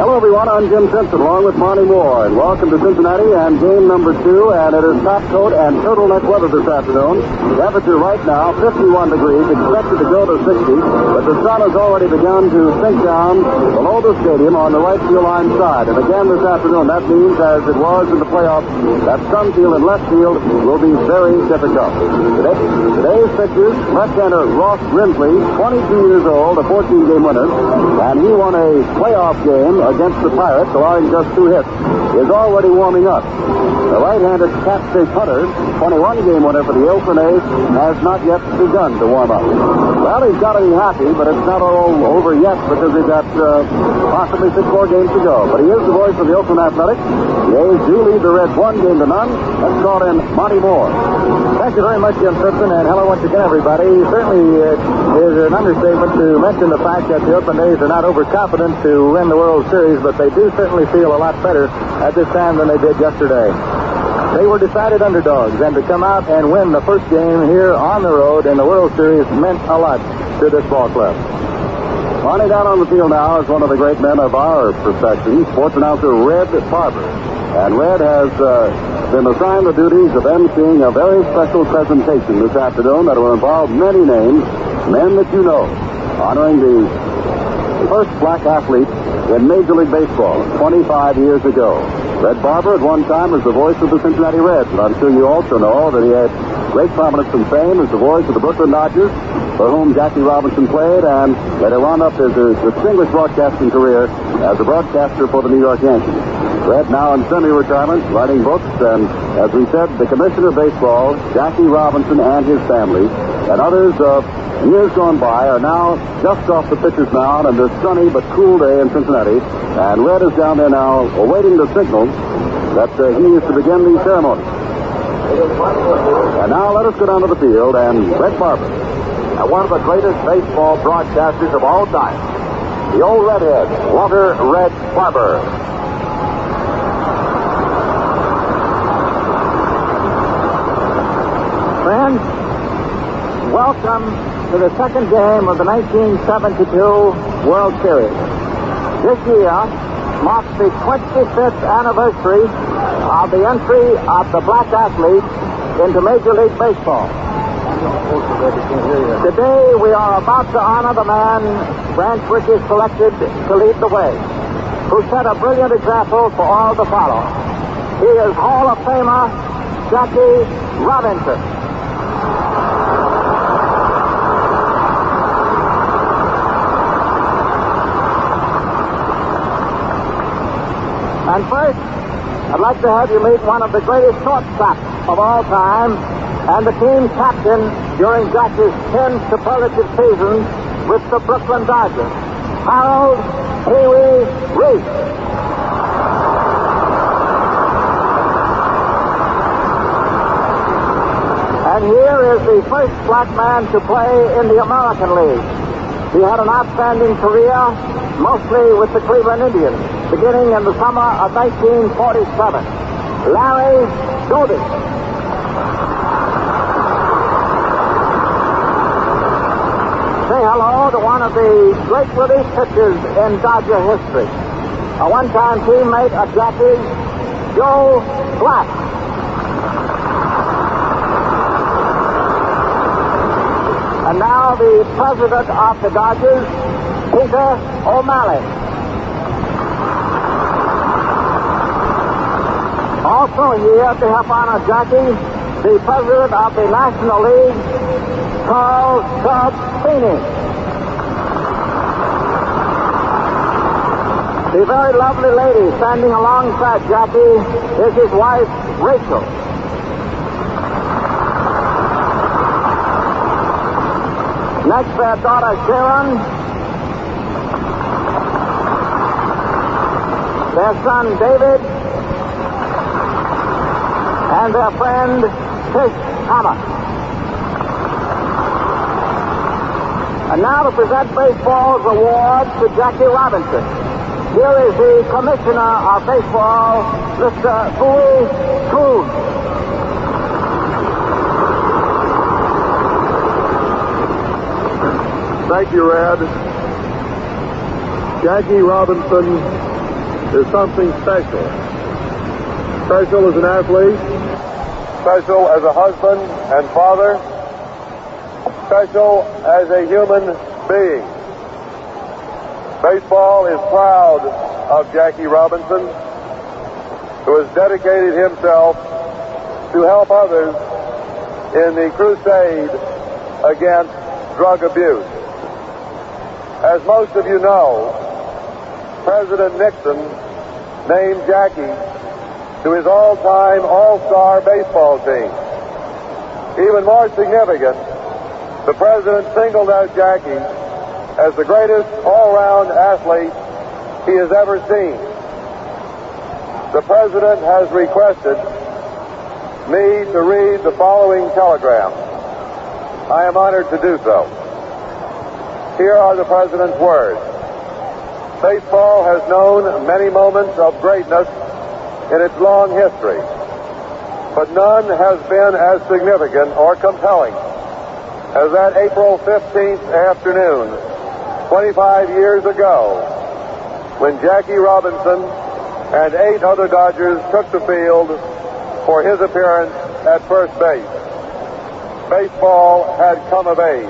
Hello, everyone. I'm Jim Simpson, along with Monty Moore, and welcome to Cincinnati and game number 2. And it is top coat and turtleneck weather this afternoon. Temperature right now 51 degrees, expected to go to 60, but the sun has already begun to sink down below the stadium on the right field line side. And again this afternoon, that means, as it was in the playoffs, that sun field and left field will be very difficult. Today's pitchers, left-hander Ross Grimsley, 22 years old, a 14-game winner, and he won a playoff game against the Pirates, allowing just 2 hits, is already warming up. The right-handed catfish Hunter, 21-game winner for the Oakland A's, has not yet begun to warm up. Well, he's got to be happy, but it's not all over yet because he's got possibly 6 more games to go. But he is the voice of the Oakland Athletics. The A's do lead the Reds 1 game to none. Let's call in Monty Moore. Thank you very much, Jim Simpson, and hello once again, everybody. Certainly it is an understatement to mention the fact that the Oakland A's are not overconfident to win the World Series, but they do certainly feel a lot better at this time than they did yesterday. They were decided underdogs, and to come out and win the first game here on the road in the World Series meant a lot to this ball club. Running down on the field now is one of the great men of our profession, sports announcer Red Barber. And Red has been assigned the duties of emceeing a very special presentation this afternoon that will involve many names, men that you know, honoring the first black athlete in Major League Baseball 25 years ago. Red Barber at one time was the voice of the Cincinnati Reds, and I'm sure you also know that he had great prominence and fame as the voice of the Brooklyn Dodgers, for whom Jackie Robinson played, and that he wound up his distinguished broadcasting career as a broadcaster for the New York Yankees. Red now in semi-retirement, writing books, and as we said, the commissioner of baseball, Jackie Robinson and his family, and others of years gone by are now just off the pitcher's mound on this sunny but cool day in Cincinnati. And Red is down there now awaiting the signal that he is to begin the ceremony. And now let us go down to the field and Red Barber, one of the greatest baseball broadcasters of all time, the old redhead, Walter Red Barber. Friends, welcome to the second game of the 1972 World Series. This year marks the 25th anniversary of the entry of the black athlete into Major League Baseball. Today we are about to honor the man Branch Rickey selected to lead the way, who set a brilliant example for all to follow. He is Hall of Famer Jackie Robinson. And first, I'd like to have you meet one of the greatest shortstops of all time and the team captain during Jackie's 10 superlative seasons with the Brooklyn Dodgers, Harold Pee Wee Reese. And here is the first black man to play in the American League. He had an outstanding career, mostly with the Cleveland Indians, beginning in the summer of 1947. Larry Doby. Say hello to one of the great relief pitchers in Dodger history, a one-time teammate of Jackie's, Joe Black. And now the president of the Dodgers, Peter O'Malley. Also here to help honor Jackie, the president of the National League, Carl Cub Feeney. The very lovely lady standing alongside Jackie is his wife, Rachel. Next, their daughter, Sharon. Their son, David. And their friend, Tish Hammer. And now to present baseball's award to Jackie Robinson. Here is the commissioner of baseball, Mr. Bowie Cruz. Thank you, Red. Jackie Robinson is something special. Special as an athlete, special as a husband and father, special as a human being. Baseball is proud of Jackie Robinson, who has dedicated himself to help others in the crusade against drug abuse. As most of you know, President Nixon named Jackie to his all-time all-star baseball team. Even more significant, the president singled out Jackie as the greatest all-round athlete he has ever seen. The president has requested me to read the following telegram. I am honored to do so. Here are the president's words. Baseball has known many moments of greatness in its long history, but none has been as significant or compelling as that April 15th afternoon, 25 years ago, when Jackie Robinson and 8 other Dodgers took the field for his appearance at first base. Baseball had come of age.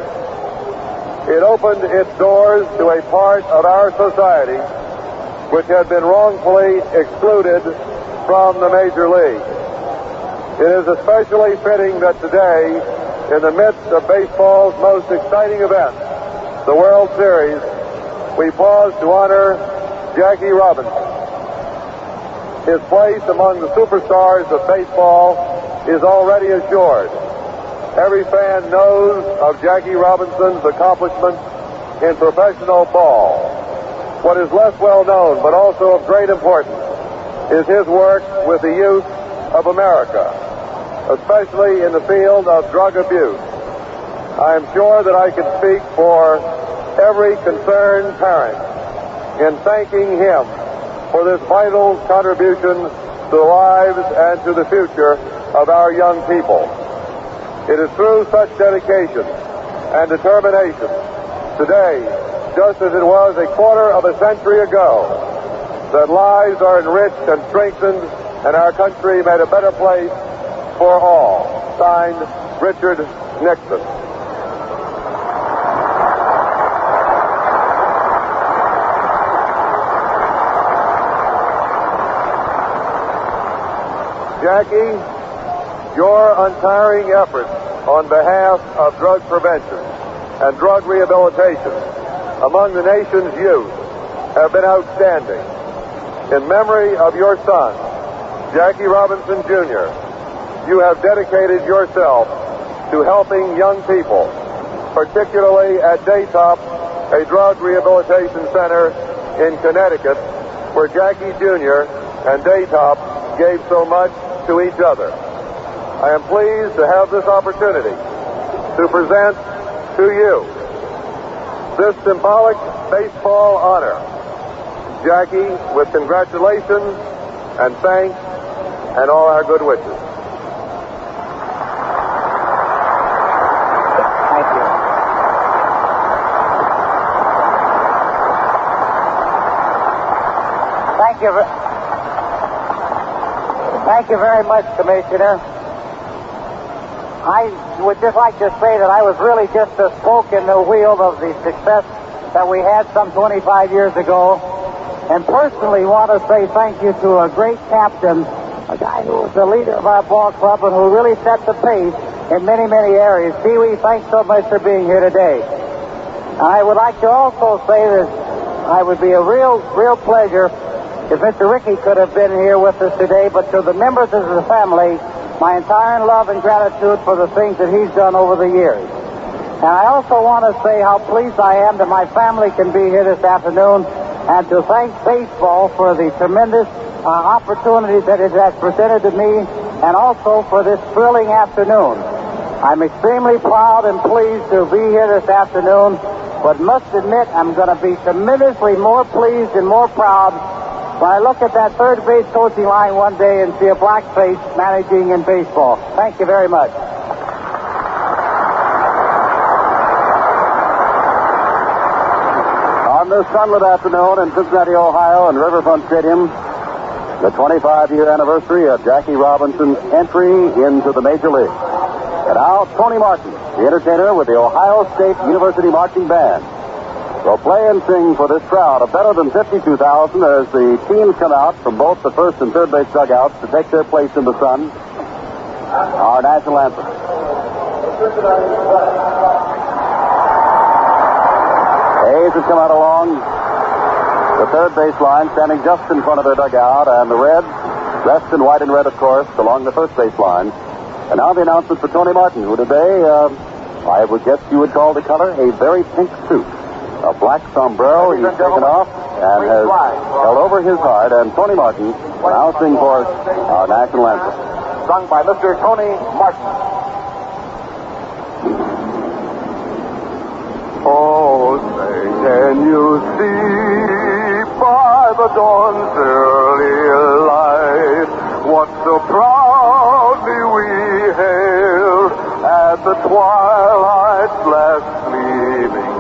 It opened its doors to a part of our society which had been wrongfully excluded from the major league. It is especially fitting that today, in the midst of baseball's most exciting event, the World Series, we pause to honor Jackie Robinson. His place among the superstars of baseball is already assured. Every fan knows of Jackie Robinson's accomplishments in professional ball. What is less well known, but also of great importance, is his work with the youth of America, especially in the field of drug abuse. I am sure that I can speak for every concerned parent in thanking him for this vital contribution to the lives and to the future of our young people. It is through such dedication and determination today, just as it was a quarter of a century ago, that lives are enriched and strengthened and our country made a better place for all. Signed, Richard Nixon. Jackie, your untiring efforts on behalf of drug prevention and drug rehabilitation among the nation's youth have been outstanding. In memory of your son, Jackie Robinson, Jr., you have dedicated yourself to helping young people, particularly at Daytop, a drug rehabilitation center in Connecticut, where Jackie Jr. and Daytop gave so much to each other. I am pleased to have this opportunity to present to you this symbolic baseball honor. Jackie, with congratulations and thanks and all our good wishes. Thank you. Thank you very much, Commissioner. I would just like to say that I was really just a spoke in the wheel of the success that we had some 25 years ago, and personally want to say thank you to a great captain, a guy who was the leader of our ball club and who really set the pace in many, many areas. Pee Wee, thanks so much for being here today. I would like to also say that I would be a real pleasure if Mr. Rickey could have been here with us today, but to the members of the family, my entire love and gratitude for the things that he's done over the years. And I also want to say how pleased I am that my family can be here this afternoon, and to thank baseball for the tremendous opportunity that it has presented to me, and also for this thrilling afternoon. I'm extremely proud and pleased to be here this afternoon, but must admit I'm going to be tremendously more pleased and more proud when I look at that third base coaching line one day and see a black face managing in baseball. Thank you very much. On this sunlit afternoon in Cincinnati, Ohio, in Riverfront Stadium, the 25-year anniversary of Jackie Robinson's entry into the Major League. And now, Tony Martin, the entertainer with the Ohio State University Marching Band, will play and sing for this crowd of better than 52,000 as the teams come out from both the first and third base dugouts to take their place in the sun. Our national anthem. Hayes has come out along the third base line, standing just in front of their dugout, and the Reds, dressed in white and red, of course, along the first base line. And now the announcement for Tony Martin, who today, I would guess you would call the color a very pink suit. A black sombrero he's taken off and has held over his heart. And Tony Martin will now sing for us our national anthem. Sung by Mr. Tony Martin. Oh, say, can you see by the dawn's early light what so proudly we hailed at the twilight's last gleaming,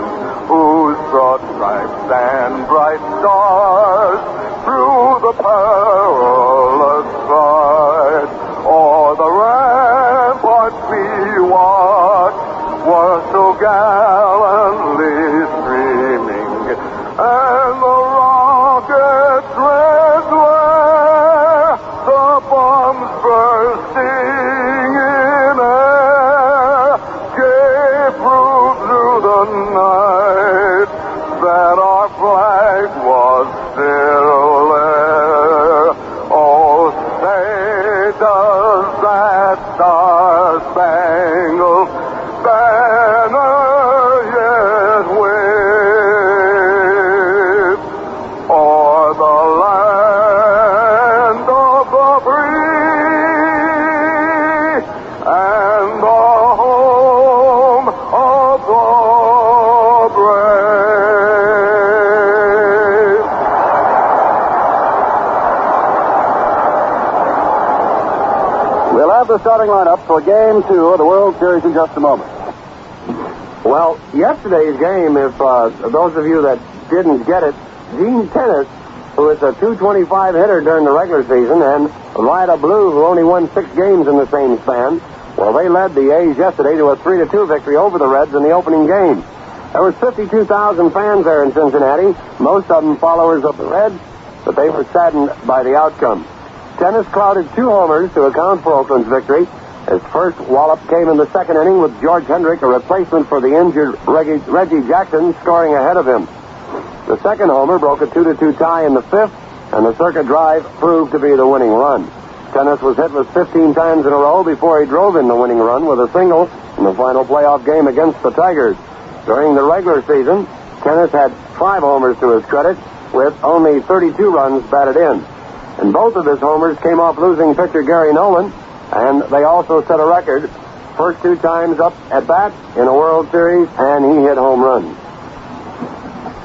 whose broad stripes and bright stars through the perilous fight o'er the ramparts we watched were so gallantly streaming, and the rockets' red glare, the bombs bursting in air, gave proof through the night that our flag was still there. Oh, say does that star-spangled banner yet wave o'er the land of the free and the home of the brave? We'll have the starting lineup for Game 2 of the World Series in just a moment. Well, yesterday's game, if those of you that didn't get it, Gene Tennis, who is a .225 hitter during the regular season, and Vida Blue, who only won 6 games in the same span, well, they led the A's yesterday to a 3-2 victory over the Reds in the opening game. There was 52,000 fans there in Cincinnati, most of them followers of the Reds, but they were saddened by the outcome. Tennis clouded 2 homers to account for Oakland's victory. His first wallop came in the second inning with George Hendricks, a replacement for the injured Reggie Jackson, scoring ahead of him. The second homer broke a 2-2 tie in the fifth, and the circuit drive proved to be the winning run. Tennis was hit with 15 times in a row before he drove in the winning run with a single in the final playoff game against the Tigers. During the regular season, Tennis had 5 homers to his credit, with only 32 runs batted in. And both of his homers came off losing pitcher Gary Nolan, and they also set a record, first 2 times up at bat in a World Series, and he hit home runs.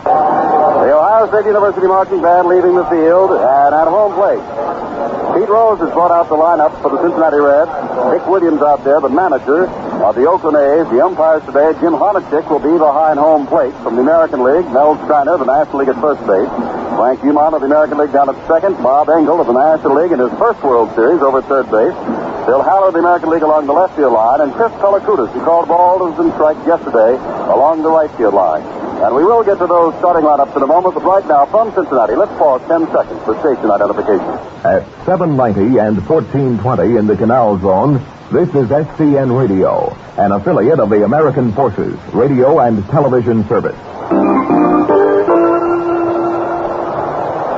The Ohio State University Marching Band leaving the field and at home plate. Pete Rose has brought out the lineup for the Cincinnati Reds. Dick Williams out there, the manager of the Oakland A's. The umpires today, Jim Honachek will be behind home plate. From the American League, Mel Steiner, the National League, at first base. Frank Humont of the American League down at second. Bob Engel of the National League in his first World Series over at third base. Bill Haller of the American League along the left field line. And Chris Pellicutis, who called balls and strikes yesterday, along the right field line. And we will get to those starting lineups in a moment, but right now, from Cincinnati, let's pause 10 seconds for station identification. At 790 and 1420 in the Canal Zone, this is SCN Radio, an affiliate of the American Forces Radio and Television Service.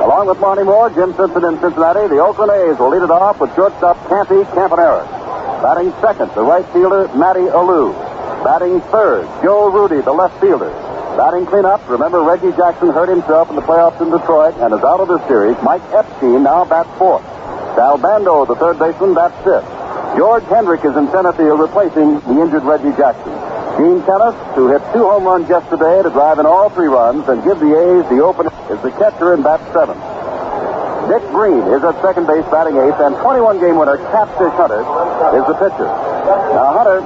Along with Marty Moore, Jim Simpson in Cincinnati, the Oakland A's will lead it off with shortstop Canty Campaneris. Batting second, the right fielder, Matty Alou. Batting third, Joe Rudy, the left fielder. Batting cleanup, remember Reggie Jackson hurt himself in the playoffs in Detroit and is out of the series. Mike Epstein now bats fourth. Sal Bando, the third baseman, bats fifth. George Hendricks is in center field replacing the injured Reggie Jackson. Gene Tennis, who hit 2 home runs yesterday to drive in all 3 runs and give the A's the opener, is the catcher and bats seventh. Dick Green is at second base batting eighth, and 21-game winner Catfish Hunter is the pitcher. Now Hunter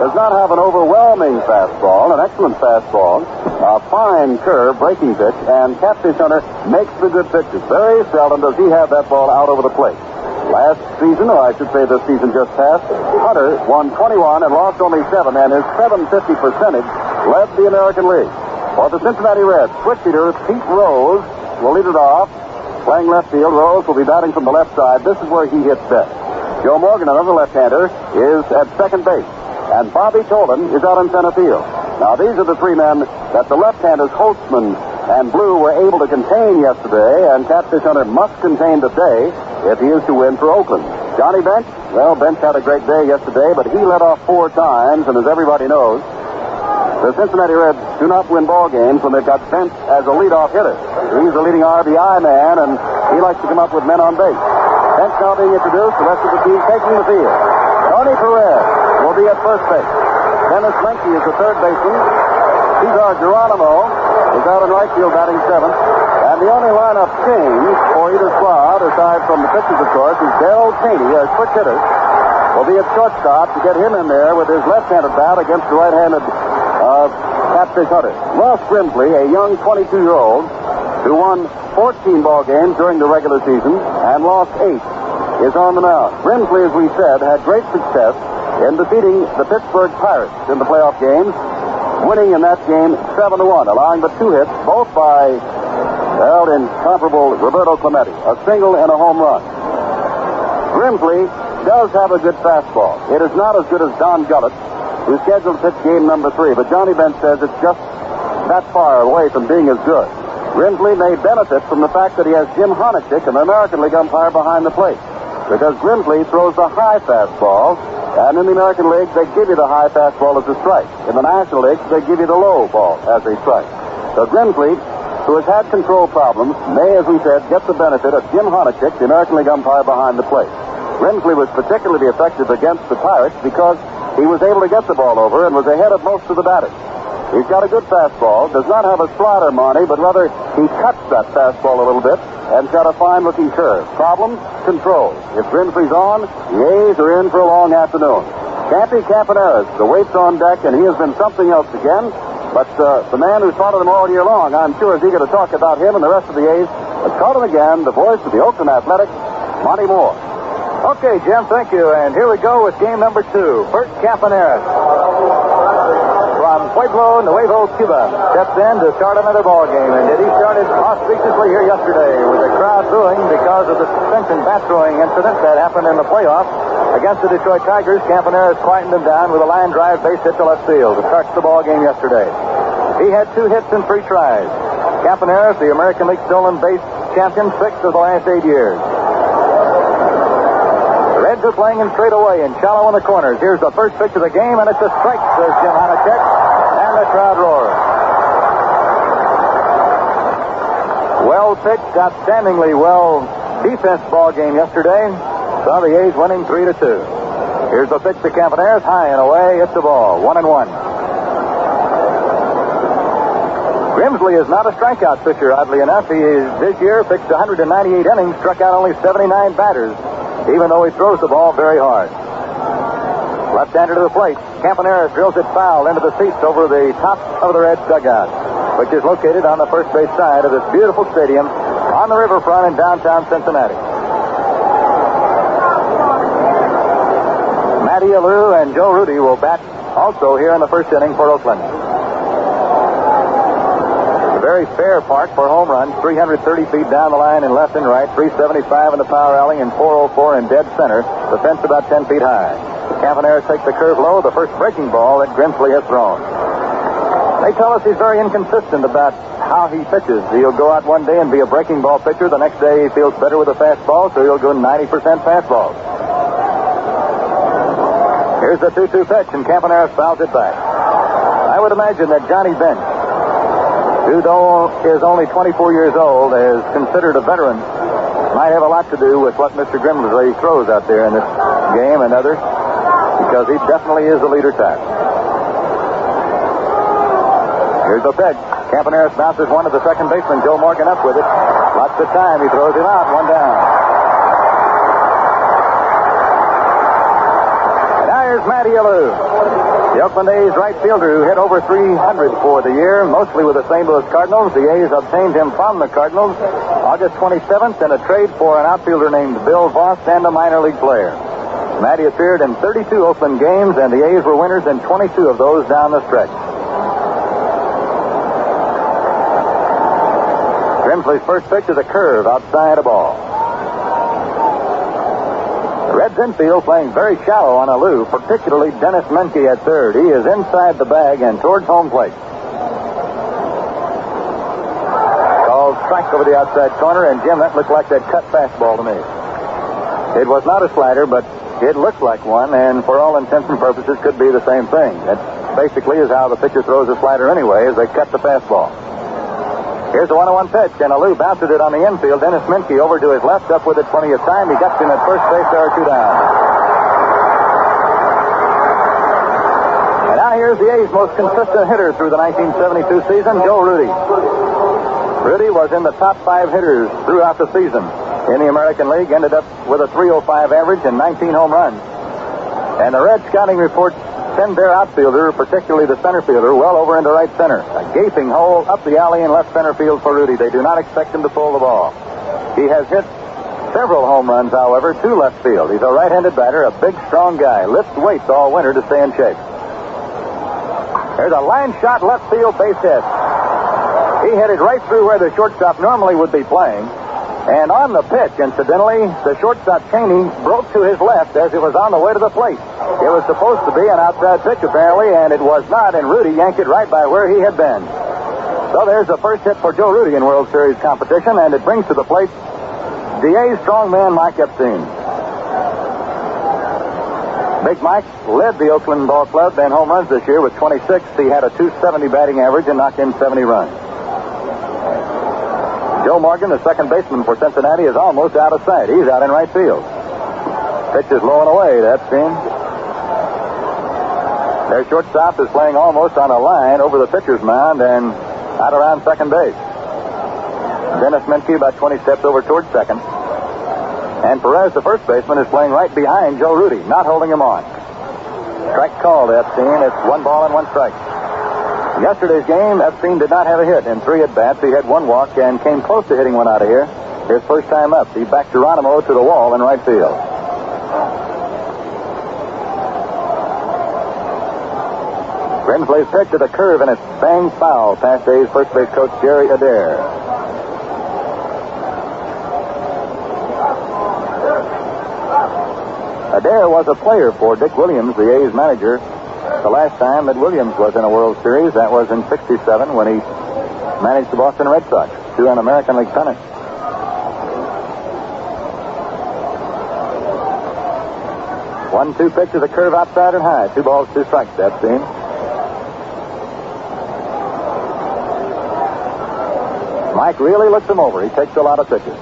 does not have an overwhelming fastball, an excellent fastball, a fine curve, breaking pitch, and Catfish Hunter makes the good pitches. Very seldom does he have that ball out over the plate. Last season, or I should say this season just passed, Hunter won 21 and lost only 7, and his .750 percentage led the American League. For the Cincinnati Reds, switch hitter Pete Rose will lead it off. Playing left field, Rose will be batting from the left side. This is where he hits best. Joe Morgan, another left-hander, is at second base. And Bobby Tolan is out in center field. Now, these are the three men that the left-handers Holtzman and Blue were able to contain yesterday, and Catfish Hunter must contain today if he is to win for Oakland. Johnny Bench, well, Bench had a great day yesterday, but he led off 4 times, and as everybody knows, the Cincinnati Reds do not win ball games when they've got Bench as a leadoff hitter. He's the leading RBI man, and he likes to come up with men on base. Bench now being introduced, the rest of the team taking the field. Tony Perez will be at first base. Dennis Menke is the third baseman. Cesar Geronimo is out in right field batting 7th. And the only lineup change for either squad, aside from the pitchers, of course, is Darrell Taney, a switch hitter, will be at shortstop to get him in there with his left-handed bat against the right-handed Catfish Hunter. Ross Grimsley, a young 22-year-old who won 14 ball games during the regular season and lost 8, is on the mound. Grimsley, as we said, had great success in defeating the Pittsburgh Pirates in the playoff games, winning in that game 7-1, allowing but 2 hits, both by incomparable Roberto Clemente, a single and a home run. Grimsley does have a good fastball. It is not as good as Don Gullett, who's scheduled to pitch game number 3, but Johnny Bench says it's just that far away from being as good. Grimsley may benefit from the fact that he has Jim Honachek, an American League umpire, behind the plate, because Grimsley throws the high fastball, and in the American League, they give you the high fastball as a strike. In the National League, they give you the low ball as a strike. So Grimsley, who has had control problems, may, as we said, get the benefit of Jim Honachek, the American League umpire, behind the plate. Grimsley was particularly effective against the Pirates because he was able to get the ball over and was ahead of most of the batters. He's got a good fastball, does not have a slider, Monty, but rather he cuts that fastball a little bit and got a fine-looking curve. Problem? Control. If Grimsley's on, the A's are in for a long afternoon. Campy Campaneris, the weight's on deck, and he has been something else again. But the man who's followed him all year long, I'm sure, is eager to talk about him and the rest of the A's. Let's call him again, the voice of the Oakland Athletics, Monty Moore. Okay, Jim, thank you. And here we go with game number 2. Bert Campaneris from Pueblo, Nuevo, Cuba, steps in to start another ball game. And he started auspiciously here yesterday with the crowd booing because of the suspension bat throwing incident that happened in the playoffs against the Detroit Tigers. Campaneris quietened them down with a line drive base hit to left field to start the ball game yesterday. He had 2 hits in 3 tries. Campaneris, the American League stolen base champion, 6 of the last 8 years. The Reds are playing him straight away and shallow in the corners. Here's the first pitch of the game, and it's a strike, says Jim Honachek, and the crowd roars. Well pitched, outstandingly well defense ball game yesterday. Saw the A's winning 3-2. Here's the pitch to Campaneris, high and away. It's the ball, 1-1. Grimsley is not a strikeout pitcher, oddly enough. He this year pitched 198 innings, struck out only 79 batters, even though he throws the ball very hard. Left-hander to the plate. Campaneris drills it foul into the seats over the top of the Reds dugout, which is located on the first base side of this beautiful stadium on the riverfront in downtown Cincinnati. Matty Alou and Joe Rudy will bat also here in the first inning for Oakland. A very fair park for home runs, 330 feet down the line in left and right, 375 in the power alley, and 404 in dead center. The fence about 10 feet high. Campaneris takes the curve low, the first breaking ball that Grimsley has thrown. They tell us he's very inconsistent about how he pitches. He'll go out one day and be a breaking ball pitcher. The next day he feels better with a fastball, so he'll go 90% fastballs. Here's the 2-2 pitch, and Campaneris fouls it back. I would imagine that Johnny Bench, who though is only 24 years old, is considered a veteran, might have a lot to do with what Mr. Grimsley throws out there in this game and others, because he definitely is the leader type. Here's the pitch. Campaneris bounces one to the second baseman, Joe Morgan, up with it. Lots of time. He throws him out, 1 down. There's Matty Alou. The Oakland A's right fielder who hit over 300 for the year, mostly with the St. Louis Cardinals. The A's obtained him from the Cardinals August 27th in a trade for an outfielder named Bill Voss and a minor league player. Matty appeared in 32 Oakland games, and the A's were winners in 22 of those down the stretch. Grimsley's first pitch is a curve outside a ball. The Reds infield playing very shallow on Alou, particularly Dennis Menke at third. He is inside the bag and towards home plate. Called strike over the outside corner, and Jim, that looked like that cut fastball to me. It was not a slider, but it looked like one, and for all intents and purposes could be the same thing. That basically is how the pitcher throws a slider anyway, as they cut the fastball. Here's a 1-1 pitch, and Alou bounces it on the infield. Dennis Menke over to his left, up with it plenty of time. He gets him at first base. There are two down. And now here's the A's most consistent hitter through the 1972 season, Joe Rudy. Rudy was in the top 5 hitters throughout the season in the American League, ended up with a 305 average and 19 home runs. And the Red scouting report send their outfielder, particularly the center fielder, well over into right center. A gaping hole up the alley in left center field for Rudy. They do not expect him to pull the ball. He has hit several home runs, however, to left field. He's a right-handed batter, a big, strong guy. Lifts weights all winter to stay in shape. There's a line shot left field base hit. He headed right through where the shortstop normally would be playing. And on the pitch, incidentally, the shortstop Cheney broke to his left as it was on the way to the plate. It was supposed to be an outside pitch, apparently, and it was not, and Rudy yanked it right by where he had been. So there's the first hit for Joe Rudy in World Series competition, and it brings to the plate the A's strongman Mike Epstein. Big Mike led the Oakland Ball Club in home runs this year with 26. He had a .270 batting average and knocked in 70 runs. Joe Morgan, the second baseman for Cincinnati, is almost out of sight. He's out in right field. Pitch is low and away to Epstein. Their shortstop is playing almost on a line over the pitcher's mound and out around second base. Dennis Menke about 20 steps over towards second. And Perez, the first baseman, is playing right behind Joe Rudy, not holding him on. Strike called to Epstein. It's 1 ball and 1 strike. In yesterday's game, Epstein did not have a hit. In 3 at-bats, he had 1 walk and came close to hitting one out of here. His first time up. He backed Geronimo to the wall in right field. Grimsley's pitch at a curve, and it's banged foul past A's first base coach Jerry Adair. Adair was a player for Dick Williams, the A's manager. The last time that Williams was in a World Series, that was in '67 when he managed the Boston Red Sox to an American League pennant. One-two pitch is a curve outside and high. 2 balls, 2 strikes, Epstein. Mike really looks him over. He takes a lot of pitches.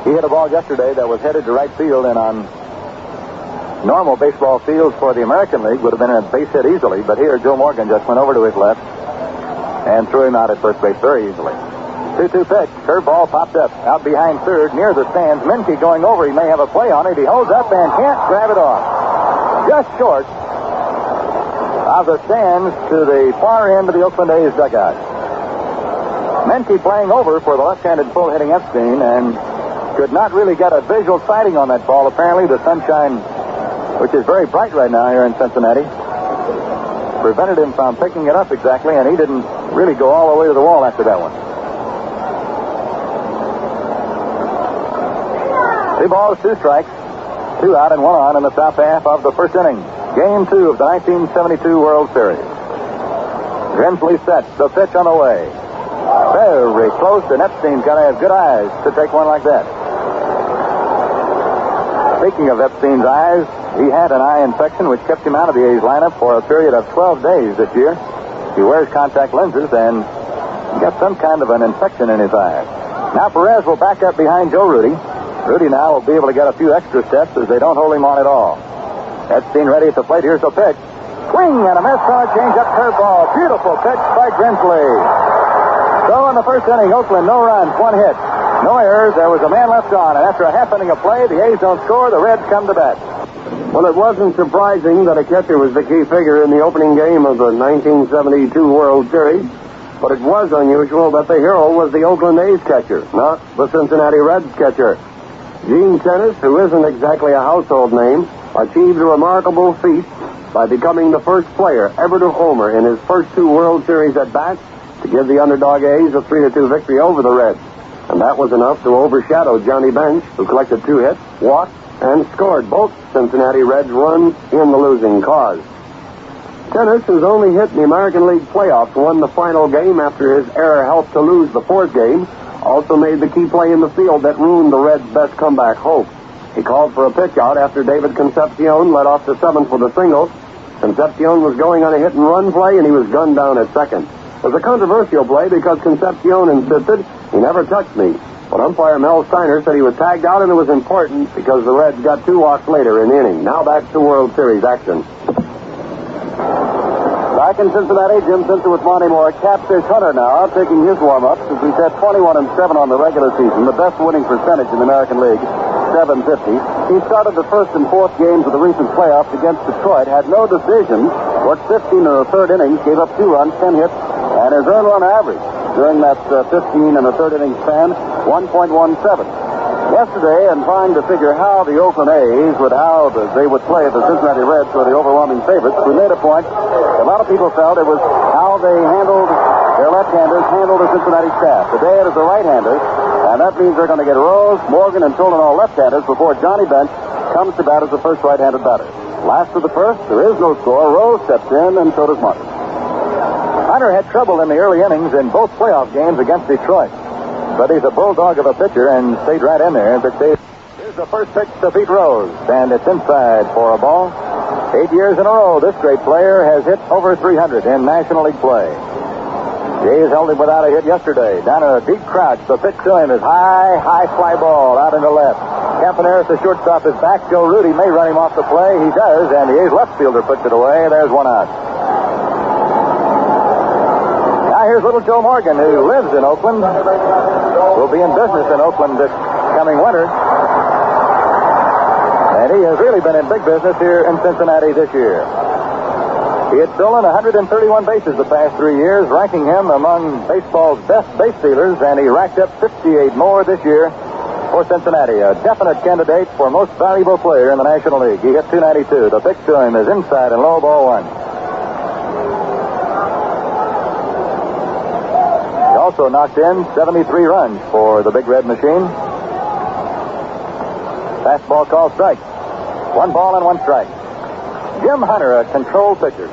He hit a ball yesterday that was headed to right field, and on normal baseball fields for the American League would have been a base hit easily, but here Joe Morgan just went over to his left and threw him out at first base very easily. 2-2 pitch. Curveball popped up out behind third near the stands. Menke going over. He may have a play on it. He holds up and can't grab it off. Just short of the stands to the far end of the Oakland A's dugout. Menke playing over for the left-handed pull-hitting Epstein and could not really get a visual sighting on that ball. Apparently the sunshine, which is very bright right now here in Cincinnati, prevented him from picking it up exactly, and he didn't really go all the way to the wall after that one. 2 balls, 2 strikes, 2 out and 1 on in the top half of the first inning. Game 2 of the 1972 World Series. Grimsley sets the pitch on the way. Very close, and Epstein's got to have good eyes to take one like that. Speaking of Epstein's eyes, he had an eye infection which kept him out of the A's lineup for a period of 12 days this year. He wears contact lenses and got some kind of an infection in his eye. Now Perez will back up behind Joe Rudy. Rudy now will be able to get a few extra steps as they don't hold him on at all. Epstein ready at the plate. Here's the pitch. Swing and a miss on a change-up curveball. Beautiful pitch by Grimsley. So in the first inning, Oakland, no runs, 1 hit. No errors. There was a man left on, and after a half inning of play, the A's don't score. The Reds come to bat. Well, it wasn't surprising that a catcher was the key figure in the opening game of the 1972 World Series, but it was unusual that the hero was the Oakland A's catcher, not the Cincinnati Reds catcher. Gene Tennis, who isn't exactly a household name, achieved a remarkable feat by becoming the first player ever to homer in his first 2 World Series at-bats to give the underdog A's a 3-2 victory over the Reds. And that was enough to overshadow Johnny Bench, who collected 2 hits, walked, and scored both Cincinnati Reds runs in the losing cause. Tennis, whose only hit in the American League playoffs, won the final game after his error helped to lose the 4th game, also made the key play in the field that ruined the Reds' best comeback hope. He called for a pitch-out after David Concepcion led off to 7th with a single. Concepcion was going on a hit-and-run play, and he was gunned down at second. It was a controversial play because Concepcion insisted he never touched me. But umpire Mel Steiner said he was tagged out, and it was important because the Reds got 2 walks later in the inning. Now back to World Series action. Back in Cincinnati, Jim Simpson with Monty Moore. Catfish Hunter now taking his warm-up. As we said, 21-7 on the regular season, the best winning percentage in the American League, .750. He started the first and fourth games of the recent playoffs against Detroit, had no decisions, worked 15 in the third innings, gave up 2 runs, 10 hits, and his earned run average during that 15 and the third inning span, 1.17. Yesterday, in trying to figure how the Oakland A's they would play the Cincinnati Reds, who are the overwhelming favorites, we made a point. A lot of people felt it was how they handled their left-handers, handled the Cincinnati staff. Today it is the right-handers, and that means they're going to get Rose, Morgan, and Tolan all left-handers before Johnny Bench comes to bat as the first right-handed batter. Last of the first, there is no score. Rose steps in, and so does Martin. Hunter had trouble in the early innings in both playoff games against Detroit. But he's a bulldog of a pitcher and stayed right in there. Here's the first pitch to Pete Rose, and it's inside for a ball. 8 years in a row, this great player has hit over 300 in National League play. The A's held him without a hit yesterday. Down in a deep crouch, the pitch to him is high fly ball out into left. Campaneris, the shortstop, is back. Joe Rudy may run him off the play. He does, and the A's left fielder puts it away. There's 1 out. Here's little Joe Morgan, who lives in Oakland. Will be in business in Oakland this coming winter. And he has really been in big business here in Cincinnati this year. He had stolen 131 bases the past 3 years, ranking him among baseball's best base stealers, and he racked up 58 more this year for Cincinnati. A definite candidate for most valuable player in the National League. He hit .292. The pitch to him is inside and low, ball 1. Also knocked in 73 runs for the Big Red Machine. Fastball called strike. 1 ball and 1 strike. Jim Hunter, a control pitcher.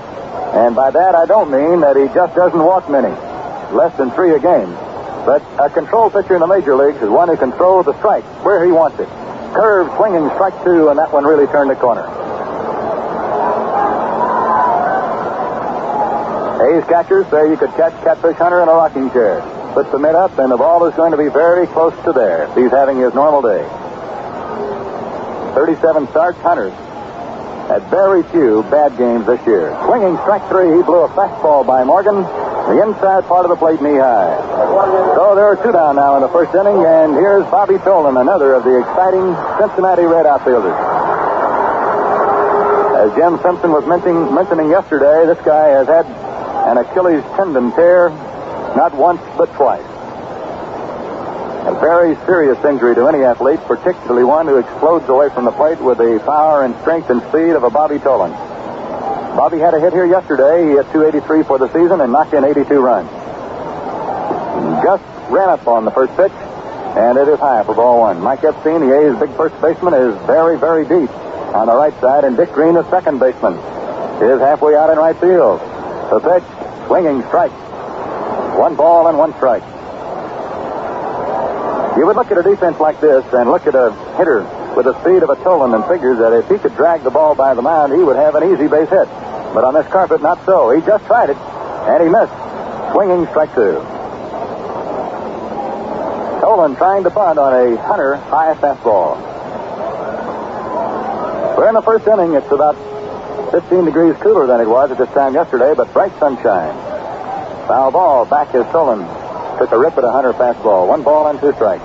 And by that I don't mean that he just doesn't walk many. Less than 3 a game. But a control pitcher in the major leagues is one who can throw the strike where he wants it. Curve, swinging, strike 2, and that one really turned the corner. A's catchers say you could catch Catfish Hunter in a rocking chair. Puts the mitt up, and the ball is going to be very close to there. He's having his normal day. 37 starts. Hunter had very few bad games this year. Swinging strike 3, he blew a fastball by Morgan. The inside part of the plate knee high. So there are 2 down now in the first inning, and here's Bobby Tolan, another of the exciting Cincinnati Red outfielders. As Jim Simpson was mentioning yesterday, this guy has had an Achilles tendon tear not once but twice. A very serious injury to any athlete, particularly one who explodes away from the plate with the power and strength and speed of a Bobby Tolan. Bobby had a hit here yesterday. He hit .283 for the season and knocked in 82 runs. Just ran up on the first pitch, and it is high for ball 1. Mike Epstein, the A's big first baseman, is very, very deep on the right side, and Dick Green, the second baseman, is halfway out in right field. The pitch, swinging strike. 1 ball and 1 strike. You would look at a defense like this and look at a hitter with the speed of a Tolan and figure that if he could drag the ball by the mound, he would have an easy base hit. But on this carpet, not so. He just tried it, and he missed. Swinging strike 2. Tolan trying to bunt on a Hunter high fastball. We're in the first inning. It's about 15 degrees cooler than it was at this time yesterday, but bright sunshine. Foul ball. Back is Tolan. Took a rip at a Hunter fastball. 1 ball and 2 strikes.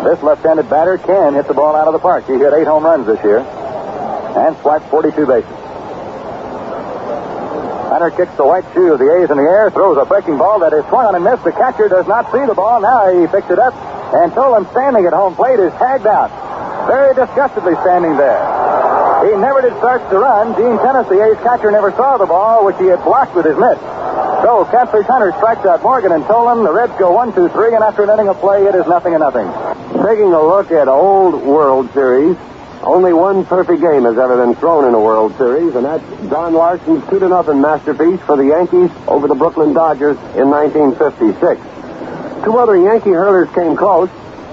This left-handed batter can hit the ball out of the park. He hit 8 home runs this year and swiped 42 bases. Hunter kicks the white shoe of the A's in the air, throws a breaking ball that is swung on and missed. The catcher does not see the ball. Now he picks it up, and Tolan, standing at home plate, is tagged out. Very disgustedly standing there. He never did start to run. Gene Tennis, the A's catcher, never saw the ball, which he had blocked with his mitt. So Catfish Hunter strikes out Morgan and Tolan. The Reds go 1-2-3, and after an inning of play, it is 0-0. Taking a look at old World Series, only one perfect game has ever been thrown in a World Series, and that's Don Larsen's 2-0 masterpiece for the Yankees over the Brooklyn Dodgers in 1956. 2 other Yankee hurlers came close.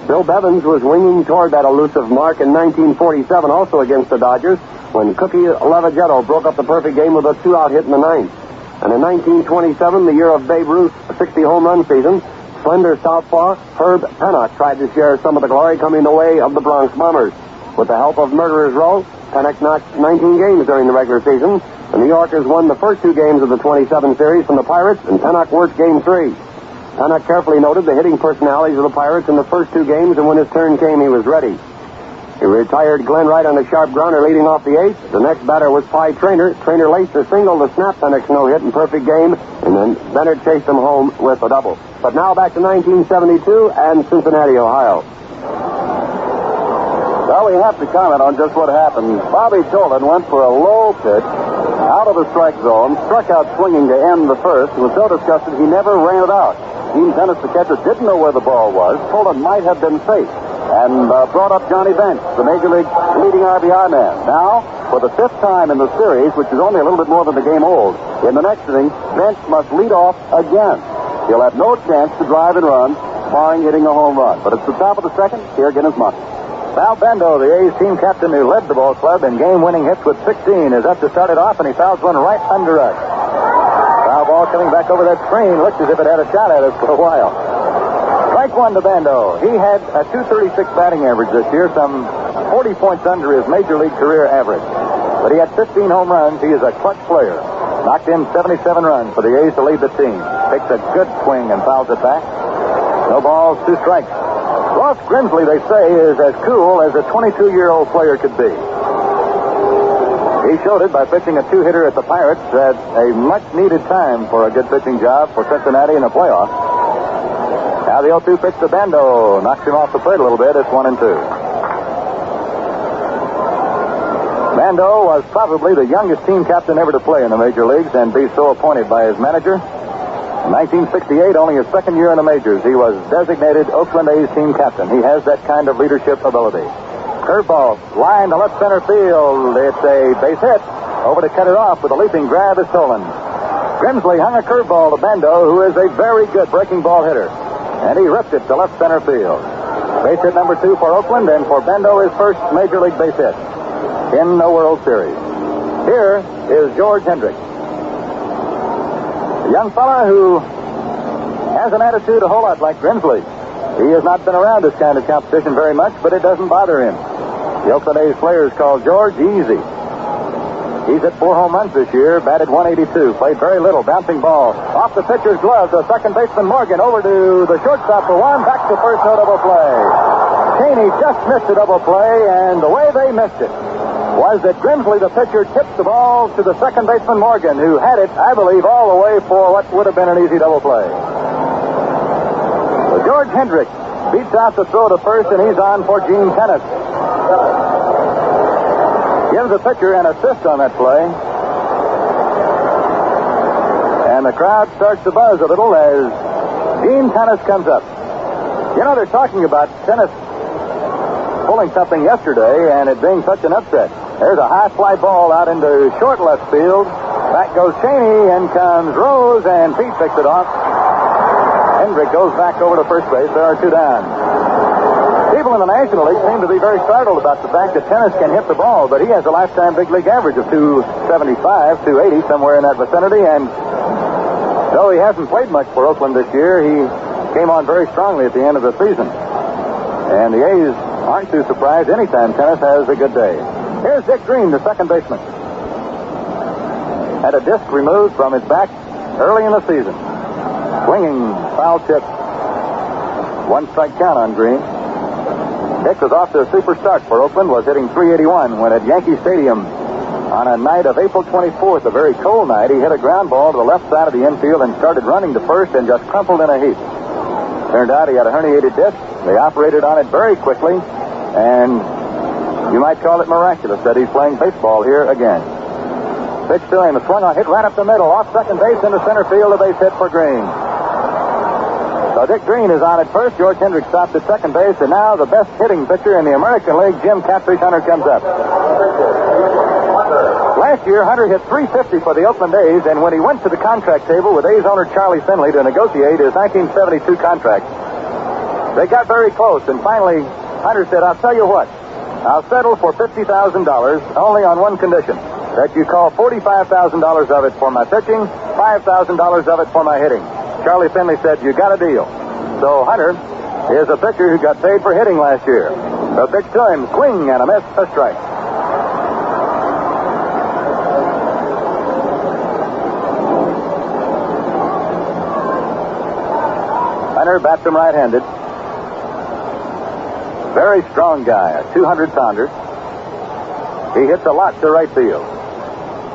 Bill Bevins was winging toward that elusive mark in 1947, also against the Dodgers, when Cookie Levigetto broke up the perfect game with a 2-out hit in the 9th. And in 1927, the year of Babe Ruth's 60-home run season, slender southpaw Herb Pennock tried to share some of the glory coming the way of the Bronx Bombers. With the help of Murderer's Row, Pennock knocked 19 games during the regular season. The New Yorkers won the first 2 games of the 27 series from the Pirates, and Pennock worked Game 3. Pennock carefully noted the hitting personalities of the Pirates in the first 2 games, and when his turn came, he was ready. He retired Glenn Wright on a sharp grounder leading off the 8th. The next batter was Pye Traynor. Traynor laced a single to snap Pennock's no-hit in perfect game, and then Bennett chased him home with a double. But now back to 1972 and Cincinnati, Ohio. Well, we have to comment on just what happened. Bobby Tolan went for a low pitch out of the strike zone, struck out swinging to end the first, and was so disgusted he never ran it out. Gene Tennis, the catcher, didn't know where the ball was. Tolan might have been safe, and brought up Johnny Bench, the Major League leading RBI man. Now, for the 5th time in the series, which is only a little bit more than the game old, in the next inning, Bench must lead off again. He'll have no chance to drive and run, barring hitting a home run. But it's the top of the 2nd. Here again is Monty. Val Bendo, the A's team captain who led the ball club in game-winning hits with 16, is up to start it off, and he fouls one right under us. Foul ball coming back over that screen. Looks as if it had a shot at us for a while. Strike 1 to Bendo. He had a .236 batting average this year, some 40 points under his Major League career average. But he had 15 home runs. He is a clutch player. Knocked in 77 runs for the A's to lead the team. Takes a good swing and fouls it back. No balls, 2 strikes. Ross Grimsley, they say, is as cool as a 22-year-old player could be. He showed it by pitching a 2-hitter at the Pirates at a much-needed time for a good pitching job for Cincinnati in the playoffs. Now the 0-2 pitch to Bando knocks him off the plate a little bit. It's 1-2. Bando was probably the youngest team captain ever to play in the major leagues and be so appointed by his manager. In 1968, only his 2nd year in the majors, he was designated Oakland A's team captain. He has that kind of leadership ability. Curveball, line to left center field. It's a base hit. Over to cut it off with a leaping grab is Tolan. Grimsley hung a curveball to Bando, who is a very good breaking ball hitter. And he ripped it to left center field. Base hit number 2 for Oakland, and for Bando, his first major league base hit in the World Series. Here is George Hendricks. A young fella who has an attitude a whole lot like Grimsley. He has not been around this kind of competition very much, but it doesn't bother him. The Oakland A's players call George Easy. He's hit 4 home runs this year, batted .182, played very little, bouncing ball. Off the pitcher's glove to second baseman Morgan, over to the shortstop for 1, back to first, no double play. Cheney just missed a double play, and the way they missed it was that Grimsley, the pitcher, tipped the ball to the second baseman Morgan, who had it, I believe, all the way for what would have been an easy double play. So George Hendricks beats out the throw to first, and he's on for Gene Tennis. Gives the pitcher an assist on that play. And the crowd starts to buzz a little as Gene Tennis comes up. You know, they're talking about Tennis pulling something yesterday and it being such an upset. There's a high fly ball out into short left field. Back goes Cheney, and comes Rose, and Pete picks it off. Hendrick goes back over to first base. There are 2 down. People in the National League seem to be very startled about the fact that Tennis can hit the ball, but he has a lifetime big league average of 275, 280, somewhere in that vicinity, and though he hasn't played much for Oakland this year, he came on very strongly at the end of the season. And the A's aren't too surprised anytime Tennis has a good day. Here's Dick Green, the second baseman. Had a disc removed from his back early in the season. Swinging, foul tip. 1 strike count on Green. Nick was off to a super start for Oakland, was hitting .381 when at Yankee Stadium on a night of April 24th, a very cold night, he hit a ground ball to the left side of the infield and started running to first and just crumpled in a heap. Turned out he had a herniated disc. They operated on it very quickly, and you might call it miraculous that he's playing baseball here again. Pitch to him, a swung on, hit right up the middle, off second base into center field, a base hit for Green. So Dick Green is on at first. George Hendricks stopped at second base, and now the best hitting pitcher in the American League, Jim Catfish Hunter, comes up. Last year, Hunter hit .350 for the Oakland A's, and when he went to the contract table with A's owner Charlie Finley to negotiate his 1972 contract, they got very close, and finally, Hunter said, I'll tell you what, I'll settle for $50,000 only on one condition, that you call $45,000 of it for my pitching, $5,000 of it for my hitting. Charlie Finley said, you got a deal. So Hunter is a pitcher who got paid for hitting last year. The pitch to him, swing and a miss, a strike. Hunter bats him right-handed. Very strong guy, a 200-pounder. He hits a lot to right field.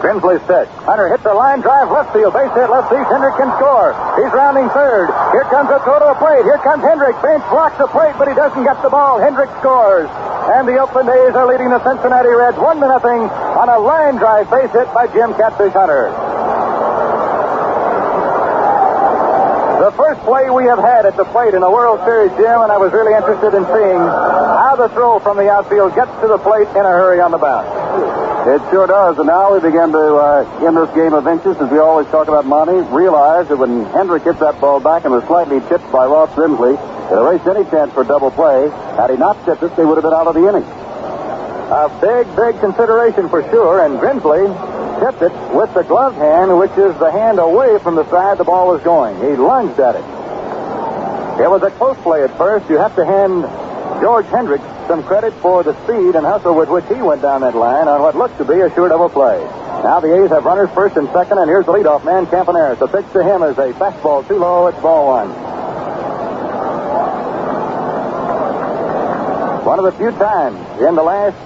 Grimsley's pitch. Hunter hits a line drive left field. Base hit left field. Hendricks can score. He's rounding third. Here comes a throw to the plate. Here comes Hendricks. Bench blocks the plate, but he doesn't get the ball. Hendricks scores. And the Oakland A's are leading the Cincinnati Reds 1-0 on a line drive base hit by Jim Catfish Hunter. The first play we have had at the plate in the World Series, Jim, and I was really interested in seeing how the throw from the outfield gets to the plate in a hurry on the bounce. It sure does, and now we begin to, in this game of inches, as we always talk about, Monty, realize that when Hendrick hit that ball back and was slightly tipped by Ross Grimsley, it erased any chance for double play. Had he not tipped it, they would have been out of the inning. A big, big consideration for sure, and Grimsley tipped it with the glove hand, which is the hand away from the side the ball was going. He lunged at it. It was a close play at first. You have to hand George Hendricks some credit for the speed and hustle with which he went down that line on what looked to be a sure double play. Now the A's have runners first and second, and here's the leadoff man, Campaneris. The pitch to him is a fastball too low. It's ball one. One of the few times in the last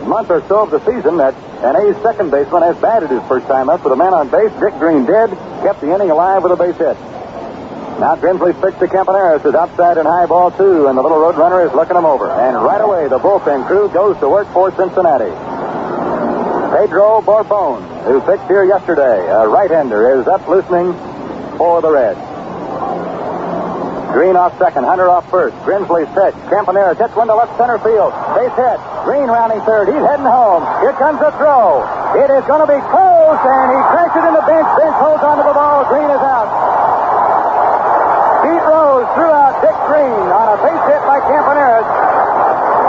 month or so of the season that an A's second baseman has batted his first time up with a man on base. Dick Green did, kept the inning alive with a base hit. Now Grimsley's pitch to Campaneris is outside and high ball two, and the little road runner is looking him over. And right away, the bullpen crew goes to work for Cincinnati. Pedro Borbon, who pitched here yesterday, a right-hander, is up loosening for the Reds. Green off second, Hunter off first. Grimsley's pitch. Campaneris hits one to left center field. Base hit. Green rounding third. He's heading home. Here comes the throw. It is going to be close, and he crashes in the bench. Bench holds onto the ball. Green is out. Pete Rose threw out Dick Green on a base hit by Campaneris.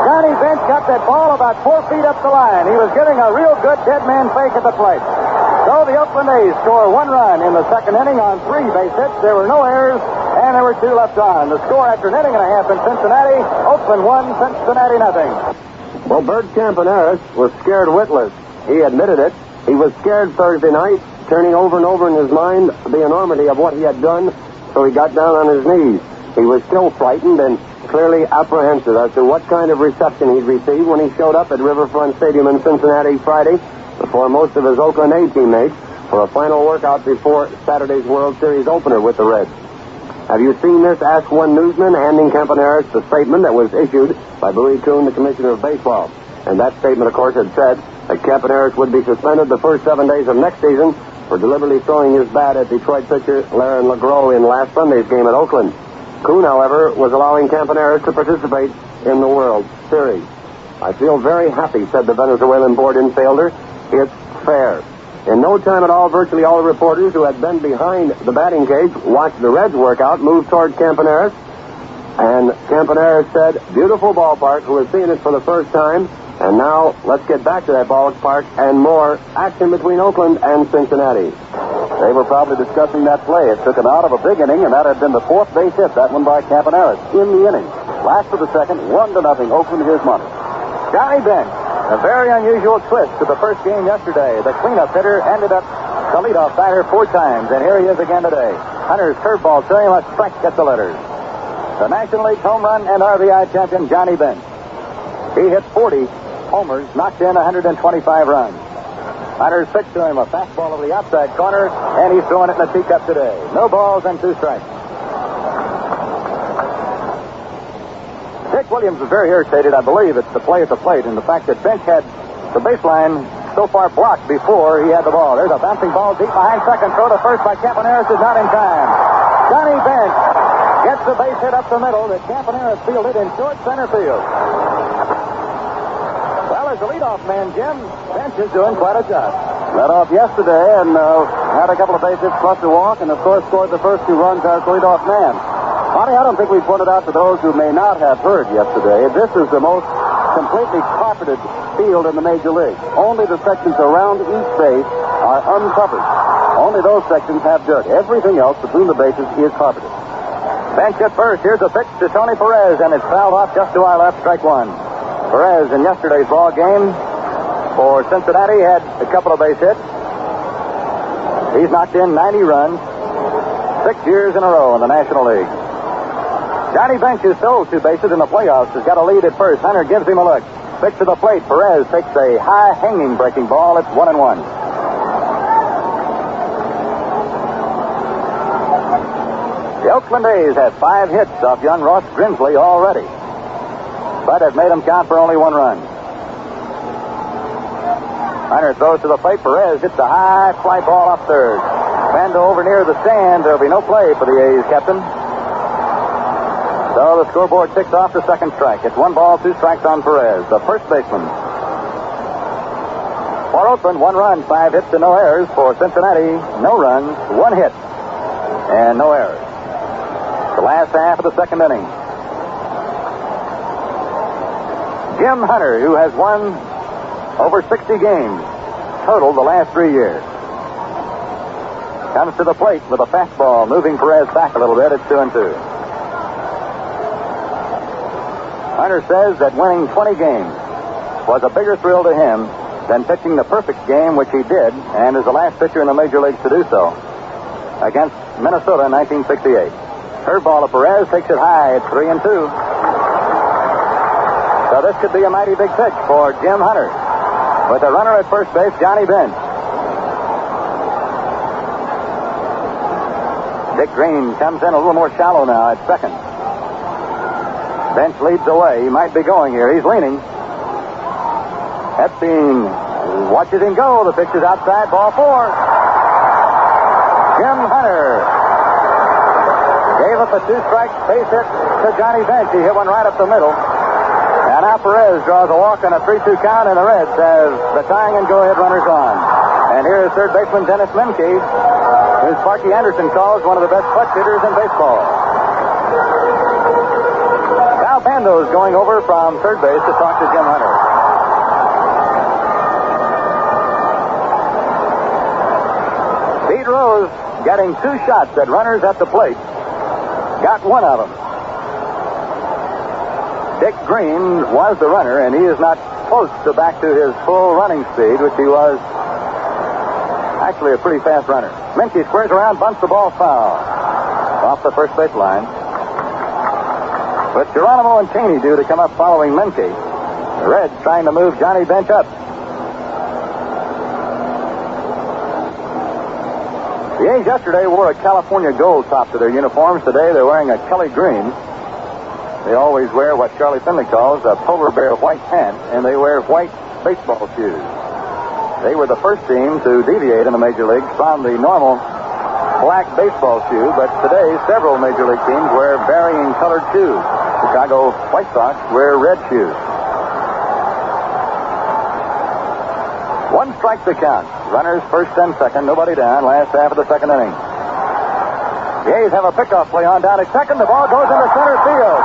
Johnny Bench got that ball about 4 feet up the line. He was getting a real good dead man fake at the plate. So the Oakland A's score 1 run in the second inning on 3 base hits. There were no errors, and there were 2 left on. The score after an inning and a half in Cincinnati, Oakland 1, Cincinnati nothing. Well, Bert Campaneris was scared witless. He admitted it. He was scared Thursday night, turning over and over in his mind the enormity of what he had done. So he got down on his knees. He was still frightened and clearly apprehensive as to what kind of reception he'd receive when he showed up at Riverfront Stadium in Cincinnati Friday before most of his Oakland A teammates for a final workout before Saturday's World Series opener with the Reds. Have you seen this? Asked one newsman, handing Campaneris the statement that was issued by Bowie Kuhn, the commissioner of baseball. And that statement, of course, had said that Campaneris would be suspended the first 7 days of next season for deliberately throwing his bat at Detroit pitcher Laren LeGros in last Sunday's game at Oakland. Kuhn, however, was allowing Campaneris to participate in the World Series. I feel very happy, said the Venezuelan board infielder. It's fair. In no time at all, virtually all the reporters who had been behind the batting cage watched the Reds workout, moved toward Campaneris, and Campaneris said, beautiful ballpark, who was seeing it for the first time. And now, let's get back to that ballpark and more action between Oakland and Cincinnati. They were probably discussing that play. It took him out of a big inning, and that had been the 4th base hit, that one by Campaneris, in the inning. Last of the second, 1-0, Oakland, here's money. Johnny Bench, a very unusual twist to the first game yesterday. The cleanup hitter ended up the leadoff batter 4 times, and here he is again today. Hunter's curveball to him, a strike gets the letters. The National League home run and RBI champion, Johnny Bench. He hit 40 homers, knocked in 125 runs. Hunter's pitched to him a fastball over the outside corner, and he's throwing it in the teacup today. No balls and 2 strikes. Dick Williams was very irritated. I believe it's the play at the plate and the fact that Bench had the baseline so far blocked before he had the ball. There's a bouncing ball deep behind second. Throw to first by Campaneris is not in time. Johnny Bench gets the base hit up the middle that Campaneris fielded in short center field. Well, as the leadoff man, Jim, Bench is doing quite a job. Led off yesterday and had a couple of base hits plus a walk, and of course scored the first 2 runs as the leadoff man. Bonnie, I don't think we pointed out to those who may not have heard yesterday, this is the most completely carpeted field in the major league. Only the sections around each base are uncovered. Only those sections have dirt. Everything else between the bases is carpeted. Bench at first. Here's a pitch to Tony Perez, and it's fouled off just to our left, strike 1. Perez in yesterday's ball game for Cincinnati had a couple of base hits. He's knocked in 90 runs 6 years in a row in the National League. Johnny Bench, who stole 2 bases in the playoffs, has got a lead at first. Hunter gives him a look. Pitch to the plate. Perez takes a high hanging breaking ball. It's 1-1. The Oakland A's have 5 hits off young Ross Grimsley already, but have made him count for only 1 run. Hunter throws to the plate. Perez hits a high fly ball up third. Bend over near the stand. There'll be no play for the A's captain. So the scoreboard ticks off the second strike. It's 1 ball, 2 strikes on Perez, the first baseman. For Oakland, 1 run, 5 hits and no errors. For Cincinnati, no runs, 1 hit, and no errors. The last half of the second inning. Jim Hunter, who has won over 60 games total the last 3 years, comes to the plate with a fastball, moving Perez back a little bit. It's 2-2. Hunter says that winning 20 games was a bigger thrill to him than pitching the perfect game, which he did, and is the last pitcher in the major leagues to do so, against Minnesota in 1968. Curveball of Perez takes it high. It's 3-2. So this could be a mighty big pitch for Jim Hunter. With a runner at first base, Johnny Bench. Dick Green comes in a little more shallow now at second. Bench leads away. He might be going here. He's leaning. Epstein watches him go. The pitch is outside. Ball 4. Jim Hunter gave up a 2-strike base hit to Johnny Bench. He hit one right up the middle. And now Perez draws a walk on a 3-2 count, and the Reds have the tying and go-ahead runners on. And here is third baseman Dennis Menke, who Sparky Anderson calls one of the best clutch hitters in baseball. Sal Bando's going over from third base to talk to Jim Hunter. Pete Rose getting 2 shots at runners at the plate. Got 1 of them. Dick Green was the runner, and he is not close to back to his full running speed, which he was actually a pretty fast runner. Menke squares around, bunts the ball foul off the first base line. But Geronimo and Cheney due to come up following Menke. The Reds trying to move Johnny Bench up. The A's yesterday wore a California gold top to their uniforms. Today they're wearing a Kelly green. They always wear what Charlie Finley calls a polar bear white pant, and they wear white baseball shoes. They were the first team to deviate in the major leagues from the normal black baseball shoe, but today several major league teams wear varying colored shoes. Chicago White Sox wear red shoes. 1 strike to count. Runners first and second, nobody down, last half of the second inning. The A's have a pickoff play on down at second. The ball goes into center field.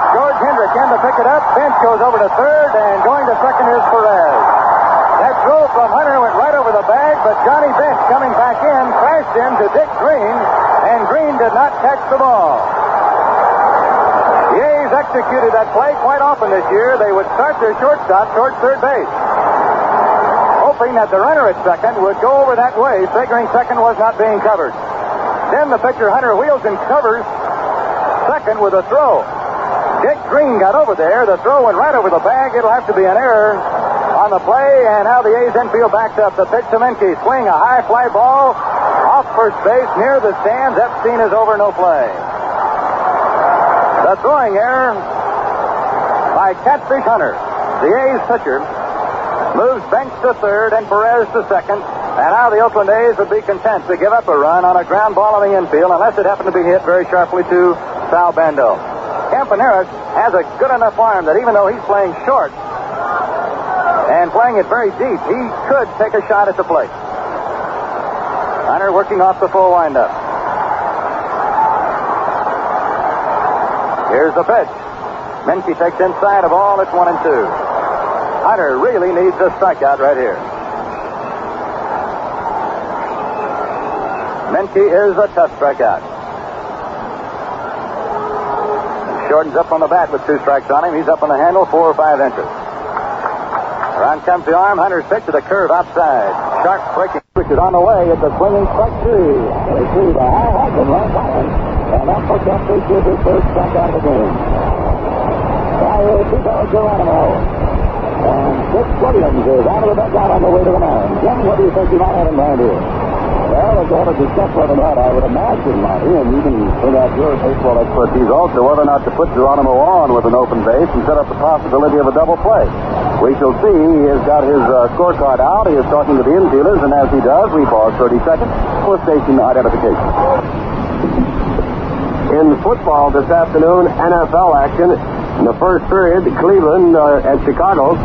George Hendricks in to pick it up. Bench goes over to third, and going to second is Perez. That throw from Hunter went right over the bag, but Johnny Bench coming back in crashed into Dick Green, and Green did not catch the ball. The A's executed that play quite often this year. They would start their shortstop towards third base, hoping that the runner at second would go over that way, figuring second was not being covered. Then the pitcher Hunter wheels and covers second with a throw. Dick Green got over there. The throw went right over the bag. It'll have to be an error on the play, and now the A's infield backed up. The pitch to Menke. Swing, a high fly ball off first base near the stands. Epstein is over, no play. The throwing error by Catfish Hunter. The A's pitcher moves Bench to third and Perez to second. And now the Oakland A's would be content to give up a run on a ground ball in the infield unless it happened to be hit very sharply to Sal Bando. Campaneris has a good enough arm that even though he's playing short and playing it very deep, he could take a shot at the plate. Hunter working off the full windup. Here's the pitch. Menke takes inside a ball. It's 1-2. Hunter really needs a strikeout right here. Menke is a tough strikeout. Shortens up on the bat with 2 strikes on him. He's up on the handle 4 or 5 inches. Around comes the arm. Hunter's pitch to the curve outside. Sharp breaking pitch is on the way. It's a swinging strike 2. They see the high hop and right by him. And that puts up his first strikeout of the game. Now here's Geronimo. And Dick Williams is out of the dugout on the way to the mound. Jim, what do you think you might have in mind here? Well, they're going to discuss whether or not, I would imagine, Marty, and you can bring out your baseball expertise also, whether or not to put Geronimo on with an open base and set up the possibility of a double play. We shall see. He has got his scorecard out. He is talking to the infielders, and as he does, we pause 30 seconds for station identification. In football this afternoon, NFL action. In the first period, Cleveland at Chicago.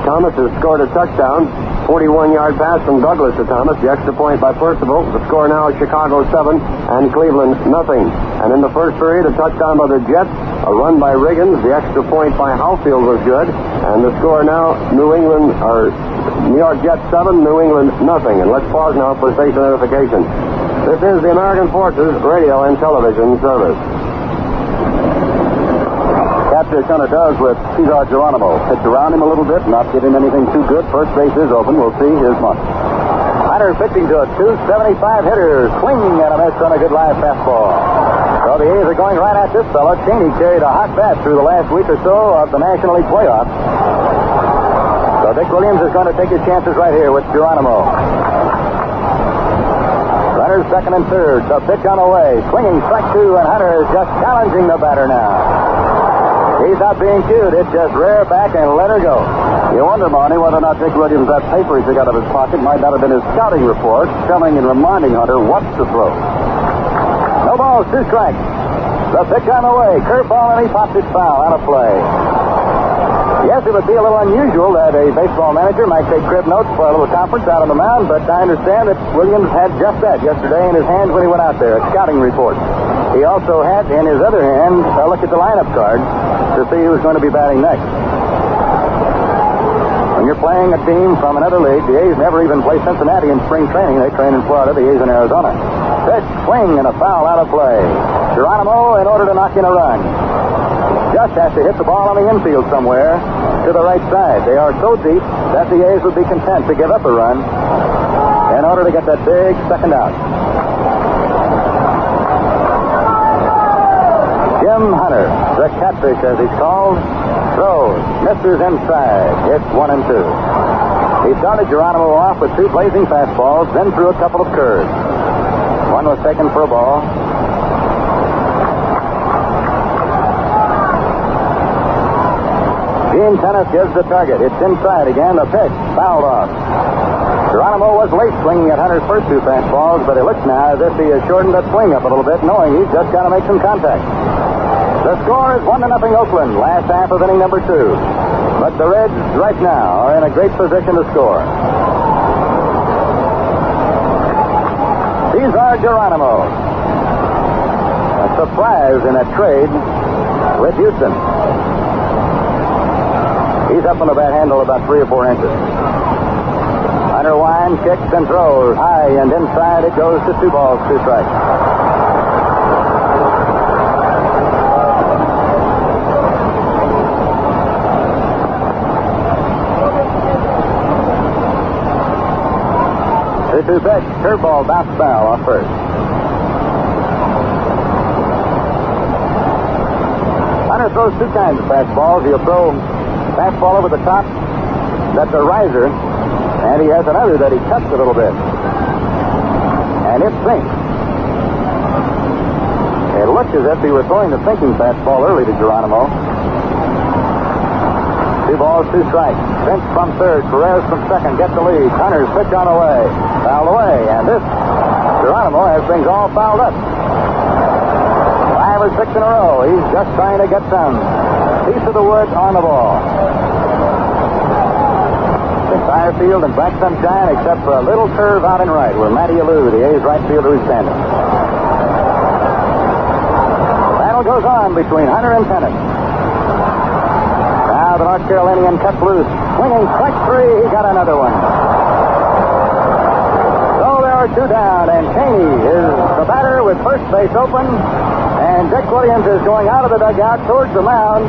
Thomas has scored a touchdown. 41-yard pass from Douglas to Thomas. The extra point by Percival. The score now is Chicago 7 and Cleveland nothing. And in the first period, a touchdown by the Jets. A run by Riggins. The extra point by Houfield was good. And the score now, New York Jets 7, New England nothing. And let's pause now for station identification. This is the American Forces Radio and Television Service. Catfish Hunter does with Cesar Geronimo. Pitch around him a little bit, not giving anything too good. First base is open. We'll see his month. Hunter pitching to a 275 hitter. Swinging at a miss on a good live fastball. So the A's are going right at this fellow. Cheney carried a hot bat through the last week or so of the National League playoffs. So Dick Williams is going to take his chances right here with Geronimo. Runners second and third. The pitch on the way. Swinging strike 2, and Hunter is just challenging the batter now. He's not being cute. It's just rear back and let her go. You wonder, Marty, whether or not Dick Williams, that paper he took out of his pocket, might not have been his scouting report, telling and reminding Hunter what to throw. No balls, 2 strikes. The pitch on the way. Curveball, and he pops it foul. Out of play. Yes, it would be a little unusual that a baseball manager might take crib notes for a little conference out on the mound, but I understand that Williams had just that yesterday in his hands when he went out there, a scouting report. He also had in his other hand a look at the lineup card to see who was going to be batting next. When you're playing a team from another league, the A's never even play Cincinnati in spring training. They train in Florida, the A's in Arizona. Pitch, swing, and a foul out of play. Geronimo, in order to knock in a run, just has to hit the ball on the infield somewhere to the right side. They are so deep that the A's would be content to give up a run in order to get that big second out. Jim Hunter, the Catfish as he's called, throws, misses inside. It's 1-2. He started Geronimo off with 2 blazing fastballs, then threw a couple of curves. One was taken for a ball. Gene Tennis gives the target. It's inside again. The pitch fouled off. Geronimo was late swinging at Hunter's first 2 fastballs, but it looks now as if he has shortened that swing up a little bit, knowing he's just got to make some contact. The score is 1-0 Oakland, last half of inning number 2. But the Reds right now are in a great position to score. These are Geronimo. A surprise in that trade with Houston. He's up on the bat handle about 3 or 4 inches. Hunter winds, kicks, and throws. High and inside it goes to 2 balls, 2 strikes. The 2 pitch, curveball, bounce foul off first. Hunter throws two kinds of fastballs. He'll throw fastball over the top. That's a riser. And he has another that he cuts a little bit. And it sinks. It looked as if he was throwing the sinking fastball early to Geronimo. 2 balls, 2 strikes. Vince from third. Perez from second. Get the lead. Hunter's pitch on the way. Fouled away. And this Geronimo has things all fouled up. 5 or 6 in a row. He's just trying to get some piece of the wood on the ball. The entire field in black sunshine except for a little curve out in right where Matty Alou, the A's right fielder, is standing. The battle goes on between Hunter and Tennant. Now the North Carolinian cuts loose. Swinging strike 3. He got another one. So there are 2 down, and Cheney is the batter with first base open. And Dick Williams is going out of the dugout towards the mound.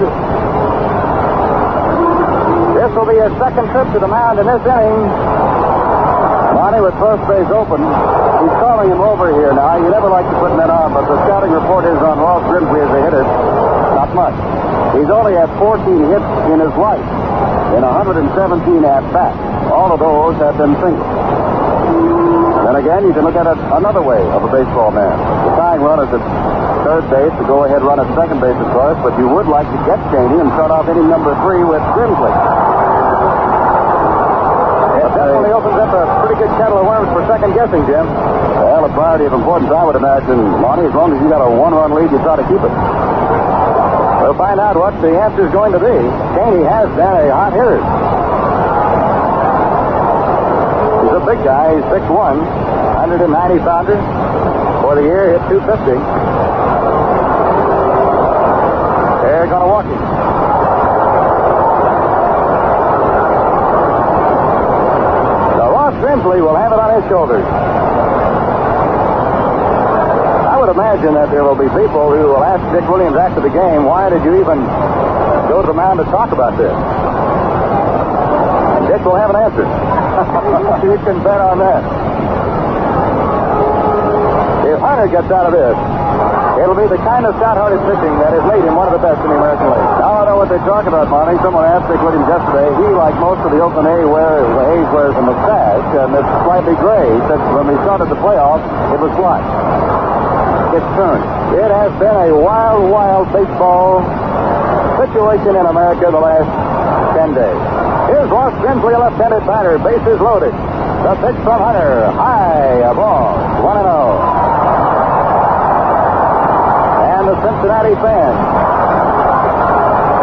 This will be his second trip to the mound in this inning. Monty with first base open. He's calling him over here now. You never like to put that on, but the scouting report is on Ross Grimsley as a hitter. Not much. He's only had 14 hits in his life in 117 at-bats. All of those have been singles. Then again, you can look at it another way of a baseball man. The tying run is at third base, the go-ahead run at second base, of course, but you would like to get Cheney and start off inning number 3 with Grimsley. It definitely opens up a pretty good kettle of worms for second guessing, Jim. Well, a priority of importance, I would imagine, Monty. As long as you got a 1-run lead, you try to keep it. We'll find out what the answer is going to be. Cheney has been a hot hitter. He's a big guy. He's 6'1", 190 pounder. For the year, hit .250. They're going to walk him. So Ross Grimsley will have it on his shoulders. I would imagine that there will be people who will ask Dick Williams after the game, why did you even go to the mound to talk about this? And Dick will have an answer. You can bet on that. If Hunter gets out of this, it'll be the kind of stout-hearted pitching that has made him one of the best in the American League. Now I know what they talk about, Monty. Someone asked Dick Williams yesterday. He, like most of the Oakland A's, wears a mustache, and it's slightly gray. He said when we started the playoffs, it was black. It's turned. It has been a wild, wild baseball situation in America the last 10 days. Here's Ross Grimsley, a left-handed batter. Bases loaded. The pitch from Hunter. High, a ball. 1-0. And the Cincinnati fans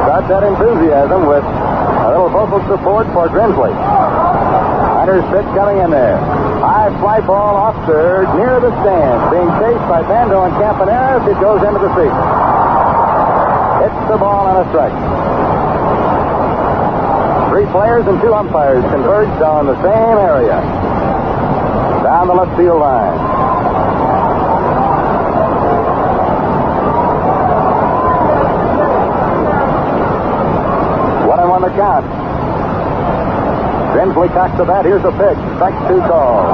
got that enthusiasm with a little vocal support for Grimsley. Hunter's pitch coming in there. High fly ball off third, near the stands, being chased by Bando and Campaneris. It goes into the seat. Hits the ball on a strike. 3 players and 2 umpires converged on the same area. Down the left field line. One and one the count. Grimsley cocks the bat. Here's the pitch. Strike 2 call.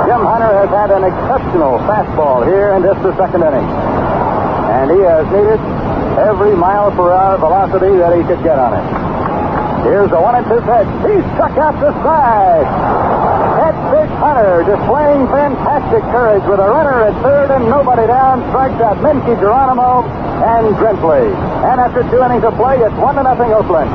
Jim Hunter has had an exceptional fastball here in just the second inning. And he has needed every mile-per-hour velocity that he could get on it. Here's the 1-2 pitch. He struck out the side. That's Big Hunter displaying fantastic courage with a runner at third and nobody down. Strikes out Minky, Geronimo, and Grimsley. And after 2 innings of play, it's 1-0 Oakland.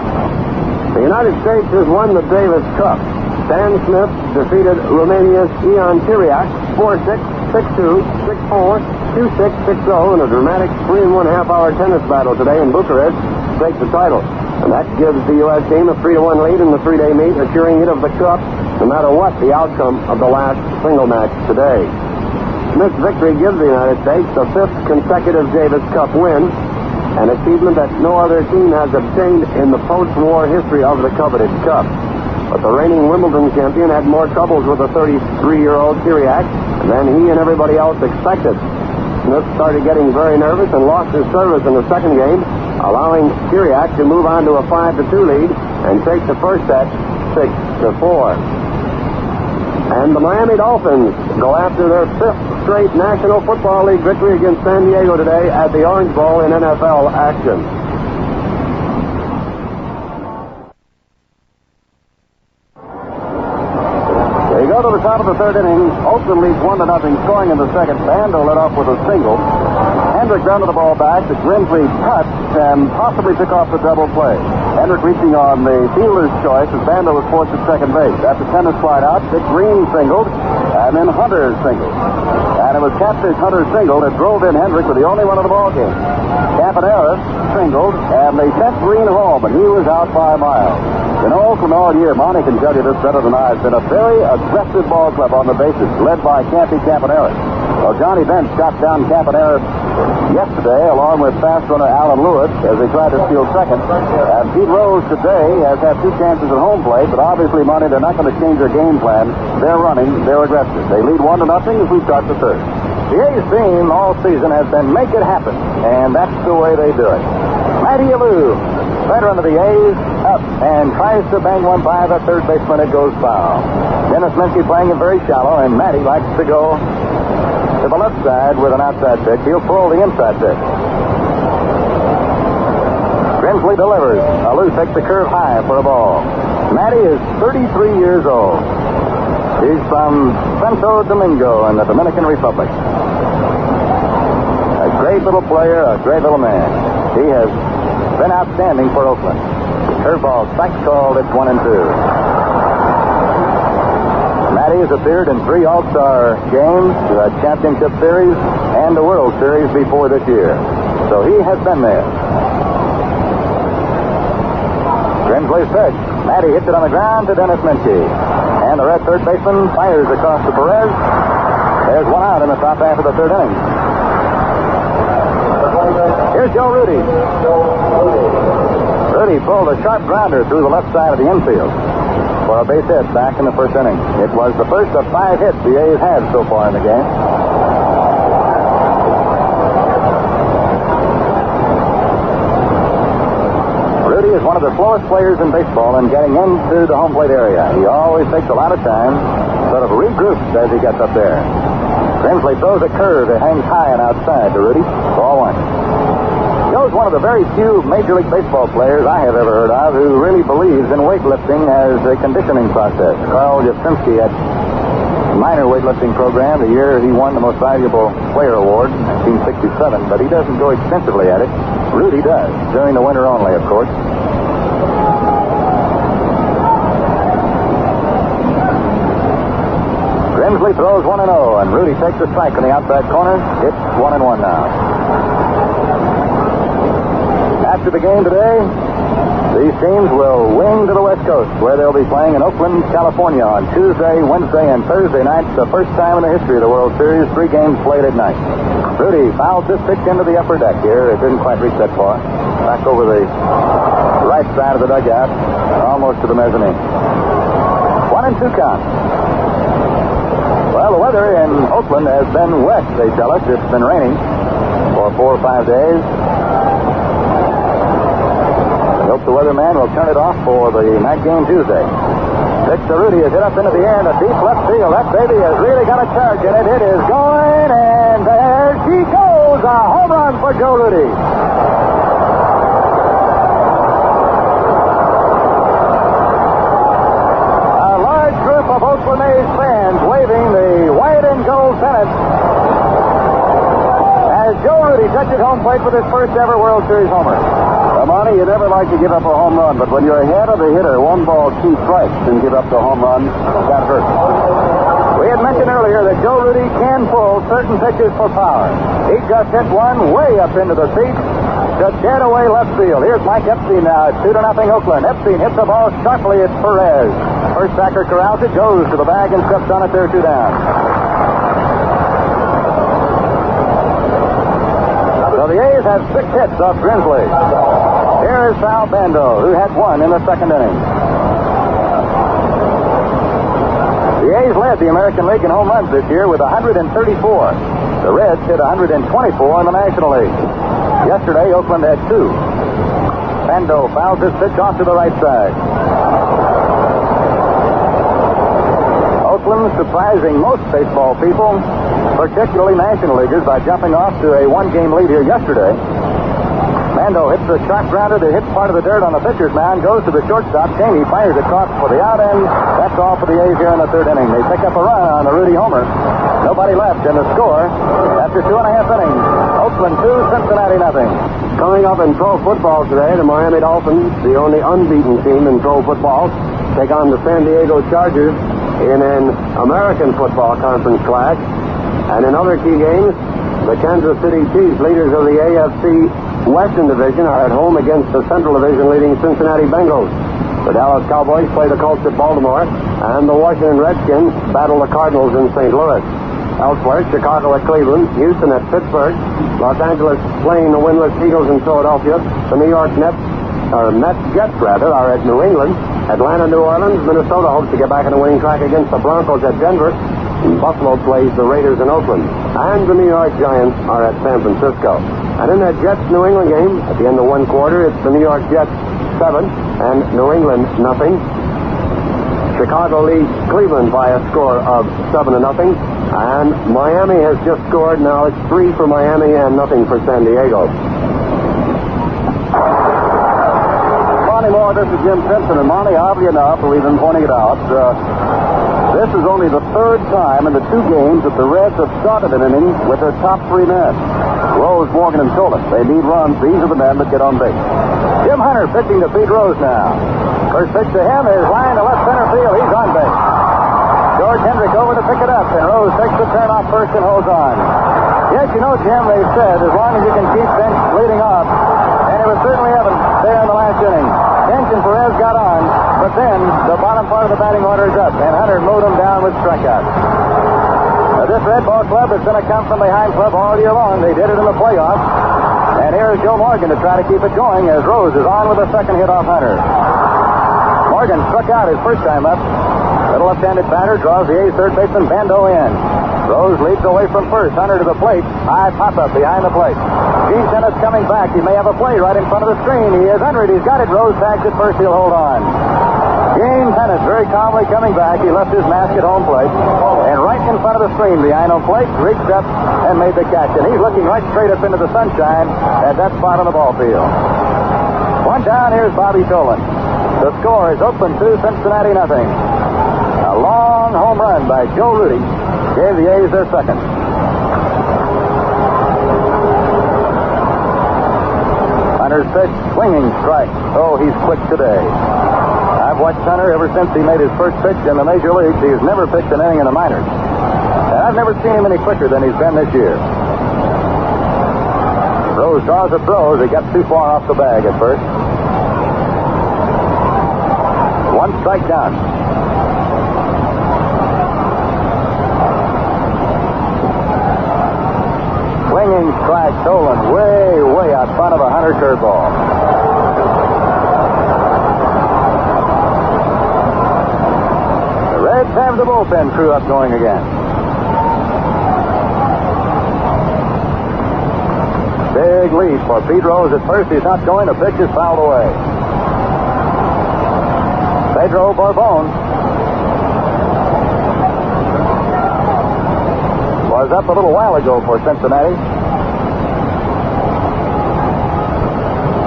The United States has won the Davis Cup. Stan Smith defeated Romania's Ion Tiriac 4-6, 6-2, 6-4, 2-6, 6-0 in a dramatic 3.5-hour tennis battle today in Bucharest to take the title. And that gives the U.S. team a 3-1 lead in the 3-day meet, assuring it of the Cup no matter what the outcome of the last single match today. Smith's victory gives the United States the 5th consecutive Davis Cup win, an achievement that no other team has obtained in the post-war history of the coveted Cup. But the reigning Wimbledon champion had more troubles with the 33-year-old Tiriac than he and everybody else expected. Smith started getting very nervous and lost his service in the second game, allowing Tiriac to move on to a 5-2 lead and take the first set 6-4. And the Miami Dolphins go after their 5th straight National Football League victory against San Diego today at the Orange Bowl in NFL action. top of the third inning. Oakland leads 1-0, scoring in the second. Bando led off with a single. Hendricks grounded the ball back that Grimsley touched and possibly took off the double play. Hendricks reaching on the fielder's choice as Bando was forced at second base. After Tennis flied out, Dick Green singled, and then Hunter singled. And it was Catfish Hunter singled that drove in Hendricks with the only one of the ball game. Campanera singled, and they sent Green home, and he was out by a mile. In Oakland all year, Monty can tell you this better than I, has been a very aggressive ball club on the bases, led by Campy Campanera. Well, Johnny Bench shot down Campanera yesterday, along with fast runner Alan Lewis, as they tried to steal second. And Pete Rose today has had 2 chances at home plate, but obviously, Monty, they're not going to change their game plan. They're running, they're aggressive. They lead 1-0 as we start the third. The A's theme all season has been make it happen, and that's the way they do it. Matty Alou, veteran of the A's, up and tries to bang one by the third baseman. It goes foul. Dennis Minsky playing him very shallow, and Matty likes to go to the left side with an outside pitch. He'll pull the inside pitch. Grimsley delivers. Alou takes the curve high for a ball. Matty is 33 years old. He's from Santo Domingo in the Dominican Republic. A great little player, a great little man. He has been outstanding for Oakland. Curveball, strike called, it's 1-2. Matty has appeared in 3 All-Star games, the Championship Series, and the World Series before this year. So he has been there. Grimsley's pitch. Matty hits it on the ground to Dennis Minsky. And the red third baseman fires across to Perez. There's 1 out in the top half of the third inning. Here's Joe Rudy. Rudy pulled a sharp grounder through the left side of the infield for a base hit back in the first inning. It was the first of 5 hits the A's had so far in the game. Rudy is one of the slowest players in baseball in getting into the home plate area. He always takes a lot of time, sort of regroups as he gets up there. Grimsley throws a curve that hangs high and outside to Rudy. Ball 1. Joe's one of the very few Major League Baseball players I have ever heard of who really believes in weightlifting as a conditioning process. Carl Yastrzemski had a minor weightlifting program the year he won the Most Valuable Player Award, 1967, but he doesn't go extensively at it. Rudy does, during the winter only, of course. Grimsley throws 1-0, and Rudy takes a strike in the outside corner. It's 1-1 now. After the game today, these teams will wing to the West Coast, where they'll be playing in Oakland, California on Tuesday, Wednesday, and Thursday nights. The first time in the history of the World Series, 3 games played at night. Rudy fouls this pitch into the upper deck here. It didn't quite reach that far. Back over the right side of the dugout, almost to the mezzanine. 1-2 count. Well, the weather in Oakland has been wet, they tell us. It's been raining for 4 or 5 days. I hope the weatherman will turn it off for the night game Tuesday. Pitch to Rudy is hit up into the air in the deep left field. That baby has really got a charge in it. It is going, and there she goes. A home run for Joe Rudy. A large group of Oakland A's fans waving the white and gold pennant as Joe Rudy touches home plate with his first ever World Series homer. Monty, you never like to give up a home run, but when you're ahead of the hitter, 1 ball, 2 strikes, and give up the home run, that hurts. We had mentioned earlier that Joe Rudy can pull certain pitches for power. He just hit one way up into the seats to dead away left field. Here's Mike Epstein now. It's 2-0 Oakland. Epstein hits the ball sharply at Perez. First backer corrals it, goes to the bag and steps on it. There, 2 down. So the A's have 6 hits off Grimsley. Here is Sal Bando, who had 1 in the second inning. The A's led the American League in home runs this year with 134. The Reds hit 124 in the National League. Yesterday, Oakland had 2. Bando fouls his pitch off to the right side. Oakland surprising most baseball people, particularly National Leaguers, by jumping off to a 1-game lead here yesterday. Bando hits the sharp grounder that hits part of the dirt on the pitcher's mound, goes to the shortstop. Cheney fires across for the out end. That's all for the A's here in the third inning. They pick up a run on the Rudy homer. Nobody left, and the score after 2.5 innings. Oakland 2, Cincinnati nothing. Coming up in pro football today, the Miami Dolphins, the only unbeaten team in pro football, take on the San Diego Chargers in an American Football Conference clash. And in other key games, the Kansas City Chiefs, leaders of the AFC Western Division, are at home against the Central Division leading Cincinnati Bengals. The Dallas Cowboys play the Colts at Baltimore, and the Washington Redskins battle the Cardinals in St. Louis. Elsewhere, Chicago at Cleveland, Houston at Pittsburgh, Los Angeles playing the winless Eagles in Philadelphia, the New York Jets are at New England, Atlanta, New Orleans, Minnesota hopes to get back on the winning track against the Broncos at Denver, and Buffalo plays the Raiders in Oakland, and the New York Giants are at San Francisco. And in that Jets-New England game, at the end of one quarter, it's the New York Jets 7 and New England nothing. Chicago leads Cleveland by a score of 7-0, and Miami has just scored. Now it's 3 for Miami and nothing for San Diego. Monty Moore, this is Jim Simpson, and Monty, oddly enough, we've been pointing it out. This is only the third time in the 2 games that the Reds have started an inning with their top 3 men. Rose, Morgan, and Tolan. They need runs. These are the men that get on base. Jim Hunter pitching to Pete Rose now. First pitch to him is line to left center field. He's on base. George Hendricks over to pick it up, and Rose takes the turn off first and holds on. Yes, you know, Jim, they've said as long as you can keep bench leading off, and it was certainly evident there in the last inning. Bench and Perez got on, but then the bottom part of the batting order is up, and Hunter mowed him down with strikeouts. This Red Ball club has been a come-from-behind club all year long. They did it in the playoffs. And here's Joe Morgan to try to keep it going as Rose is on with a second hit off Hunter. Morgan struck out his first time up. Little left-handed batter draws the A's third baseman Bando in. Rose leads away from first. Hunter to the plate. High pop-up behind the plate. Gene Tennis coming back. He may have a play right in front of the screen. He is under it. He's got it. Rose tags it first. He'll hold on. Gene Tennis very calmly coming back. He left his mask at home plate. And right in front of the screen behind home plate, reached up and made the catch. And he's looking right straight up into the sunshine at that spot on the ball field. One down, here's Bobby Tolan. The score is Oakland 2, Cincinnati nothing. A long home run by Joe Rudy gave the A's their second. Hunter's pitch, swinging strike. Oh, he's quick today. I've watched Hunter ever since he made his first pitch in the major leagues. He's never pitched an inning in the minors. And I've never seen him any quicker than he's been this year. Rose draws a throw as he got too far off the bag at first. 1 strike down. Swinging strike, Tolan way out front of a Hunter curveball. Reds have the bullpen crew up going again. Big lead for Pete Rose at first. He's not going. The pitch is fouled away. Pedro Borbon was up a little while ago for Cincinnati.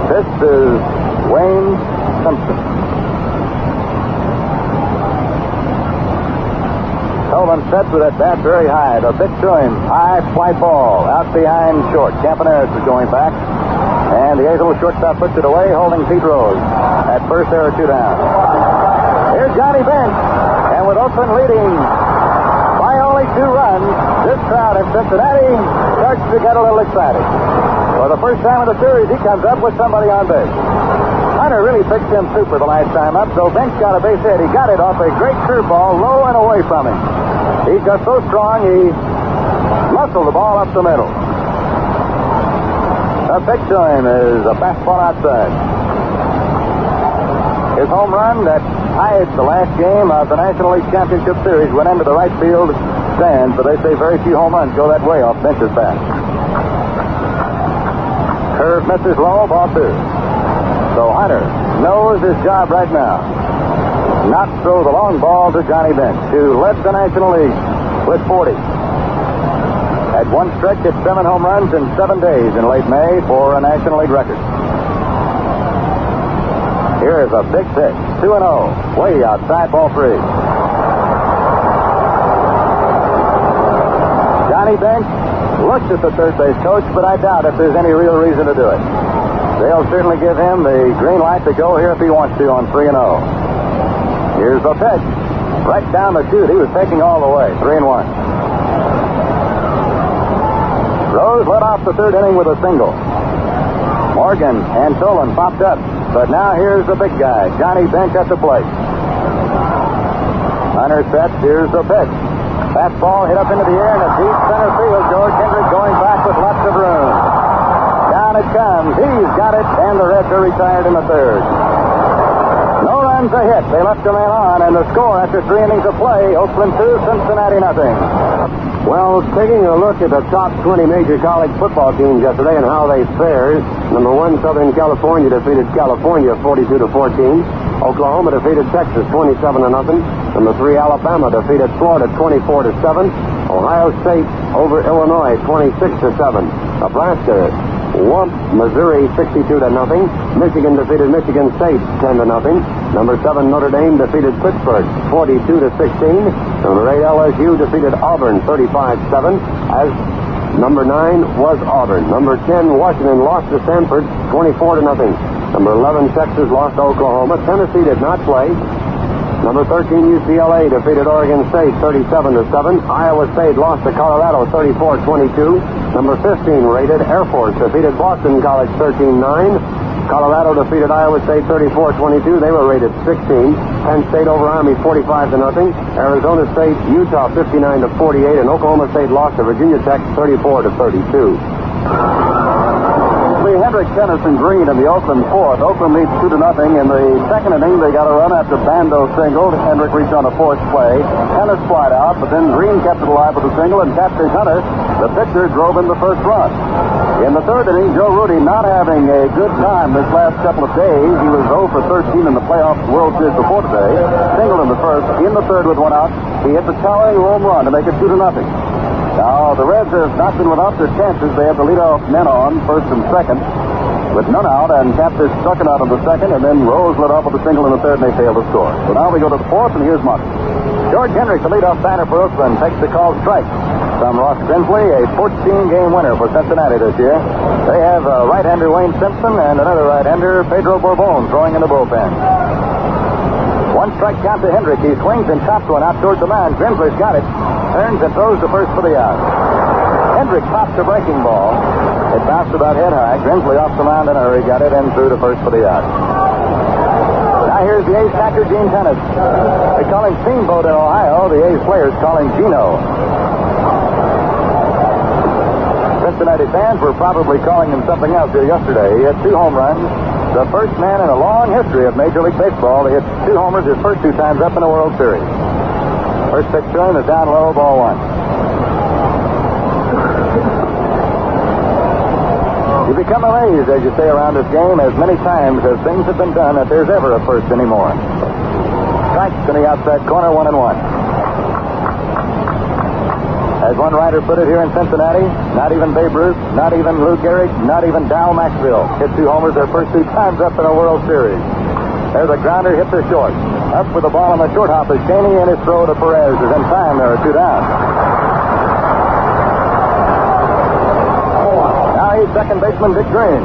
This is Wayne Simpson. Tolan sets with that bat very high. The pitch to him. High fly ball. Out behind short. Campaneris is going back. And the A's little shortstop puts it away, holding Pete Rose. At first, there are 2 down. Here's Johnny Bench. And with Oakland leading by only 2 runs, this crowd in Cincinnati starts to get a little excited. For the first time in the series, he comes up with somebody on base. Hunter really pitched him super the last time up, so Bench got a base hit. He got it off a great curveball, low and away from him. He's just so strong, he muscled the ball up the middle. The pitch to him is a fastball outside. His home run that tied the last game of the National League Championship Series went into the right field stands, but they say very few home runs go that way off Bench's bat. Curve misses low, ball 2. So Hunter knows his job right now. Not throw the long ball to Johnny Bench, who led the National League with 40. At one stretch, it's 7 home runs in 7 days in late May for a National League record. Here's a big pitch. 2-0. Way outside, ball 3. Johnny Bench looks at the third base coach, but I doubt if there's any real reason to do it. They'll certainly give him the green light to go here if he wants to on 3-0. Here's the pitch. Right down the chute. He was taking all the way. 3-1. Rose led off the third inning with a single. Morgan and Tolan popped up. But now here's the big guy, Johnny Bench at the plate. Hunter sets. Here's the pitch. Fastball hit up into the air in the deep center field. George Hendricks going back with lots of room. Down it comes. He's got it, and the Reds are retired in the third. No runs a hit. They left a man on, and the score after 3 innings of play, Oakland 2, Cincinnati nothing. Well, taking a look at the top 20 major college football teams yesterday and how they fared, number 1, Southern California defeated California 42-14. Oklahoma defeated Texas 27-0. Number 3, Alabama defeated Florida 24-7. Ohio State over Illinois 26-7. Nebraska whooped Missouri 62-0. Michigan defeated Michigan State 10-0. Number 7, Notre Dame defeated Pittsburgh 42-16. Number 8, LSU defeated Auburn 35-7. As number 9 was Auburn. Number 10, Washington lost to Stanford 24-0. Number 11, Texas lost to Oklahoma. Tennessee did not play. Number 13, UCLA defeated Oregon State 37-7. Iowa State lost to Colorado 34-22. Number 15, rated Air Force defeated Boston College 13-9. Colorado defeated Iowa State 34-22. They were rated 16. Penn State over Army 45-0. Arizona State, Utah 59-48. And Oklahoma State lost to Virginia Tech 34-32. Hendricks, Tennyson, Green in the Oakland fourth. Oakland leads 2-0. In the second inning, they got a run after Bando singled. Hendricks reached on a fourth play. Tennis flied out, but then Green kept it alive with a single, and Catfish Hunter, the pitcher, drove in the first run. In the third inning, Joe Rudy not having a good time this last couple of days. He was 0 for 13 in the playoff World Series before today. Singled in the first. In the third with one out, he hit the towering home run to make it 2-0. Now, the Reds have not been without their chances. They have the leadoff men on, first and second, with none out, and Catfish struck it out in the second, and then Rose led off with a single in the third, and they failed to score. So now we go to the fourth, and here's Monty. George Hendricks, the leadoff batter for Oakland, takes the called strike from Ross Grimsley, a 14-game winner for Cincinnati this year. They have right-hander Wayne Simpson and another right-hander, Pedro Bourbon, throwing in the bullpen. One strike count to Hendricks. He swings and chops one out towards the mound. Grimsley's got it. Turns and throws to first for the out. Hendricks pops a breaking ball. It bounced about head high. Grimsley off the mound in a hurry. Got it and threw to first for the out. Now here's the A's catcher, Gene Tennis. They call him Steamboat in Ohio. The A's players call him Gino. Cincinnati fans were probably calling him something else here yesterday. He had 2 home runs. The first man in a long history of Major League Baseball to hit 2 homers his first 2 times up in a World Series. First pitch to him is down low, ball 1. You become amazed as you stay around this game as many times as things have been done that there's ever a first anymore. Strikes in the outside corner, 1-1. As one writer put it here in Cincinnati, not even Babe Ruth, not even Lou Gehrig, not even Dow Maxfield hit 2 homers their first 2 times up in a World Series. There's a grounder hit to short. Up with the ball on the short hop is Cheney, and his throw to Perez is in time. There are 2 down. Now he's second baseman Dick Green.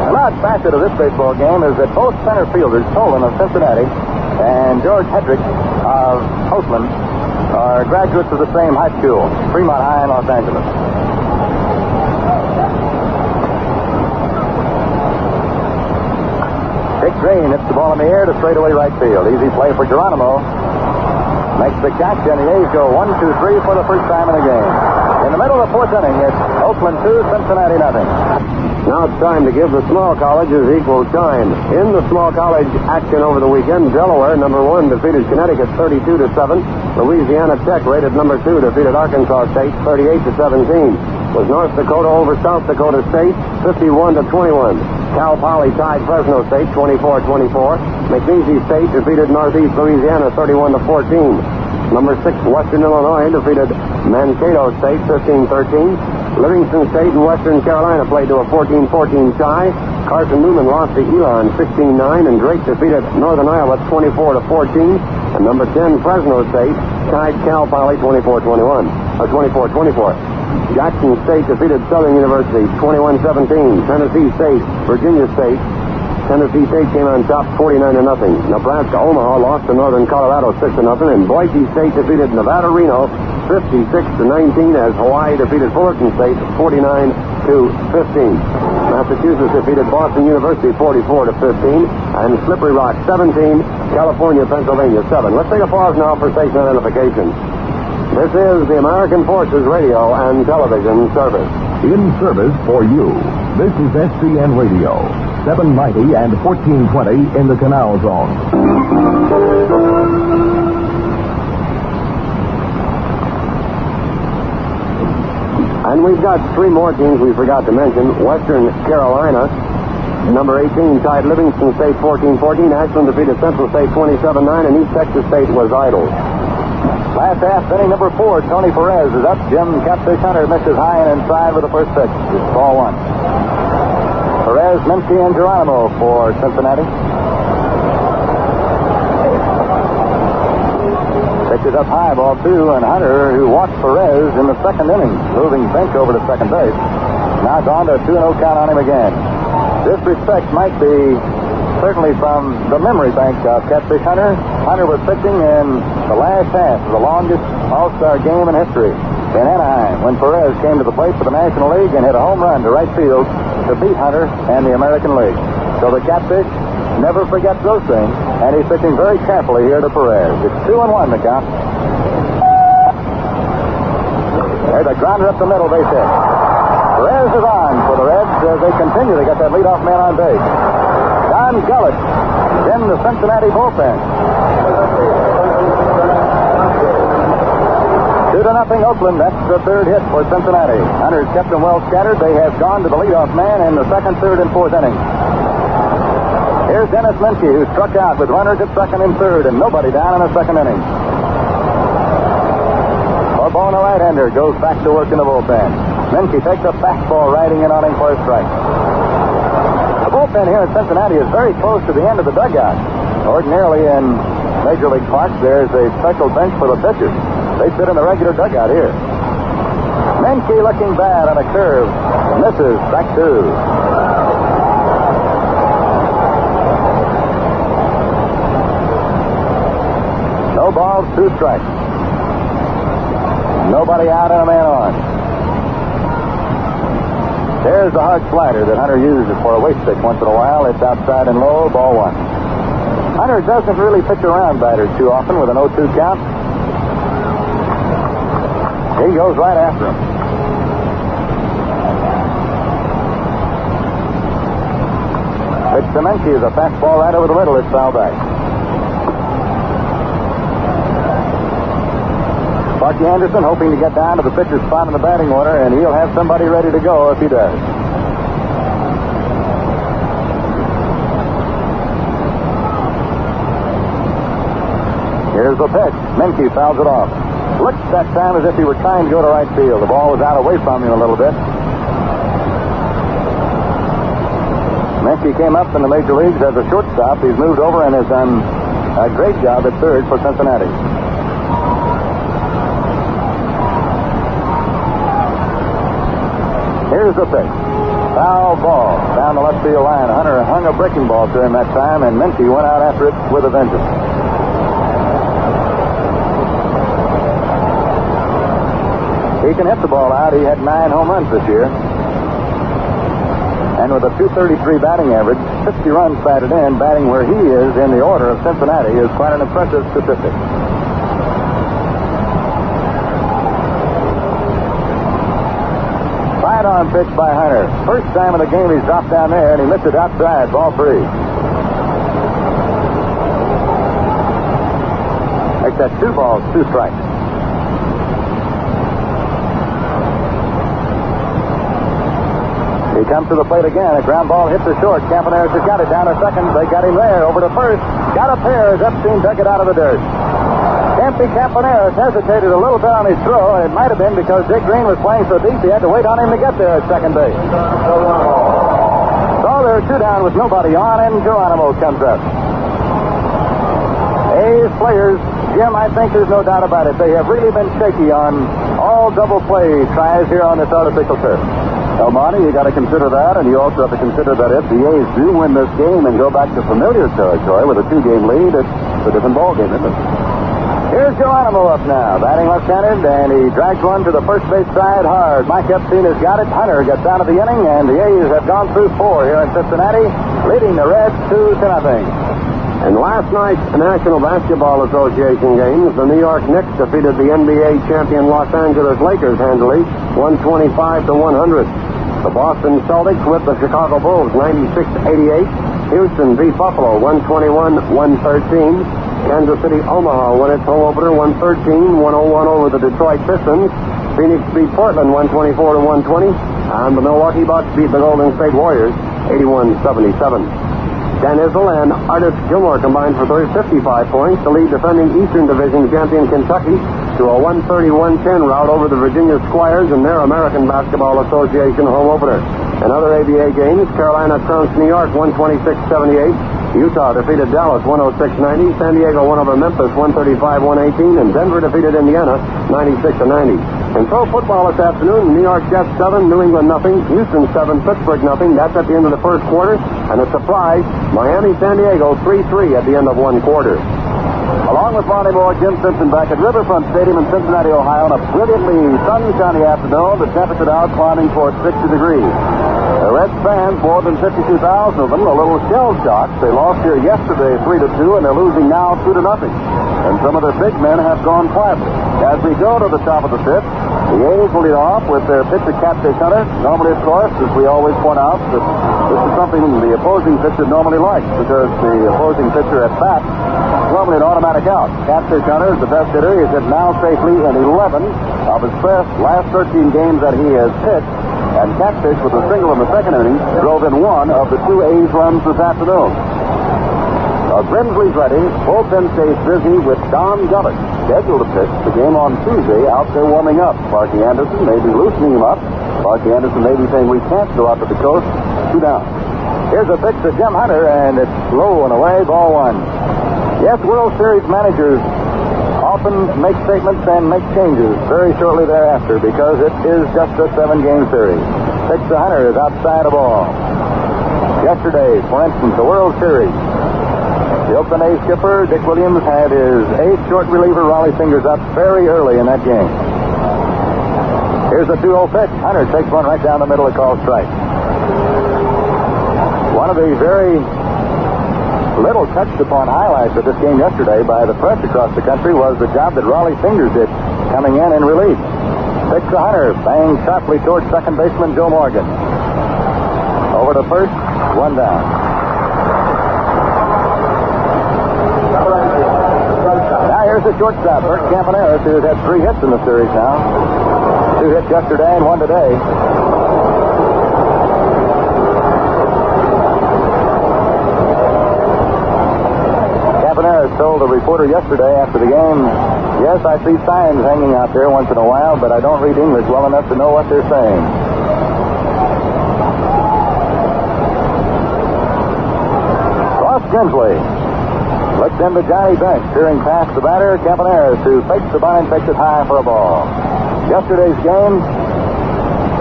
An odd facet of this baseball game is that both center fielders, Tolan of Cincinnati and George Hendricks of Oakland, are graduates of the same high school, Fremont High in Los Angeles. Dick Green hits the ball in the air to straightaway right field. Easy play for Geronimo. Makes the catch, and the A's go 1-2-3 for the first time in the game. In the middle of the fourth inning, it's Oakland 2, Cincinnati nothing. Now it's time to give the small colleges equal time. In the small college action over the weekend, Delaware, number 1, defeated Connecticut 32-7. Louisiana Tech, rated number 2, defeated Arkansas State 38-17. Was North Dakota over South Dakota State 51-21. Cal Poly tied Fresno State 24-24. McNeese State defeated Northeast Louisiana 31-14. Number 6, Western Illinois defeated Mankato State 15-13. Livingston State and Western Carolina played to a 14-14 tie. Carson Newman lost to Elon 16-9, and Drake defeated Northern Iowa 24-14. And number 10, Fresno State, tied Cal Poly 24-21, or 24-24. Jackson State defeated Southern University 21-17. Tennessee State, Virginia State. Tennessee State came on top 49-0. Nebraska Omaha lost to Northern Colorado 6-0, and Boise State defeated Nevada Reno 56-19 as Hawaii defeated Fullerton State 49-15. Massachusetts defeated Boston University 44-15, and Slippery Rock 17, California, Pennsylvania 7. Let's take a pause now for station identification. This is the American Forces Radio and Television Service. In service for you. This is SCN Radio, 790 and 1420 in the Canal Zone. And we've got three more teams we forgot to mention. Western Carolina, number 18, tied Livingston State 14-14. Ashland defeated Central State 27-9, and East Texas State was idle. Last half, inning number 4, Tony Perez is up. Jim Catfish Hunter misses high and inside with the first pitch. It's ball 1. Perez, Minsky, and Geronimo for Cincinnati. Pitches up high, ball 2, and Hunter, who walked Perez in the second inning, moving Finch over to second base. Now gone to a 2-0 count on him again. This respect might be certainly from the memory bank of Catfish Hunter. Hunter was pitching in the last half of the longest All-Star game in history in Anaheim when Perez came to the plate for the National League and hit a home run to right field to beat Hunter and the American League. So the Catfish never forgets those things, and he's pitching very carefully here to Perez. It's 2-1 the count. There's a grounder up the middle, base hit. Perez is on for the Reds as they continue to get that leadoff man on base. Don Gullett in the Cincinnati bullpen. 2-0 Oakland. That's the third hit for Cincinnati. Hunter's kept them well scattered. They have gone to the leadoff man in the second, third, and fourth innings. Here's Dennis Minsky, who struck out with runners at second and third, and nobody down in the second inning. Bourbono, a right-hander, goes back to work in the bullpen. Minsky takes a fastball riding in on him for a strike. The bullpen here in Cincinnati is very close to the end of the dugout. Ordinarily in Major League parks, there's a special bench for the pitchers. They sit in the regular dugout here. Minsky looking bad on a curve. Misses. Strike 2. No balls, 2 strikes. Nobody out and a man on. There's the hard slider that Hunter uses for a waste stick once in a while. It's outside and low, ball 1. Hunter doesn't really pitch around batters too often with an 0-2 count. He goes right after him. Pitch to Minsky is a fastball right over the middle. It's foul back. Bucky Anderson hoping to get down to the pitcher's spot in the batting order, and he'll have somebody ready to go if he does. Here's the pitch. Minsky fouls it off. Looks that time as if he were trying to go to right field. The ball was out away from him a little bit. Minsky came up in the major leagues as a shortstop. He's moved over and has done a great job at third for Cincinnati. Here's the pitch. Foul ball down the left field line. Hunter hung a breaking ball to him that time, and Minsky went out after it with a vengeance. He can hit the ball out. He had 9 home runs this year. And with a .233 batting average, 60 runs batted in, batting where he is in the order of Cincinnati is quite an impressive statistic. Sidearm pitch by Hunter. First time of the game he's dropped down there, and he missed it outside, ball 3. Makes that 2 balls, 2 strikes. He comes to the plate again. A ground ball hits the short. Campaneris has got it down to second. They got him there. Over to first. Got a pair as Epstein dug it out of the dirt. Empty Campaneris hesitated a little bit on his throw, and it might have been because Dick Green was playing so deep he had to wait on him to get there at second base. So there are 2 down with nobody on, and Geronimo comes up. A's players, Jim, I think there's no doubt about it. They have really been shaky on all double play tries here on this artificial turf. Well, Monty, you got to consider that, and you also have to consider that if the A's do win this game and go back to familiar territory with a 2-game lead, it's a different ballgame, isn't it? Here's Geronimo up now, batting left-handed, and he drags one to the first base side hard. Mike Epstein has got it. Hunter gets out of the inning, and the A's have gone through 4 here in Cincinnati, leading the Reds 2-0. In last night's National Basketball Association games, the New York Knicks defeated the NBA champion Los Angeles Lakers handily, 125-100. The Boston Celtics whipped the Chicago Bulls 96-88. Houston beat Buffalo 121-113. Kansas City Omaha won its home opener 113-101 over the Detroit Pistons. Phoenix beat Portland 124-120. And the Milwaukee Bucks beat the Golden State Warriors 81-77. Dan Issel and Artis Gilmore combined for 55 points to lead defending Eastern Division champion Kentucky to a 130-110 rout over the Virginia Squires in their American Basketball Association home opener. In other ABA games, Carolina trounced New York 126-78. Utah defeated Dallas 106-90. San Diego won over Memphis 135-118. And Denver defeated Indiana 96-90. In pro football this afternoon, New York Jets 7, New England nothing. Houston 7, Pittsburgh nothing. That's at the end of the first quarter. And a surprise, Miami-San Diego 3-3 at the end of one quarter. Along with Monty Moore, Jim Simpson back at Riverfront Stadium in Cincinnati, Ohio, on a brilliantly sunshiny afternoon. The temperature now climbing towards 60 degrees. The Reds fans, more than 52,000 of them, a little shell-shocked. They lost here yesterday 3-2, and they're losing now 2-0. And some of their big men have gone quietly. As we go to the top of the 5th, the A's will lead off with their pitcher, Catfish Hunter. Normally, of course, as we always point out, that this is something the opposing pitcher normally likes, because the opposing pitcher at bat is normally an automatic out. Catfish Hunter is the best hitter. He's hit now safely in 11 of his last 13 games that he has pitched. And Catfish, with a single in the second inning, drove in 1 of the 2 A's runs this afternoon. Grimsley's ready. Bullpen stays busy with Don Gullick, scheduled to pitch the game on Tuesday out there warming up. Sparky Anderson may be loosening him up. Sparky Anderson may be saying we can't go out to the coast. 2 down. Here's a pitch to Jim Hunter, and it's low and away, ball 1. Yes, World Series managers often make statements and make changes very shortly thereafter because it is just a 7-game series. Pitch to Hunter is outside the ball. Yesterday, for instance, the World Series, the Oakland A's skipper, Dick Williams, had his 8th short reliever, Raleigh Fingers, up very early in that game. Here's a 2-0 pitch. Hunter takes one right down the middle and calls strike. One of the very little touched upon highlights of this game yesterday by the press across the country was the job that Raleigh Fingers did coming in relief. Pitch to Hunter, banged sharply towards second baseman Joe Morgan. Over to first, 1 down. Now here's the shortstop, Bert Campaneris, who has had 3 hits in the series now. 2 hits yesterday and 1 today. Campaneris told a reporter yesterday after the game, yes, I see signs hanging out there once in a while, but I don't read English well enough to know what they're saying. Ross Grimsley looks into Johnny Bench, steering past the batter, Campaneris, who fakes the bunt and takes it high for a ball. Yesterday's game,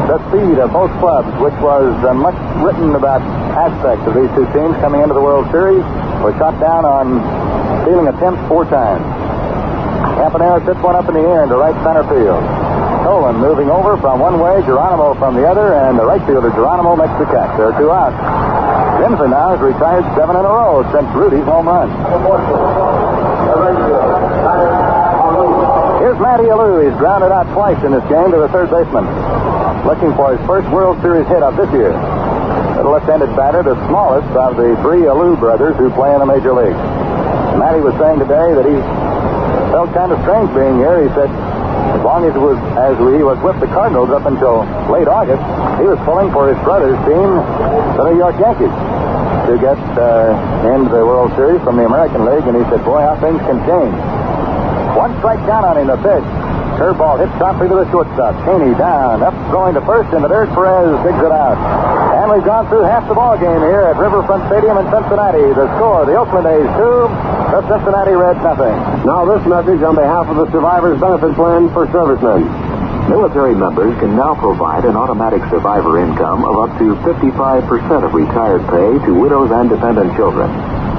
the speed of both clubs, which was much written about aspects of these 2 teams coming into the World Series, was shot down on stealing attempts 4 times. Campaneris hits one up in the air into right center field. Tolan moving over from one way, Geronimo from the other, and the right fielder, Geronimo, makes the catch. There are 2 outs. Grimsley now has retired 7 in a row since Rudy's home run. Here's Matty Alou. He's grounded out twice in this game to the third baseman, looking for his first World Series hit of this year. The left-handed batter, the smallest of the 3 Alou brothers who play in the major league. Matty was saying today that he felt kind of strange being here. He said as long as he was with the Cardinals up until late August, he was pulling for his brother's team, the New York Yankees, to get into the World Series from the American League, and he said, boy, how things can change. One strike count on him, the pitch. Curveball hit sharply to the shortstop. Chaney down, up going to first in the dirt. Perez digs it out. And we've gone through half the ball game here at Riverfront Stadium in Cincinnati. The score, the Oakland A's 2, the Cincinnati Reds nothing. Now this message on behalf of the Survivors Benefit Plan for servicemen. Military members can now provide an automatic survivor income of up to 55% of retired pay to widows and dependent children.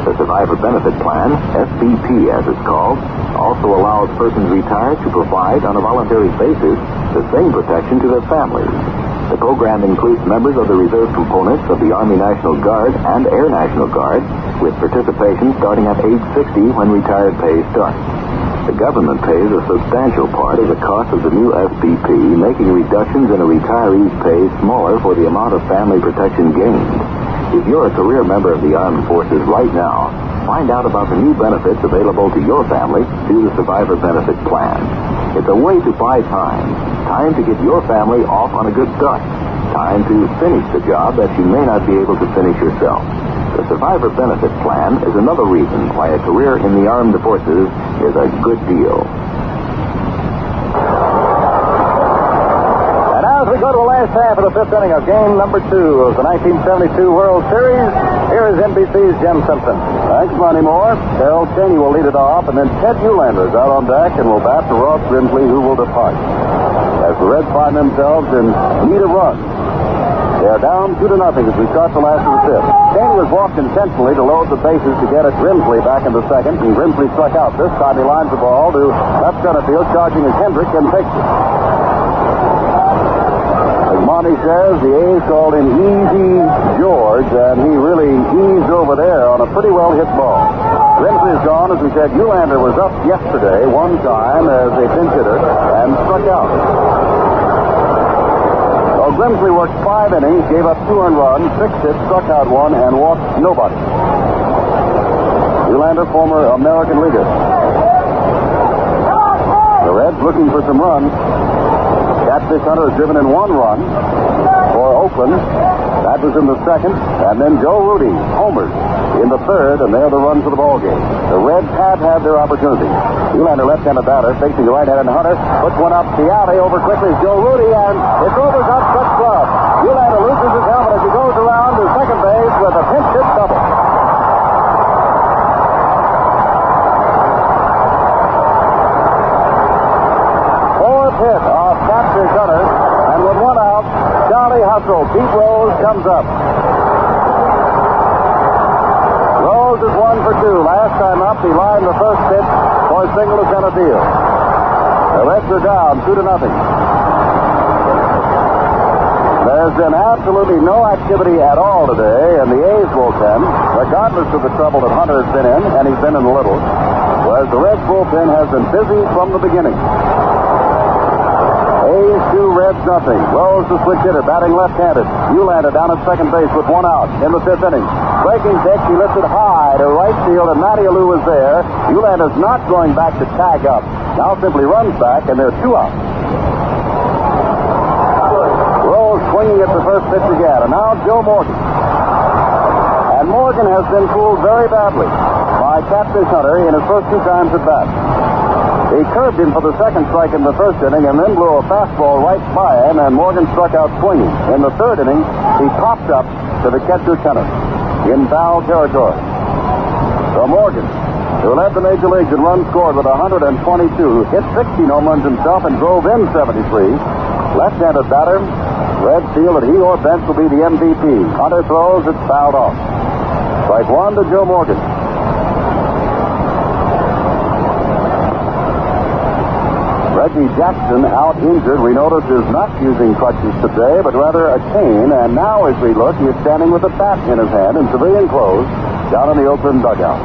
The Survivor Benefit Plan, SBP as it's called, also allows persons retired to provide on a voluntary basis the same protection to their families. The program includes members of the reserve components of the Army National Guard and Air National Guard, with participation starting at age 60 when retired pay starts. The government pays a substantial part of the cost of the new SBP, making reductions in a retiree's pay smaller for the amount of family protection gained. If you're a career member of the Armed Forces right now, find out about the new benefits available to your family through the Survivor Benefit Plan. It's a way to buy time. Time to get your family off on a good start. Time to finish the job that you may not be able to finish yourself. The Survivor Benefit Plan is another reason why a career in the Armed Forces is a good deal. And now as we go to the last half of the fifth inning of game number 2 of the 1972 World Series, here is NBC's Jim Simpson. Thanks, Monty Moore. Harold Chaney will lead it off, and then Ted Eulander is out on deck and will bat to Ross Grimsley, who will depart. As the Reds find themselves in need of runs. They are down 2-0 as we start the last of the fifth. Chaney was walked intentionally to load the bases to get at Grimsley back in the second, and Grimsley struck out. This time he lines the ball to left center field, charging as Hendricks, and takes it. As Monty says, the A's called him Easy George, and he really eased over there on a pretty well hit ball. Grimsley is gone. As we said, Eulander was up yesterday one time as a pinch hitter and struck out. Grimsley worked 5 innings, gave up 2 earned runs, 6 hits, struck out 1, and walked nobody. Eulander, former American leaguer. The Reds looking for some runs. Catfish Hunter has driven in 1 run for Oakland. That was in the second. And then Joe Rudy homers in the third, and they're the run for the ball game. The Reds have had their opportunity. Eulander, left-handed batter, facing the right-handed Hunter, puts one up the alley over quickly as Joe Rudy, and it's over on Chuck Club. Eulander loses his helmet as he goes around to second base with a pinch hit double. Fourth hit of Catfish Hunter, and with 1 out, Charlie Hustle, Pete Rose comes up. Rose is 1 for 2. Last time up, he lined the first pitch for a single to center field. The Reds are down 2-0. There's been absolutely no activity at all today in the A's bullpen, regardless of the trouble that Hunter has been in, and he's been in a little, whereas the Reds bullpen has been busy from the beginning. A's 2, Reds nothing. Rose, the switch hitter, batting left-handed. Eulander down at second base with 1 out in the fifth inning. Breaking pitch, he lifted high to right field, and Matty Alou was there. Eulander's not going back to tag up. Now simply runs back, and there are 2 outs. Rose swinging at the first pitch again, and now Joe Morgan. And Morgan has been fooled very badly by Catfish Hunter in his first 2 times at bat. He curved him for the second strike in the first inning and then blew a fastball right by him, and Morgan struck out swinging. In the third inning, he popped up to the catcher Hunter in foul territory. So Morgan, who led the major leagues in runs scored with 122, hit 16 home runs himself and drove in 73. Left-handed batter, Reds feel that he or Bench will be the MVP. Hunter throws, it's fouled off. Strike 1 to Joe Morgan. Reggie Jackson, out injured, we notice is not using crutches today, but rather a cane, and now as we look, he is standing with a bat in his hand in civilian clothes down in the Oakland dugout.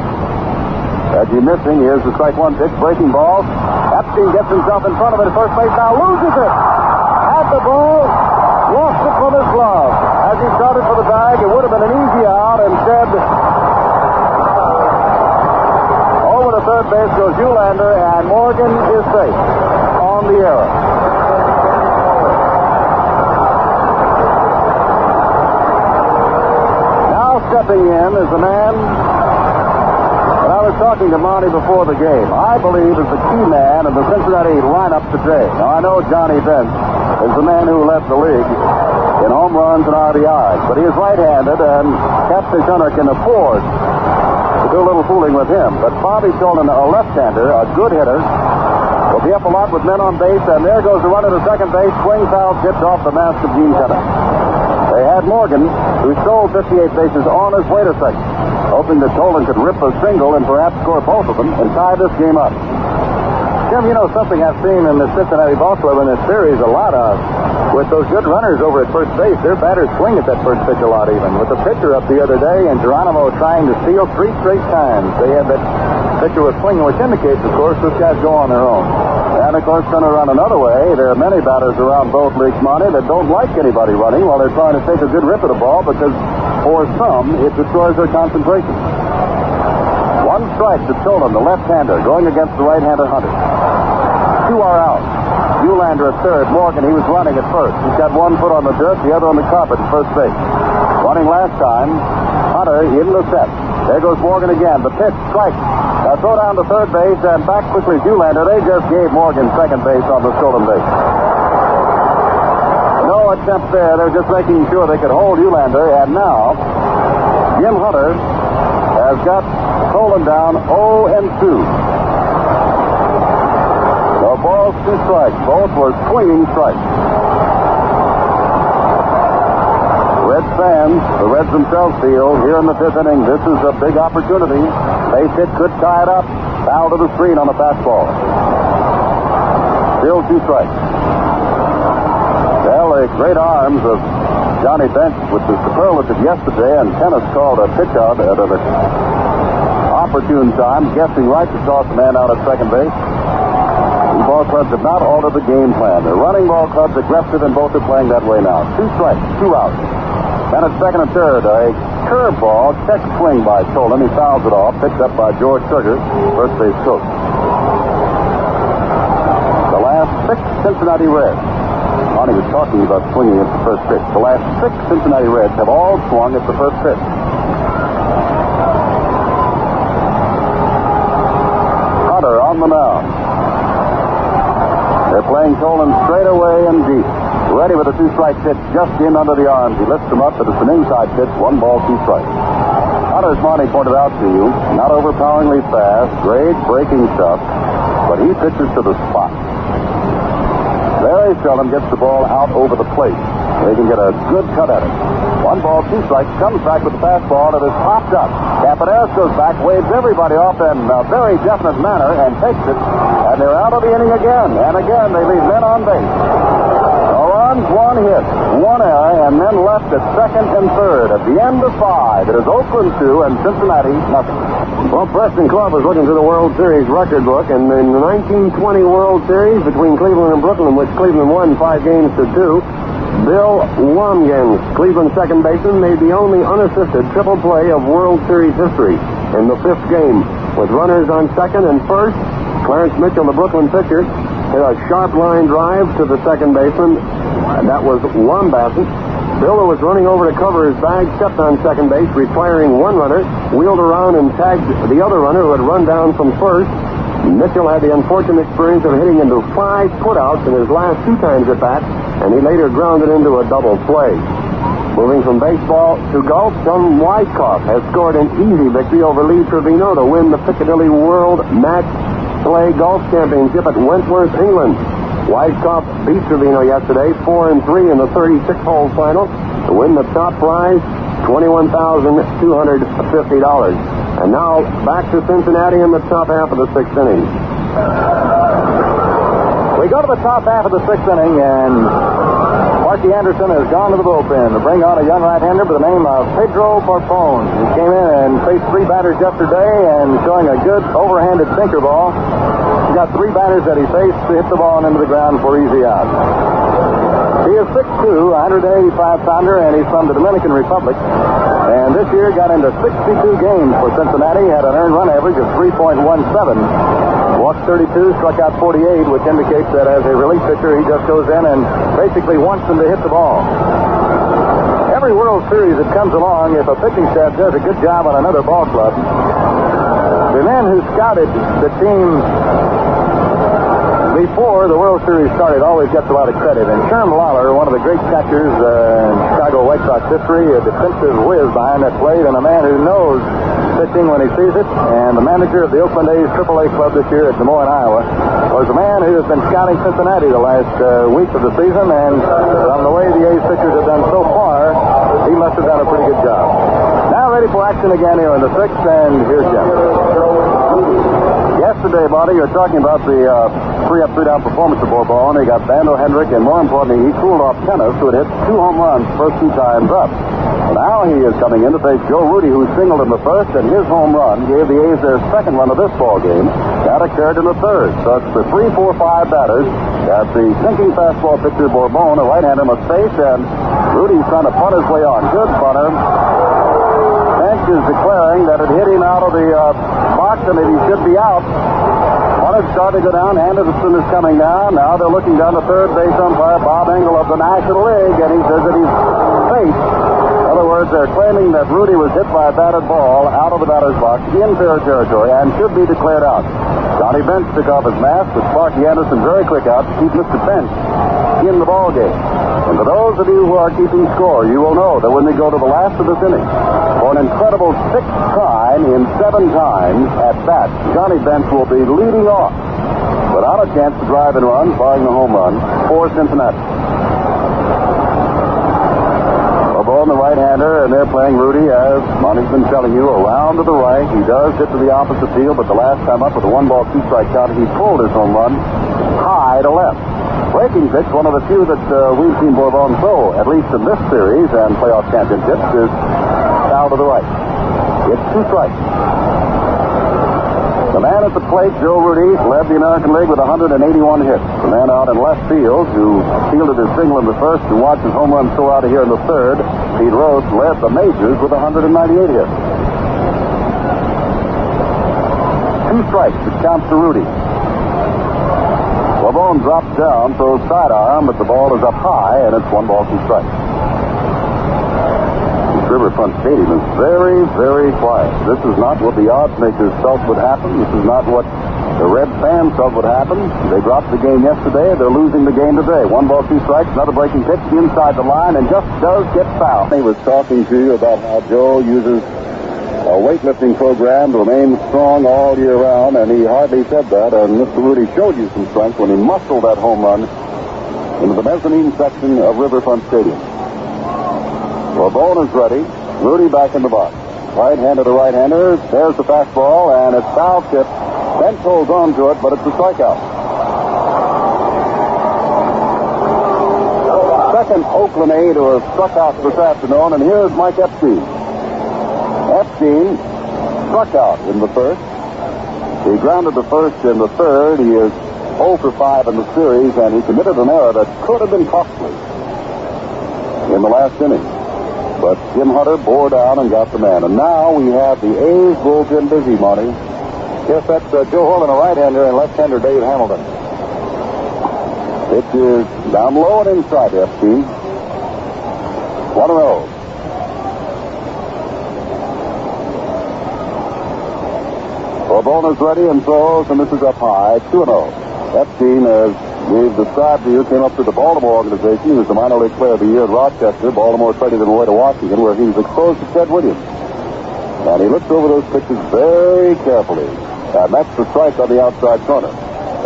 Reggie missing. Here's the strike 1 pitch, breaking ball. Epstein gets himself in front of it at first base, now loses it. Had the ball, lost it from his glove. As he started for the bag, it would have been an easy out. Instead, over to third base goes Eulander, and Morgan is safe on the error. Now stepping in is the man that I was was talking to Monty before the game. I believe is the key man in the Cincinnati lineup today. Now, I know Johnny Bench is the man who led the league in home runs and RBIs, but he is right-handed, and Captain Hunter can afford to do a little fooling with him. But Bobby Tolan, a left-hander, a good hitter, will be up a lot with men on base, and there goes the runner to second base. Swing foul tipped off the mask of Gene Tenet. They had Morgan, who stole 58 bases, on his way to second, hoping that Tolan could rip a single and perhaps score both of them and tie this game up. Jim, you know something I've seen in the Cincinnati ball club in this series a lot of. With those good runners over at first base, their batters swing at that first pitch a lot even. With the pitcher up the other day and Geronimo trying to steal 3 straight times, they had that pitcher was swinging, which indicates, of course, those guys go on their own. And, of course, turn around another way. There are many batters around both leagues, Monty, that don't like anybody running while they're trying to take a good rip at the ball because, for some, it destroys their concentration. 1 strike to Tolan, the left-hander, going against the right-hander Hunter. 2 are out. Eulander at third. Morgan, he was running at first. He's got 1 foot on the dirt, the other on the carpet at first base. Running last time, Hunter in the set. There goes Morgan again. The pitch, strike. Now throw down to third base and back quickly to Eulander. They just gave Morgan second base on the stolen base. No attempt there. They're just making sure they could hold Eulander. And now, Jim Hunter has got Tolan down 0-2. Balls, 2 strikes. Both were swinging strikes. Reds fans, the Reds themselves feel, here in the 5th inning, this is a big opportunity. Base hit could tie it up. Foul to the screen on the fastball. Still 2 strikes. Well, the great arms of Johnny Bench, which was superlative yesterday, and Tennis called a pitch out at an opportune time, guessing right to toss the man out at second base. Ball clubs have not altered the game plan. They're running ball clubs aggressive, and both are playing that way now. 2 strikes, 2 outs. Then at second and third, a curveball, check swing by Tolan. He fouls it off, picked up by George Sugar, first base coach. The last 6 Cincinnati Reds. Monty was talking about swinging at the first pitch. The last 6 Cincinnati Reds have all swung at the first pitch. Hunter on the mound. They're playing Tolan straight away and deep. Ready with a 2-strike pitch just in under the arms. He lifts him up, but it's an inside pitch. 1 ball, 2 strikes. Hunter's Monty pointed out to you, not overpoweringly fast, great breaking stuff, but he pitches to the spot. Very seldom gets the ball out over the plate. They can get a good cut at it. 1 ball, 2 strikes, comes back with the fastball that is popped up. Campaneris goes back, waves everybody off in a very definite manner, and takes it. And they're out of the inning again. And again, they leave men on base. No runs, 1 hit, 1 error, and then left at second and third. At the end of 5, it is Oakland 2 and Cincinnati nothing. Well, Preston Club was looking through the World Series record book, and in the 1920 World Series between Cleveland and Brooklyn, in which Cleveland won 5 games to 2, Bill Wamgens, Cleveland second baseman, made the only unassisted triple play of World Series history in the 5th game. With runners on second and first, Clarence Mitchell, the Brooklyn pitcher, hit a sharp line drive to the second baseman, and that was Wambassen. Bill, who was running over to cover his bag, stepped on second base, retiring 1 runner, wheeled around and tagged the other runner who had run down from first. Mitchell had the unfortunate experience of hitting into 5 putouts in his last 2 times at bat, and he later grounded into a double play. Moving from baseball to golf, Tom Weiskopf has scored an easy victory over Lee Trevino to win the Piccadilly World Match Play Golf Championship at Wentworth, England. Weiskopf beat Trevino yesterday, 4-3 in the 36-hole final, to win the top prize, $21,250. And now back to Cincinnati in the top half of the 6th inning. We go to the top half of the 6th inning, and Marky Anderson has gone to the bullpen to bring on a young right-hander by the name of Pedro Parpon. He came in and faced 3 batters yesterday and showing a good overhanded sinker ball. He got 3 batters that he faced to hit the ball into the ground for easy out. He is 6'2", 185-pounder, and he's from the Dominican Republic. And this year got into 62 games for Cincinnati, had an earned run average of 3.17. Walked 32, struck out 48, which indicates that as a relief pitcher, he just goes in and basically wants them to hit the ball. Every World Series that comes along, if a pitching staff does a good job on another ball club, The men who scouted the team before the World Series started always gets a lot of credit. And Sherm Lawler, one of the great catchers in Chicago White Sox history, a defensive whiz behind that plate, and a man who knows pitching when he sees it, and the manager of the Oakland A's AAA club this year at Des Moines, Iowa, was a man who has been scouting Cincinnati the last week of the season, and from the way the A's pitchers have done so far, he must have done a pretty good job. Now ready for action again here in the sixth, and here's Jim. Yesterday, Buddy, you're talking about the 3-up, 3-down performance of Bourbon. He got Bando Hendricks, and more importantly, he cooled off Tennis, who had hit 2 home runs first 2 times up. Now he is coming in to face Joe Rudy, who singled in the first, and his home run gave the A's their second run of this ball game. That occurred in the third. So it's the 3, 4, 5 batters that the sinking fastball pitcher Bourbon, a right-hander, must face, and Rudy's trying to putt his way on. Good punter. Bench is declaring that it hit him out of the box and that he should be out. Punter's starting to go down. Anderson is coming down. Now they're looking down the third base umpire, Bob Engel of the National League, and he says that he's safe. In other words, they're claiming that Rudy was hit by a batted ball out of the batter's box in fair territory and should be declared out. Johnny Bench took off his mask, with Sparky Anderson very quick out to keep Mr. Bench in the ball game. And for those of you who are keeping score, you will know that when we go to the last of this inning, for an incredible 6th time in 7 times at bat, Johnny Bench will be leading off without a chance to drive and run, barring the home run, for Cincinnati. Bourbon, the right-hander, and they're playing Rudy, as Monty's been telling you, around to the right. He does hit to the opposite field, but the last time up with a 1-ball, 2-strike count, he pulled his home run high to left. Breaking pitch, one of the few that we've seen Bourbon throw, at least in this series and playoff championships, is foul to the right. It's 2 strikes. The man at the plate, Joe Rudy, led the American League with 181 hits. The man out in left field, who fielded his single in the first and watched his home run throw out of here in the third, Pete Rose, led the majors with 198 hits. 2 strikes. It counts to Rudy. Bourbon drops down, throws sidearm, but the ball is up high, and it's 1 ball, 2 strikes. This Riverfront Stadium is very, very quiet. This is not what the odds makers felt would happen. This is not what the Red fans felt would happen. They dropped the game yesterday. They're losing the game today. 1 ball, 2 strikes, another breaking pitch inside the line, and just does get fouled. He was talking to you about how Joe uses a weightlifting program to remain strong all year round, and he hardly said that, and Mr. Rudy showed you some strength when he muscled that home run into the mezzanine section of Riverfront Stadium. Bourbon is ready. Rudy back in the box. Right-hander to right-hander. There's the fastball, and it's foul tip. Bench holds on to it, but it's a strikeout. Second Oakland A's who have struck out this afternoon, and here's Mike Epstein. Epstein struck out in the first. He grounded the first in the third. He is 0 for 5 in the series, and he committed an error that could have been costly in the last inning. But Jim Hunter bore down and got the man. And now we have the A's bullpen busy, Monty. Yes, that's Joe Holden, a right-hander, and left-hander Dave Hamilton. It is down low and inside Epstein. 1-0. Bourbon is ready and throws, and this is up high, 2-0. Epstein, as we've described to you, came up to the Baltimore organization. He was the minor league player of the year at Rochester. Baltimore traded him away to Washington, where he was exposed to Ted Williams. And he looked over those pitches very carefully. And that's the strike on the outside corner.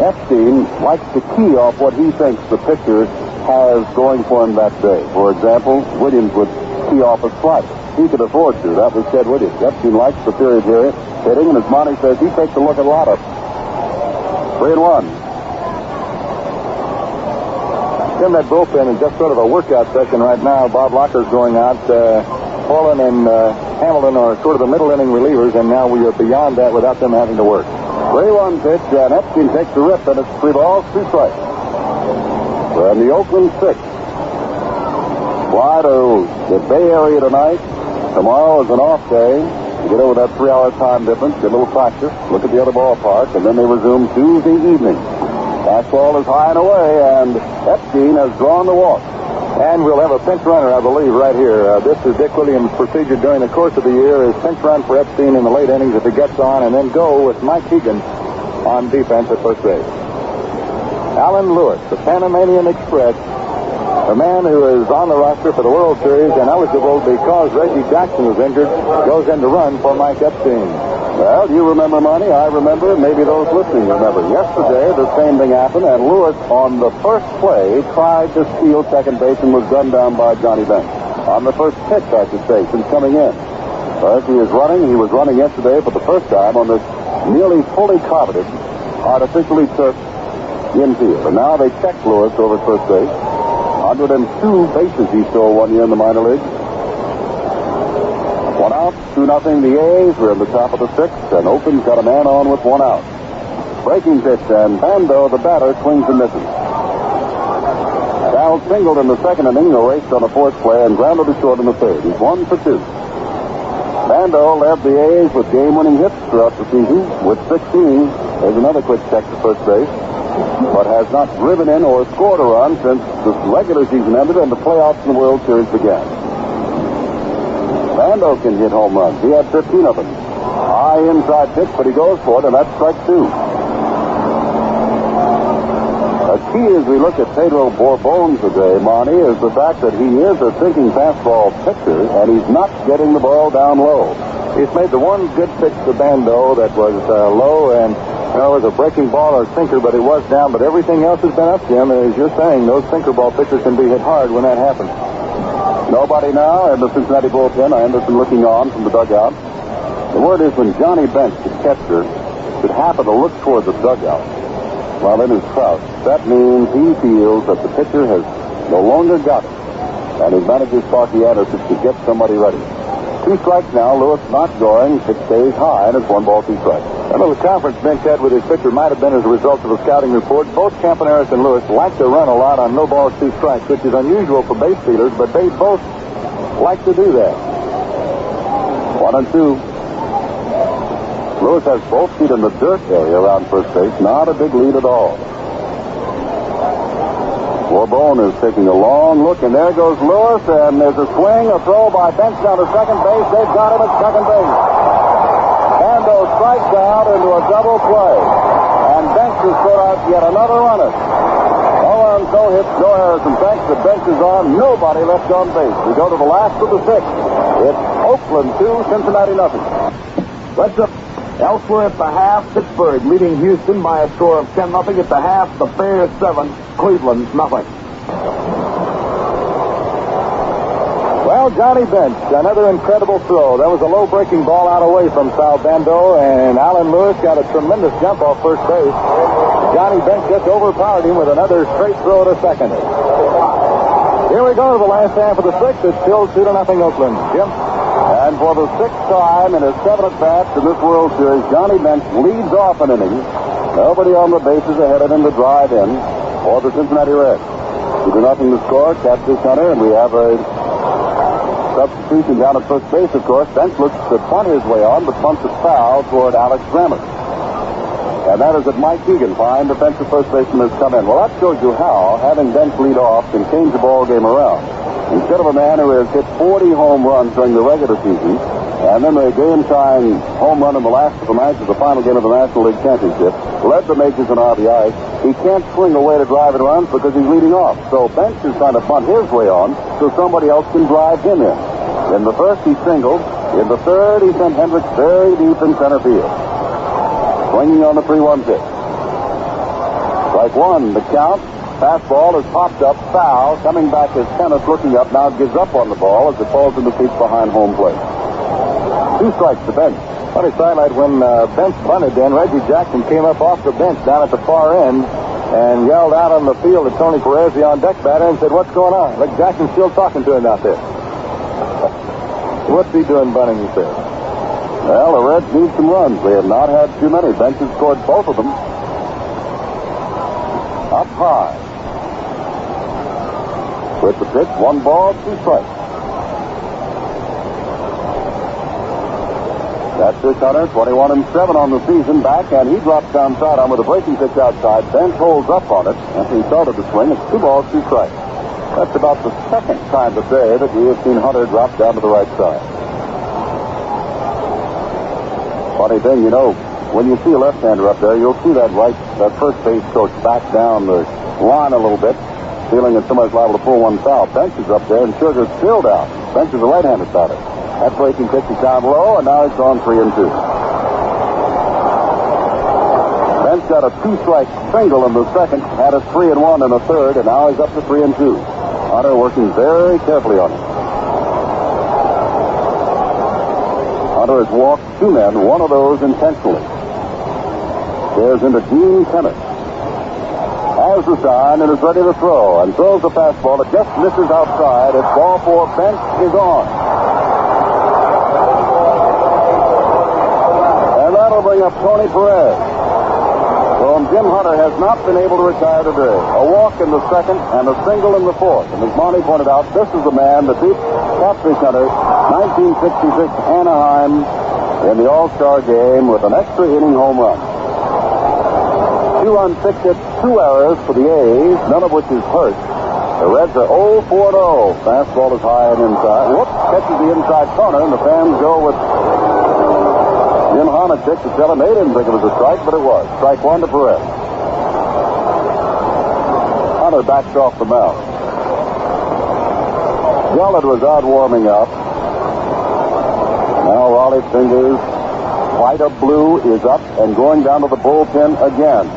Epstein likes to key off what he thinks the pitcher has going for him that day. For example, Williams would key off a slider. He could afford to. That was Ted Williams. Epstein likes the period here hitting, and as Monty says, he takes a look at a lot of 3-1. In that bullpen is just sort of a workout session right now. Bob Locker's going out. Holden and Hamilton are sort of the middle inning relievers, and now we are beyond that without them having to work. 3-1 pitch, and Epstein takes the rip, and it's 3 balls, 2 strikes. We're in the Oakland 6th. Fly to the Bay Area tonight. Tomorrow is an off day. You get over that 3-hour time difference, get a little practice, look at the other ballpark, and then they resume Tuesday evening. Fastball is high and away, and Epstein has drawn the walk. And we'll have a pinch runner, I believe, right here. This is Dick Williams' procedure during the course of the year is pinch run for Epstein in the late innings if he gets on, and then go with Mike Beagan on defense at first base. Alan Lewis, the Panamanian Express, the man who is on the roster for the World Series and eligible because Reggie Jackson was injured, goes in to run for Mike Epstein. Well, you remember, Monty. I remember. Maybe those listening remember. Yesterday, the same thing happened, and Lewis, on the first play, tried to steal second base and was gunned down by Johnny Bench. On the first pitch, I should say, since coming in. But he was running yesterday for the first time on this nearly fully carpeted, artificially turfed infield. And now they checked Lewis over at first base. 102 bases he stole one year in the minor league. 1 out, 2-0 the A's. We're in the top of the sixth, and Oakland's got a man on with 1 out. Breaking pitch, and Bando, the batter, swings and misses. Cal singled in the second inning, erased on the fourth play, and grounded to short in the third. He's 1 for 2. Bando led the A's with game-winning hits throughout the season with 16. There's another quick check to first base, but has not driven in or scored a run since the regular season ended and the playoffs in the World Series began. Bando can hit home runs. He had 15 of them. High inside pitch, but he goes for it, and that's strike 2. A key as we look at Pedro Bourbon today, Monty, is the fact that he is a sinking fastball pitcher, and he's not getting the ball down low. He's made the one good pitch to Bando that was low, and it was a breaking ball or sinker, but it was down. But everything else has been up, Jim. And as you're saying, those sinker ball pitchers can be hit hard when that happens. Nobody now in the Cincinnati bullpen. Anderson looking on from the dugout. The word is when Johnny Bench, the catcher, should happen to look toward the dugout while in his crouch, that means he feels that the pitcher has no longer got it. And his manager, Sparky Anderson, should get somebody ready. 2 strikes now. Lewis not going. Pitch stays high, and it's 1 ball, 2 strikes. That little conference Bench had with his pitcher might have been as a result of a scouting report. Both Campaneris and Lewis like to run a lot on no balls, 2 strikes, which is unusual for base stealers, but they both like to do that. 1 and 2. Lewis has both feet in the dirt area around first base. Not a big lead at all. Bourbon is taking a long look, and there goes Lewis, and there's a swing, a throw by Bench down to second base. They've got him at second base. Bando strikes out into a double play, and Bench has put out yet another runner. No runs, no hits, no errors, and thanks to Bench is on, nobody left on base. We go to the last of the 6th. It's Oakland 2, Cincinnati nothing. Let's up. Elsewhere at the half, Pittsburgh leading Houston by a score of 10-0. At the half, the Bears 7, Cleveland nothing. Well, Johnny Bench, another incredible throw. That was a low breaking ball out away from Sal Bando, and Alan Lewis got a tremendous jump off first base. Johnny Bench just overpowered him with another straight throw to second. Here we go to the last half of the 6th. It's still 2-0 Oakland. Jim? And for the 6th time in his 7 at-bats in this World Series, Johnny Bench leads off an inning. Nobody on the bases ahead of him to drive in for the Cincinnati Reds. 2-0 to score, catch this hunter, and we have a substitution down at first base, of course. Bench looks to punt his way on, but punts it foul toward Alex Grammer. And that is that Mike Beagan, fine defensive first baseman, has come in. Well, that shows you how having Bench lead off can change the ball game around. Instead of a man who has hit 40 home runs during the regular season, and then the game-tying home run in the last of the night of the final game of the National League Championship, led the majors in RBIs, he can't swing away to drive and runs because he's leading off. So Bench is trying to punt his way on so somebody else can drive him in. In the first, he singled. In the third, he sent Hendricks very deep in center field. Swinging on the 3-1 pitch. Strike 1, the count. Fastball is popped up, foul. Coming back is Kenneth looking up, now gives up on the ball as it falls in the seats behind home plate. 2 strikes to Bench. Funny sidelight, when Bench bunted in, Reggie Jackson came up off the bench down at the far end and yelled out on the field at Tony Perez, the on-deck batter, and said, "What's going on?" Like Jackson's still talking to him out there. What's he doing bunting, he said. Well, the Reds need some runs. They have not had too many. Bench has scored both of them. Up high. With the pitch, 1 ball, 2 strikes. That's this Hunter, 21-7 on the season, back, and he drops down sidearm with a breaking pitch outside. Bench holds up on it, and he started the swing. It's 2 balls, 2 strikes. That's about the second time today that we have seen Hunter drop down to the right side. Funny thing, you know, when you see a left-hander up there, you'll see that first base coach back down the line a little bit, feeling that somebody's liable to pull one foul. Bench is up there, and Sugar's still down. Bench is a right-handed batter. That breaking pitch is down low, and now he's gone 3-2. Bench got a 2-strike single in the second, had a 3-1 in the third, and now he's up to 3-2. Hunter working very carefully on it. Hunter has walked 2 men, one of those intentionally. Stares into Dean Kennett. Has the sign and is ready to throw, and throws the fastball that just misses outside. It's ball 4. Bench is on. And that'll bring up Tony Perez. So Jim Hunter has not been able to retire today. A walk in the second and a single in the fourth. And as Monty pointed out, this is the man that beat Catfish Hunter 1966 Anaheim in the All-Star game with an extra inning home run. 2 on 6 hits, 2 errors for the A's, none of which is hurt. The Reds are 0-4-0. Fastball is high and inside. Whoops, catches the inside corner, and the fans go with Jim Honachik to tell him they didn't think it was a strike, but it was. Strike 1 to Perez. Hunter backs off the mound. Gullett was out warming up. Now Raleigh Fingers, White of Blue is up and going down to the bullpen again.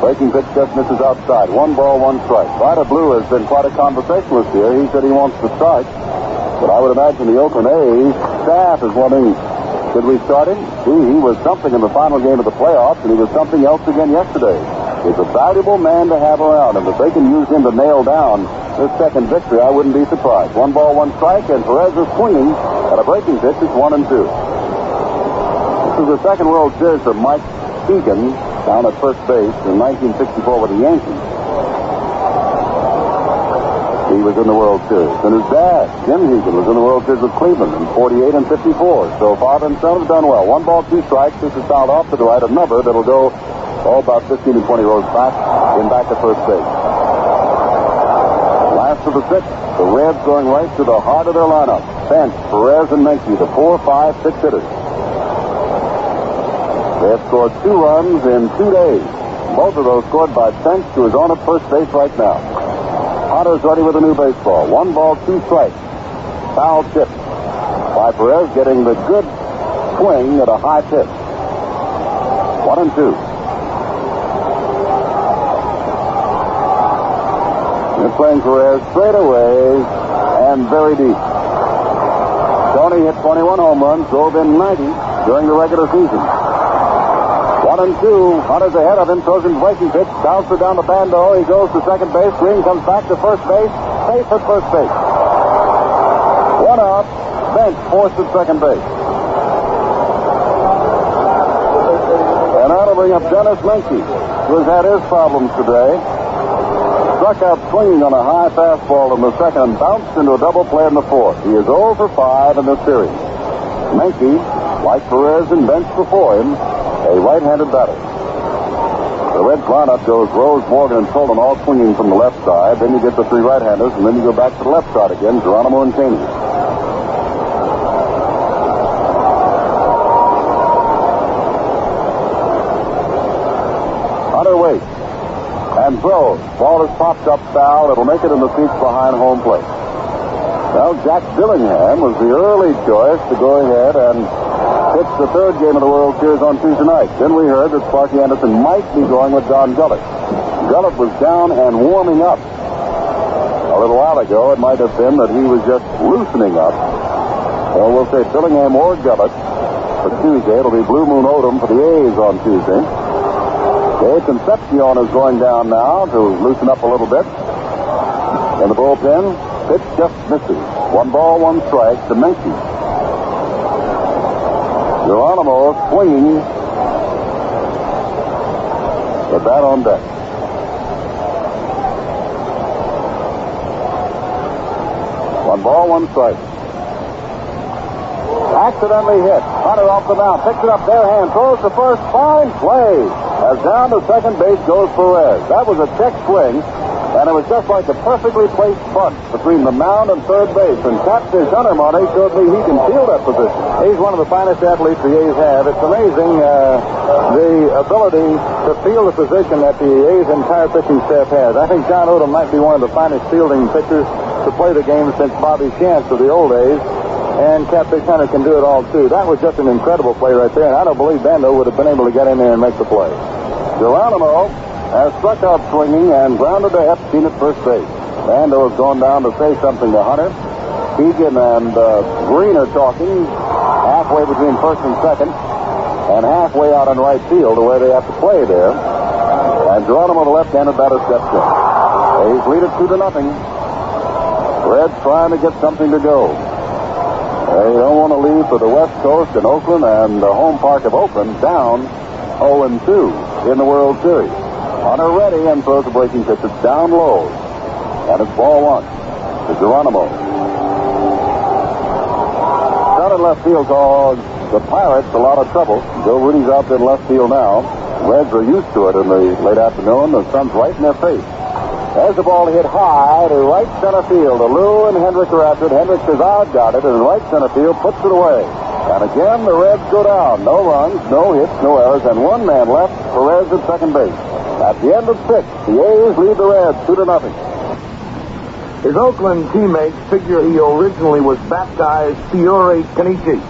Breaking pitch just misses outside. 1 ball, 1 strike. White of Blue has been quite a conversationalist here. He said he wants to start. But I would imagine the Oakland A's staff is wondering, should we start him? He was something in the final game of the playoffs, and he was something else again yesterday. He's a valuable man to have around, and if they can use him to nail down this second victory, I wouldn't be surprised. 1 ball, 1 strike, and Perez is swinging at a breaking pitch. It's 1-2. This is the second World Series for Mike Beagan down at first base in 1964 with the Yankees. He was in the World Series. And his dad, Jim Beagan, was in the World Series with Cleveland in 48 and 54. So father and son have done well. 1 ball, 2 strikes. This is fouled off to the right. A number that'll go about 15 and 20 rows back at first base. Last of the 6th. The Reds going right to the heart of their lineup. Bench, Perez, and Menke, the 4, 5, 6 hitters. They have scored 2 runs in 2 days. Both of those scored by Bench, who is on at first base right now. Hunter's ready with a new baseball. 1 ball, 2 strikes. Foul tip by Perez, getting the good swing at a high pitch. 1-2. They're playing Perez straight away and very deep. Tony hit 21 home runs, drove in 90 during the regular season. 1-2. Hunter's ahead of him, throws in breaking pitch, bouncer down to Bando. He goes to second base. Green comes back to first base. Safe at first base. 1 out. Bench forced at second base. And that'll bring up Dennis Menke, who has had his problems today. Struck out swinging on a high fastball in the second and bounced into a double play in the fourth. He is 0 for 5 in this series. Menke, like Perez and Bench before him, a right-handed batter. The Reds lineup goes Rose, Morgan, and Solon all swinging from the left side. Then you get the 3 right-handers, and then you go back to the left side again, Geronimo and Caney. Hunter waits and throws. Ball is popped up foul. It'll make it in the seats behind home plate. Well, Jack Dillingham was the early choice to go ahead and pitch the 3rd game of the World Series on Tuesday night. Then we heard that Sparky Anderson might be going with Don Gullett. Gullett was down and warming up. A little while ago, it might have been that he was just loosening up. So we'll say Dillingham or Gullett for Tuesday. It'll be Blue Moon Odom for the A's on Tuesday. Dave Concepcion is going down now to loosen up a little bit. In the bullpen, pitch just misses. 1 ball, 1 strike to Menke. Geronimo swinging. The bat on deck. One ball, 1 strike. Accidentally hit. Hunter off the mound. Picks it up, bare hand. Throws to first. Fine play. As down to second base goes Perez. That was a check swing. And it was just like a perfectly placed bunt between the mound and third base. And Catfish Hunter, Monty, showed me he can field that position. He's one of the finest athletes the A's have. It's amazing the ability to field the position that the A's entire pitching staff has. I think John Odom might be one of the finest fielding pitchers to play the game since Bobby Shantz of the old days. And Catfish Hunter can do it all, too. That was just an incredible play right there, and I don't believe Bando would have been able to get in there and make the play. Geronimo has struck out swinging and grounded to Epstein at first base. Bando has gone down to say something to Hunter. Beagan and Green are talking halfway between first and second and halfway out on right field to where they have to play there. And Geronimo, the left-handed batter, steps in. A's lead it 2-0. Reds trying to get something to go. They don't want to leave for the West Coast and Oakland and the home park of Oakland down 0-2 in the World Series. Hunter ready and throws a breaking pitch. It's down low. And it's ball one to Geronimo. Down in left field cause the Pirates a lot of trouble. Joe Rudy's out there in left field now. Reds are used to it in the late afternoon. The sun's right in their face. There's the ball hit high to right center field. Lou and Hendricks are after it. Hendricks has outgot it, and right center field puts it away. And again, the Reds go down. No runs, no hits, no errors, and one man left. Perez at second base. At the end of 6, the A's lead the Reds 2-0. His Oakland teammates figure he originally was baptized Fiore Kenichi.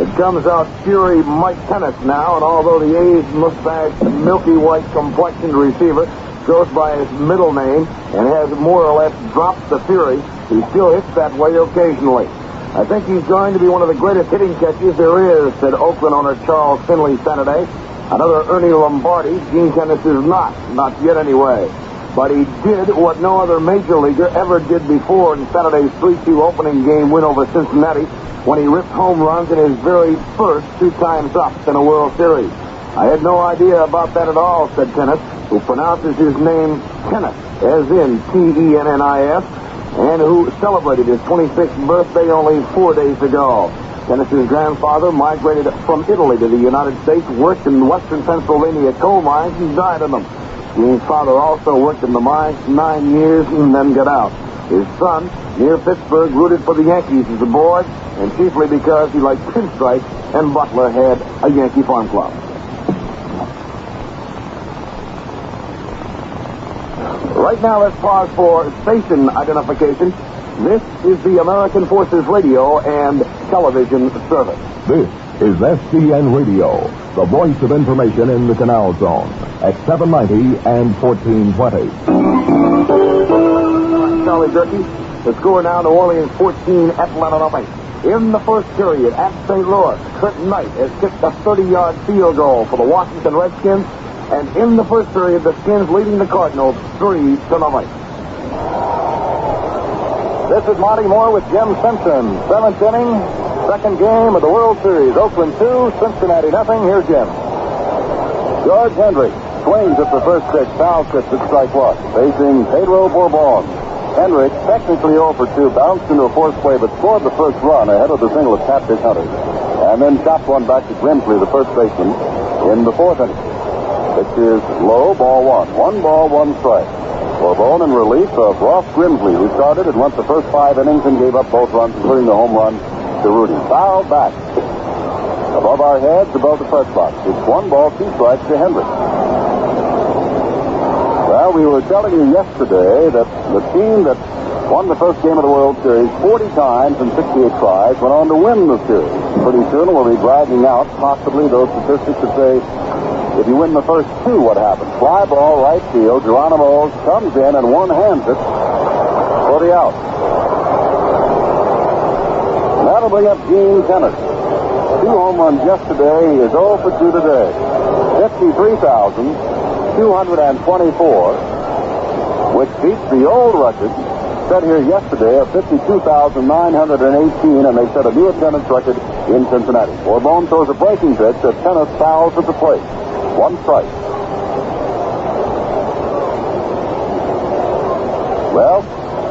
It comes out Fury Mike Tennis now, and although the A's mustached, milky white complexioned receiver goes by his middle name and has more or less dropped the Fury, he still hits that way occasionally. I think he's going to be one of the greatest hitting catchers there is, said Oakland owner Charles Finley Saturday. Another Ernie Lombardi. Gene Tennis is not yet anyway. But he did what no other major leaguer ever did before in Saturday's 3-2 opening game win over Cincinnati when he ripped home runs in his very first 2 times up in a World Series. I had no idea about that at all, said Tennis, who pronounces his name Tennis, as in Tennis, and who celebrated his 26th birthday only 4 days ago. Tennis's grandfather migrated from Italy to the United States, worked in western Pennsylvania coal mines, and died in them. Gene's father also worked in the mines 9 years and then got out. His son, near Pittsburgh, rooted for the Yankees as a boy, and chiefly because he liked pinstripes, and Butler had a Yankee farm club. Right now, let's pause for station identification. This is the American Forces Radio and Television Service. This is SCN Radio, the voice of information in the Canal Zone, at 790 and 1420. Charlie Durkee. The score now, New Orleans 14, Atlanta nothing. In the first period at St. Louis, Curt Knight has kicked a 30-yard field goal for the Washington Redskins. And in the first period, the Skins leading the Cardinals 3-0. This is Monty Moore with Jim Simpson. 7th inning, second game of the World Series. Oakland 2, Cincinnati nothing. Here's Jim. George Hendricks swings at the first pitch, foul tips at strike one, facing Pedro Bourbon. Hendricks, technically 0 for 2, bounced into a force play but scored the first run ahead of the single of Catfish Hunter. And then chopped one back to Grimsley, the first baseman, in the 4th inning. Pitch is low, ball one. 1 ball, 1 strike. Bourbon in relief of Ross Grimsley, who started and went the first 5 innings and gave up both runs, including the home run to Rudy. Foul back. Above our heads, above the press box. It's 1 ball, 2 strikes to Hendricks. Well, we were telling you yesterday that the team that won the first game of the World Series 40 times and 68 tries went on to win the series. Pretty soon we'll be bragging out possibly those statistics that say, if you win the first 2, what happens? Fly ball, right field. Geronimo comes in and one-hands it for the out. And that'll bring up Gene Tennis. 2 home runs yesterday. He is 0 for 2 today. 53,224, which beats the old record set here yesterday of 52,918, and they set a new attendance record in Cincinnati. Bourbon throws a breaking pitch as Tennis fouls at the plate. 1 strike. Well,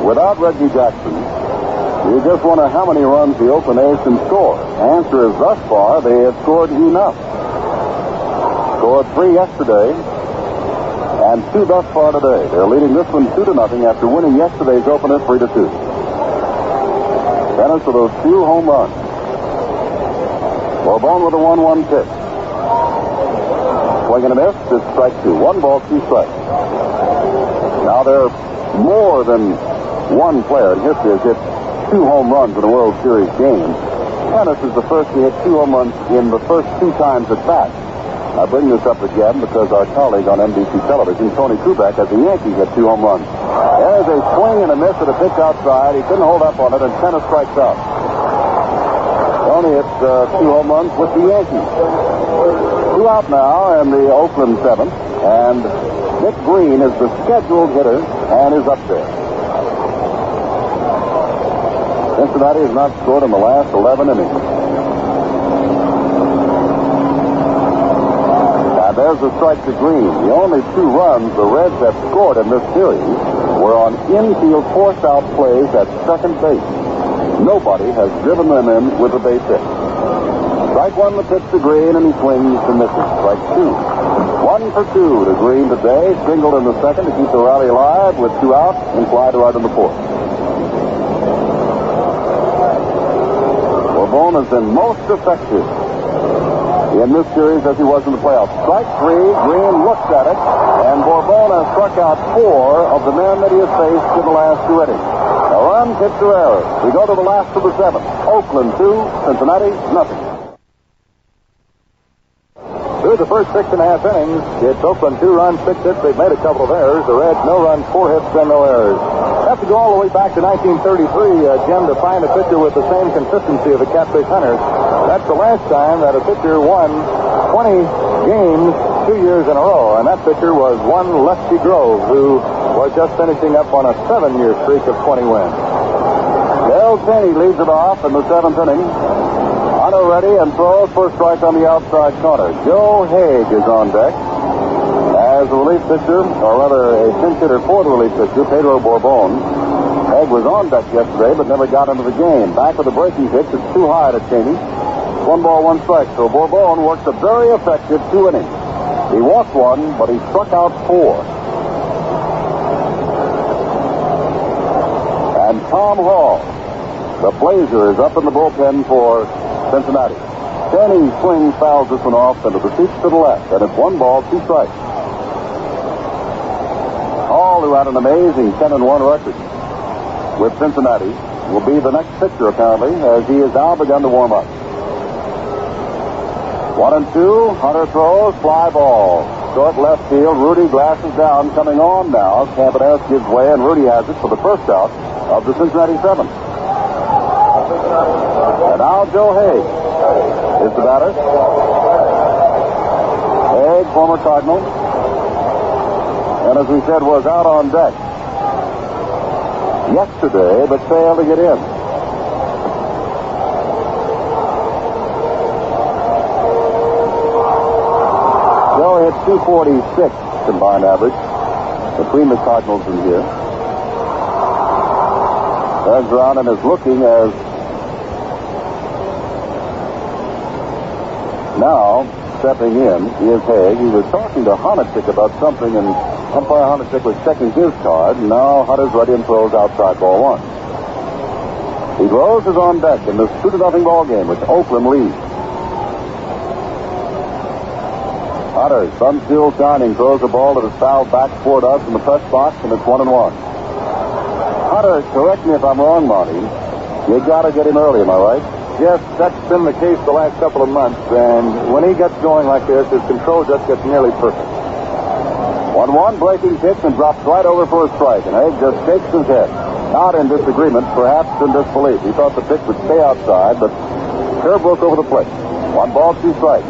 without Reggie Jackson, you just wonder how many runs the Oakland A's can score. Answer is, thus far, they have scored enough. Scored 3 yesterday, and and 2 thus far today. They're leading this one 2-0 after winning yesterday's opener 3-2. Tennis with those 2 home runs. Bourbon with a 1-1 pitch. Swing and a miss. It's strike 2. 1 ball, 2 strikes. Now there are more than one player in history has hit 2 home runs in a World Series game. Tennis is the first to hit 2 home runs in the first 2 times at bat. I bring this up again because our colleague on NBC television, Tony Kubek, as a Yankee, hit 2 home runs. There's a swing and a miss at a pitch outside. He couldn't hold up on it, and Tennis strikes out. Tony hits 2 home runs with the Yankees. 2 out now in the Oakland 7th, and Nick Green is the scheduled hitter and is up there. Cincinnati has not scored in the last 11 innings. And there's a strike to Green. The only 2 runs the Reds have scored in this series were on infield forced-out plays at second base. Nobody has driven them in with a base hit. Strike 1, the pitch to Green, and he swings and misses. Strike 2. 1 for 2 to Green today. Singled in the second to keep the rally alive with 2 out and fly to right in the 4th. Bourbon has been most effective in this series as he was in the playoffs. Strike 3, Green looks at it, and Bourbon has struck out 4 of the men that he has faced in the last 2 innings. A run, hit to error. We go to the last of the 7th. Oakland 2, Cincinnati nothing. Through the first 6.5 innings, it's Oakland 2 runs, 6 hits. They've made a couple of errors. The Reds, no runs, 4 hits, and no errors. Have to go all the way back to 1933, Jim, to find a pitcher with the same consistency of the Catfish Hunters. That's the last time that a pitcher won 20 games 2 years in a row, and that pitcher was one Lefty Grove, who was just finishing up on a 7-year streak of 20 wins. Dale Cheney leads it off in the 7th inning. Hunter ready and throws for a strike on the outside corner. Joe Haig is on deck as a relief pitcher, or rather a pinch hitter for the relief pitcher, Pedro Bourbon. Haig was on deck yesterday but never got into the game. Back with a breaking pitch. It's too high to Cheney. 1 ball, 1 strike. So Bourbon worked a very effective 2 innings. He walked 1, but he struck out 4. And Tom Hall, the Blazer, is up in the bullpen for Cincinnati. Cheney swings, fouls this one off into the seats to the left, and it's 1 ball, 2 strikes. Hall, who had an amazing 10-1 record with Cincinnati, will be the next pitcher apparently, as he has now begun to warm up. 1-2, Hunter throws, fly ball. Short left field, Rudy glasses down, coming on now. Campaneris gives way, and Rudy has it for the first out of the Cincinnati 7th. And now Joe Haig is the batter. Haig, former Cardinal, and as we said, was out on deck yesterday, but failed to get in. Joe hit 246 combined average between the Cardinals and here. Turns around and is looking as now stepping in is Haig. He was talking to Honachik about something, and umpire Honachik was checking his card. And now Hunter's ready and throws outside ball 1. He Rose is on deck in this 2-0 ball game, which Oakland leads. Hunter, sun still shining, throws a ball that is fouled back toward us in the press box, and it's 1-1. Hunter, correct me if I'm wrong, Monty. You got to get him early, am I right? Yes, that's been the case the last couple of months, and when he gets going like this, his control just gets nearly perfect. 1-1, breaking pitch, and drops right over for a strike, and Haig just shakes his head. Not in disagreement, perhaps in disbelief. He thought the pitch would stay outside, but curve broke over the plate. 1 ball, 2 strikes.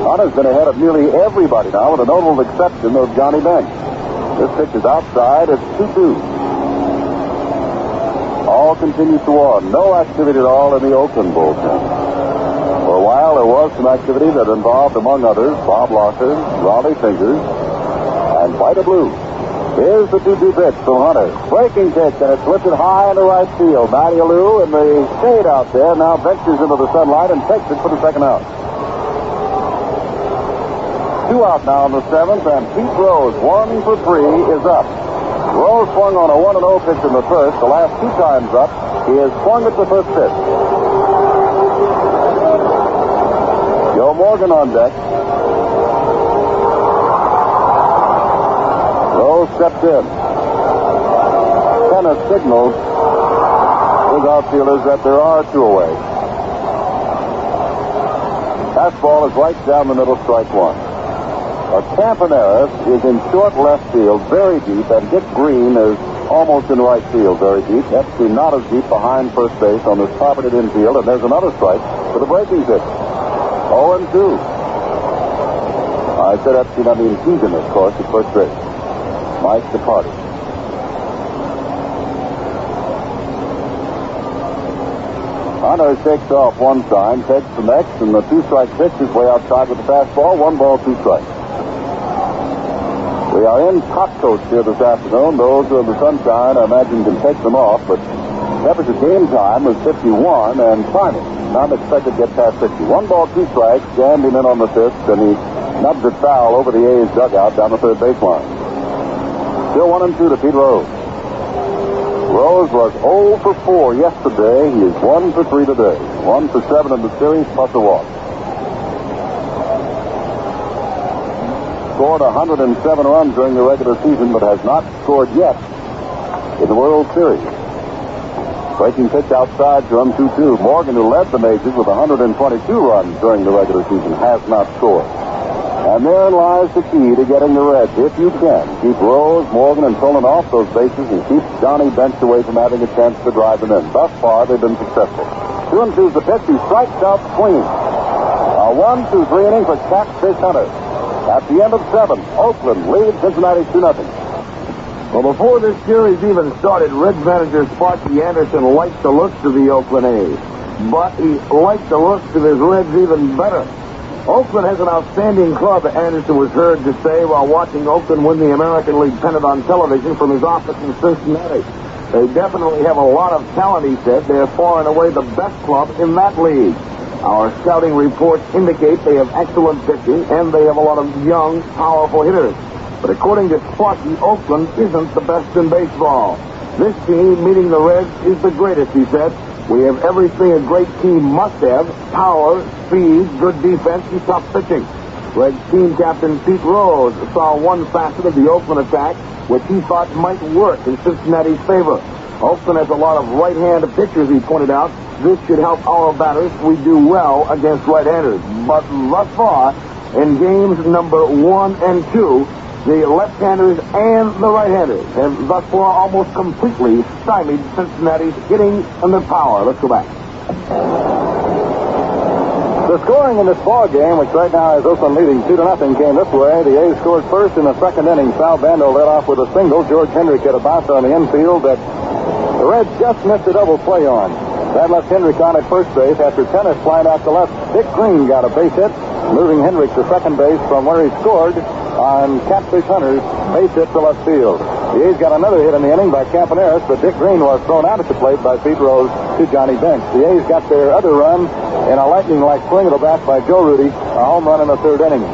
Hunter's been ahead of nearly everybody now, with a notable exception of Johnny Banks. This pitch is outside. It's 2-2. All continues to on. No activity at all in the Oakland bullpen. For a while, there was some activity that involved, among others, Bob Locker, Raleigh Fingers, and Vida Blue. Here's the 2-2 pitch from Hunter. Breaking pitch, and it's lifted high into right field. Matty Alou in the shade out there now ventures into the sunlight and takes it for the second out. 2 out now in the 7th, and Pete Rose, 1 for 3, is up. Rose swung on a 1-0 pitch in the first. The last 2 times up, he has swung at the first pitch. Joe Morgan on deck. Rose stepped in. Tennis signals his outfielders that there are 2 away. Fastball is right down the middle, strike 1. Campaneris is in short left field, very deep, and Dick Green is almost in right field, very deep. Epstein not as deep behind first base on this carpeted infield, and there's another strike for the breaking pitch. 0-2. I said Epstein, I mean Beagan, of course, at first base. Mike departed. Hunter shakes off one sign, takes the next, and the 2-strike pitch is way outside with the fastball. 1 ball, 2 strikes. We are in top coats here this afternoon. Those who have the sunshine, I imagine, can take them off, but temperature game time was 51 and climbing. Not expected to get past 60. 1 ball, 2 strikes. Jammed him in on the 5th, and he nubs it foul over the A's dugout down the third baseline. Still 1-2 to Pete Rose. Rose was 0 for 4 yesterday. He is 1 for 3 today. 1 for 7 in the series, plus a walk. Scored 107 runs during the regular season, but has not scored yet in the World Series. Breaking pitch outside to him, 2-2. Morgan, who led the majors with 122 runs during the regular season, has not scored. And therein lies the key to getting the Reds, if you can. Keep Rose, Morgan, and Tolan off those bases and keep Johnny Bench away from having a chance to drive them in. Thus far, they've been successful. 2-2 is the pitch. He strikes out swinging. A 1-2-3 inning for Catfish Hunter. At the end of 7, Oakland leads Cincinnati 2-0. Well, before this series even started, Reds manager Sparky Anderson liked the looks of the Oakland A's. But he liked the looks of his Reds even better. Oakland has an outstanding club, Anderson was heard to say while watching Oakland win the American League pennant on television from his office in Cincinnati. They definitely have a lot of talent, he said. They're far and away the best club in that league. Our scouting reports indicate they have excellent pitching, and they have a lot of young, powerful hitters. But according to Sparky, Oakland isn't the best in baseball. This team, meeting the Reds, is the greatest, he said. We have everything a great team must have: power, speed, good defense, and tough pitching. Reds team captain Pete Rose saw one facet of the Oakland attack which he thought might work in Cincinnati's favor. Oakland has a lot of right-hand pitchers, he pointed out. This should help our batters. We do well against right-handers. But thus far, in games number 1 and 2, the left-handers and the right-handers have thus far almost completely stymied Cincinnati's hitting and their power. Let's go back. The scoring in this ball game, which right now is Oakland leading 2-0, came this way. The A's scored first in the second inning. Sal Bando led off with a single. George Hendricks had a bounce on the infield that the Reds just missed a double play on. That left Hendricks on at first base after Tennis flying out to left. Dick Green got a base hit, moving Hendricks to second base from where he scored on Catfish Hunter's base hit to left field. The A's got another hit in the inning by Campaneris, but Dick Green was thrown out at the plate by Pete Rose to Johnny Bench. The A's got their other run in a lightning-like swing of the bat by Joe Rudy, a home run in the third inning.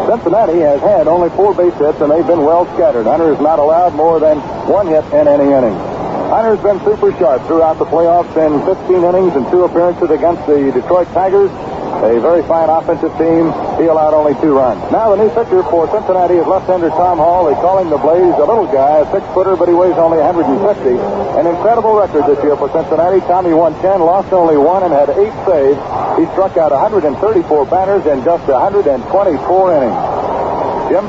Cincinnati has had only 4 base hits, and they've been well scattered. Hunter is not allowed more than 1 hit in any inning. Hunter's been super sharp throughout the playoffs in 15 innings and 2 appearances against the Detroit Tigers. A very fine offensive team. He allowed only 2 runs. Now the new pitcher for Cincinnati is left-hander Tom Hall. They call him the Blaze, a little guy, a 6-footer, but he weighs only 150. An incredible record this year for Cincinnati. Tommy won 10, lost only 1, and had 8 saves. He struck out 134 batters in just 124 innings. Jim?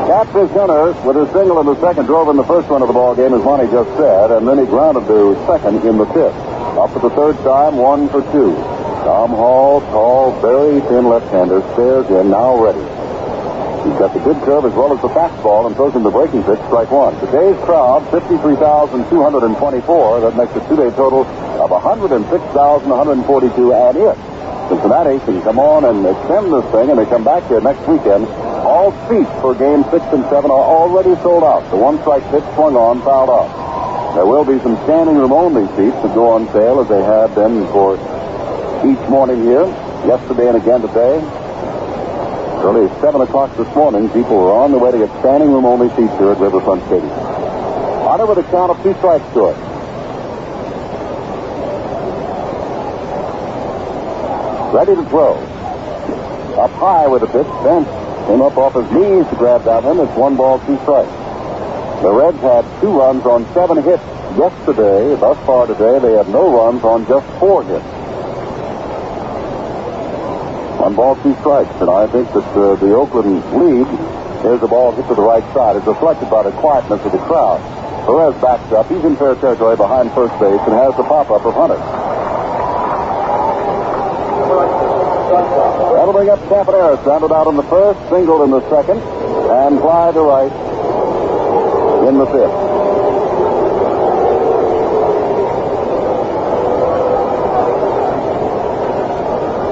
Catfish Hunter, with his single in the second, drove in the first run of the ball game, as Monty just said, and then he grounded to second in the 5th. Up for the third time, 1 for 2. Tom Hall, tall, very thin left-hander, stares in, now ready. He's got the good curve as well as the fastball and throws him the breaking pitch, strike 1. Today's crowd, 53,224. That makes a two-day total of 106,142. And if Cincinnati can come on and extend this thing and they come back here next weekend, all seats for games 6 and 7 are already sold out. The one-strike pitch swung on, fouled off. There will be some standing room only seats that go on sale as they have been for each morning here, yesterday and again today. Early 7 o'clock this morning, people were on the way to get standing room only seats here at Riverfront Stadium. Hunter with a count of 2 strikes to it. Ready to throw. Up high with the pitch. Bench came up off his knees to grab that one. It's 1 ball, 2 strikes. The Reds had 2 runs on 7 hits yesterday. Thus far today, they have no runs on just 4 hits. 1 ball, 2 strikes. And I think that the Oakland lead, here's the ball hit to the right side, is reflected by the quietness of the crowd. Perez backs up. He's in fair territory behind first base and has the pop-up of Hunter. That'll bring up Campaneris, grounded out in the first, singled in the second, and fly to right in the fifth.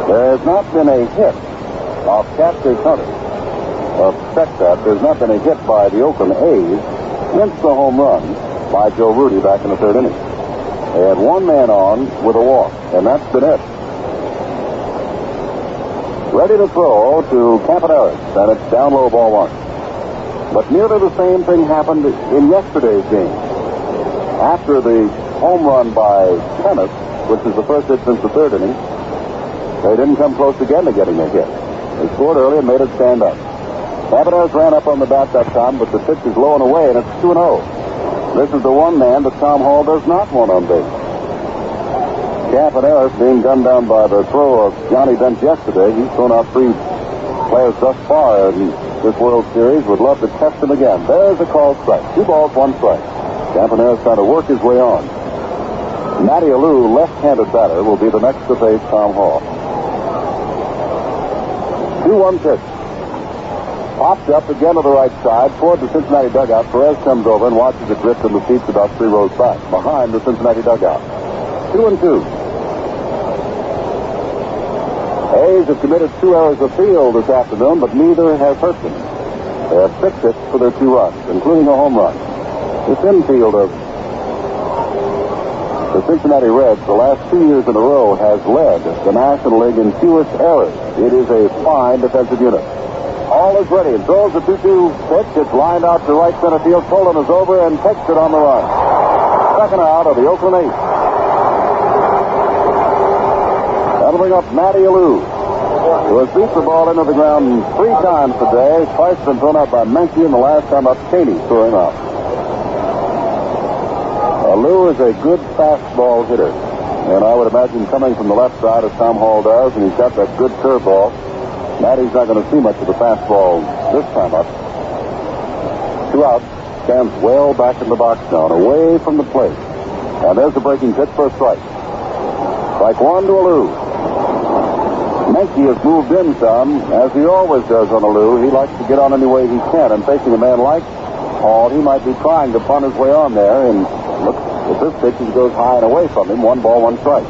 There has not been a hit off Catfish Hunter. There's not been a hit by the Oakland A's since the home run by Joe Rudy back in the 3rd inning. They had 1 man on with a walk, and that's been it. Ready to throw to Campaneris, and it's down low, ball 1. But nearly the same thing happened in yesterday's game. After the home run by Tennis, which is the first hit since the 3rd inning, they didn't come close again to getting a hit. They scored early and made it stand up. Campaneris ran up on the bat that time, but the pitch is low and away, and it's 2-0. This is the 1 man that Tom Hall does not want on base. Campaneris being gunned down by the throw of Johnny Bench yesterday. He's thrown out 3 players thus far in this World Series. Would love to test him again. There's a called strike. 2 balls, 1 strike. Campaneris trying to work his way on. Matty Alou, left-handed batter, will be the next to face Tom Hall. 2-1 pitch. Popped up again to the right side toward the Cincinnati dugout. Perez comes over and watches it drift in the seats about 3 rows back behind the Cincinnati dugout. 2-2. A's have committed 2 errors of field this afternoon, but neither has hurt them. They have 6 hits for their 2 runs, including a home run. This infield of the Cincinnati Reds, the last 2 years in a row, has led the National League in fewest errors. It is a fine defensive unit. All is ready and throws the 2-2 pitch. It's lined out to right center field. Tolan is over and takes it on the run. Second out of the Oakland A's. That'll bring up Matty Alou, who has beat the ball into the ground 3 times today. Twice been thrown out by Menke, and the last time up Caney threw him out. Alou is a good fastball hitter, and I would imagine coming from the left side as Tom Hall does, and he's got that good curveball. Matty's not going to see much of the fastball this time up. 2 outs. Stands well back in the box now, away from the plate. And there's the breaking pitch for a strike. Strike 1 to Alou. Menke has moved in some, as he always does on Alou. He likes to get on any way he can, and facing a man like Hall, he might be trying to punt his way on there, and look, if this pitch goes high and away from him, 1 ball, 1 strike.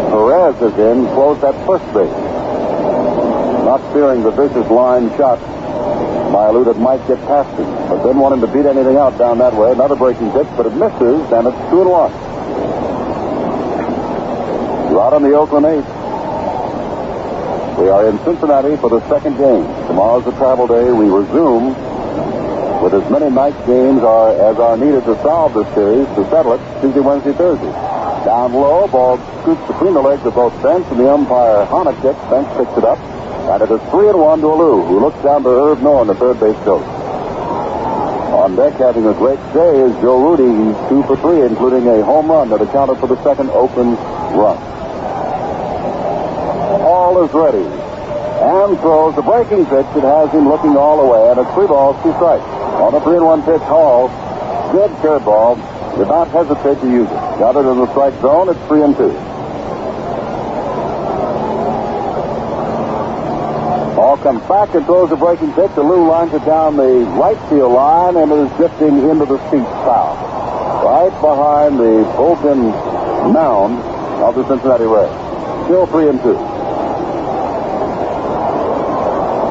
Perez is in, closed at first base. Not fearing the vicious line shot by Alou that might get past him, but didn't want him to beat anything out down that way. Another breaking pitch, but it misses, and it's 2-1. 2 out on the Oakland A's. We are in Cincinnati for the 2nd game. Tomorrow's a travel day. We resume with as many night games as are needed to solve this series, to settle it Tuesday, Wednesday, Thursday. Down low, ball scoots between the legs of both Bench and the umpire Honeckick. Bench picks it up, and it is 3-1 to Alou, who looks down to Irv Norton, the third base coach. On deck, having a great day, is Joe Rudy. He's 2 for 3, including a home run that accounted for the 2nd Oakland run. All is ready, and throws the breaking pitch. It has him looking all the way, and it's 3 balls, 2 strikes. On a 3-1 pitch, Hall, good curveball. Did not hesitate to use it. Got it in the strike zone. It's 3-2. Hall comes back and throws a breaking pitch. Alou lines it down the right field line, and it is drifting into the seats foul. Right behind the bullpen mound of the Cincinnati Reds. Still 3-2.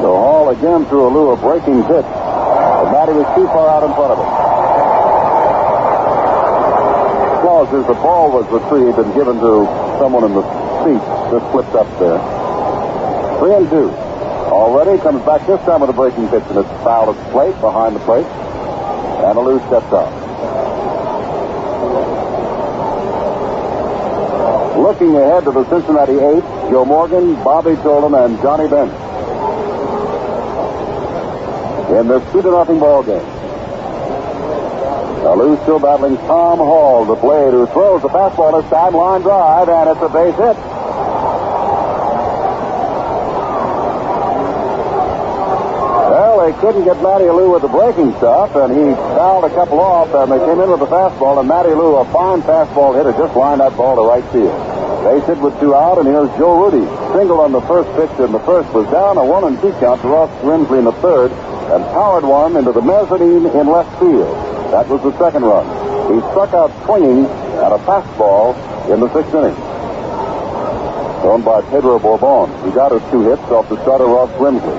So Hall again threw Alou a breaking pitch. But Matty was too far out in front of him. As the ball was retrieved and given to someone in the seat, just flipped up there. 3-2. Already comes back this time with a breaking pitch, and it's fouled at the plate, behind the plate. And Alou steps out. Looking ahead to the Cincinnati 8, Joe Morgan, Bobby Tolan, and Johnny Bench. In this 2-0 ball game. Alou still battling Tom Hall, the Blade, who throws the fastball this time, line drive, and it's a base hit. Well, they couldn't get Matty Alou with the breaking stuff, and he fouled a couple off, and they came in with the fastball, and Matty Alou, a fine fastball hitter, just lined that ball to right field. Base hit with 2 out, and here's Joe Rudy. Single on the first pitch, and the first was down, a 1-2 count to Ross Grimsley in the third, and powered one into the mezzanine in left field. That was the second run. He struck out swinging at a fastball in the 6th inning. Thrown by Pedro Bourbon. He got his 2 hits off the starter Ross Grimsley.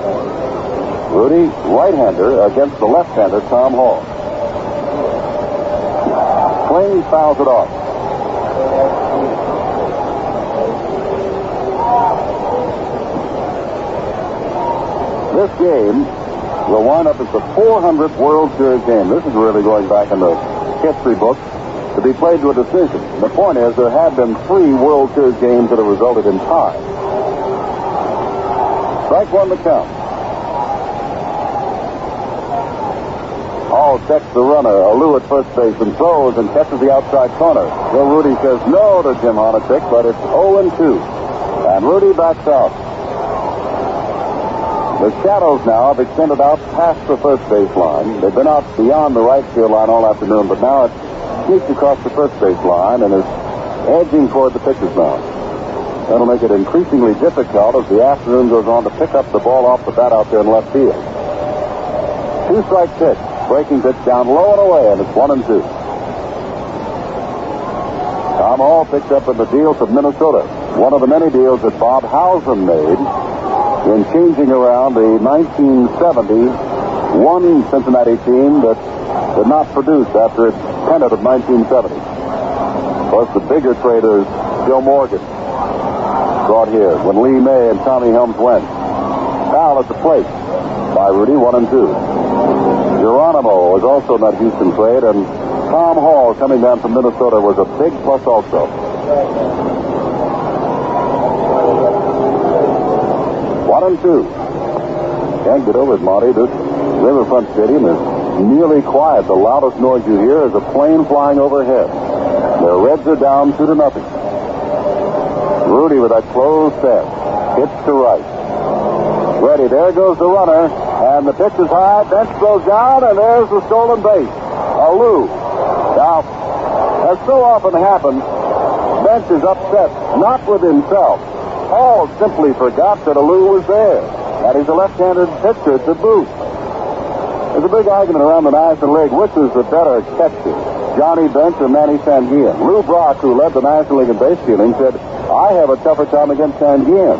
Rudy, right-hander against the left-hander Tom Hall. Kling fouls it off. This game will wind up as the 400th World Series game. This is really going back in the history books to be played to a decision. The point is there have been 3 World Series games that have resulted in ties. Strike 1 to count. Hall checks the runner. Alou at first base and throws and catches the outside corner. Joe Rudy says no to Jim Honachek, but it's 0-2. And Rudy backs out. The Shadows now have extended out past the first base line. They've been out beyond the right field line all afternoon, but now it sneaks across the first base line and is edging toward the pitcher's mound. That'll make it increasingly difficult as the afternoon goes on to pick up the ball off the bat out there in left field. 2-strike pitch. Breaking pitch down low and away, and it's 1-2. Tom Hall picked up in the deal from Minnesota. One of the many deals that Bob Howsam made in changing around the 1971 Cincinnati team that did not produce after its pennant of 1970. Of course, the bigger traders, Joe Morgan, brought here when Lee May and Tommy Helms went. Foul at the plate by Rudy, 1-2. Geronimo was also in that Houston trade, and Tom Hall coming down from Minnesota was a big plus also. 1-2. Can't get over it, Monty. This Riverfront Stadium is nearly quiet. The loudest noise you hear is a plane flying overhead. The Reds are down 2-0. Rudy with that closed set. Hits to right. Ready. There goes the runner. And the pitch is high. Bench throws down, and there's the stolen base. Alou. Now, as so often happens, Bench is upset, not with himself. Hall simply forgot that Alou was there. And he's a left-handed pitcher to boot. There's a big argument around the National League. Which is the better catcher, Johnny Bench or Manny Sanguillen? Lou Brock, who led the National League in base stealing, said, I have a tougher time against Sanguillen.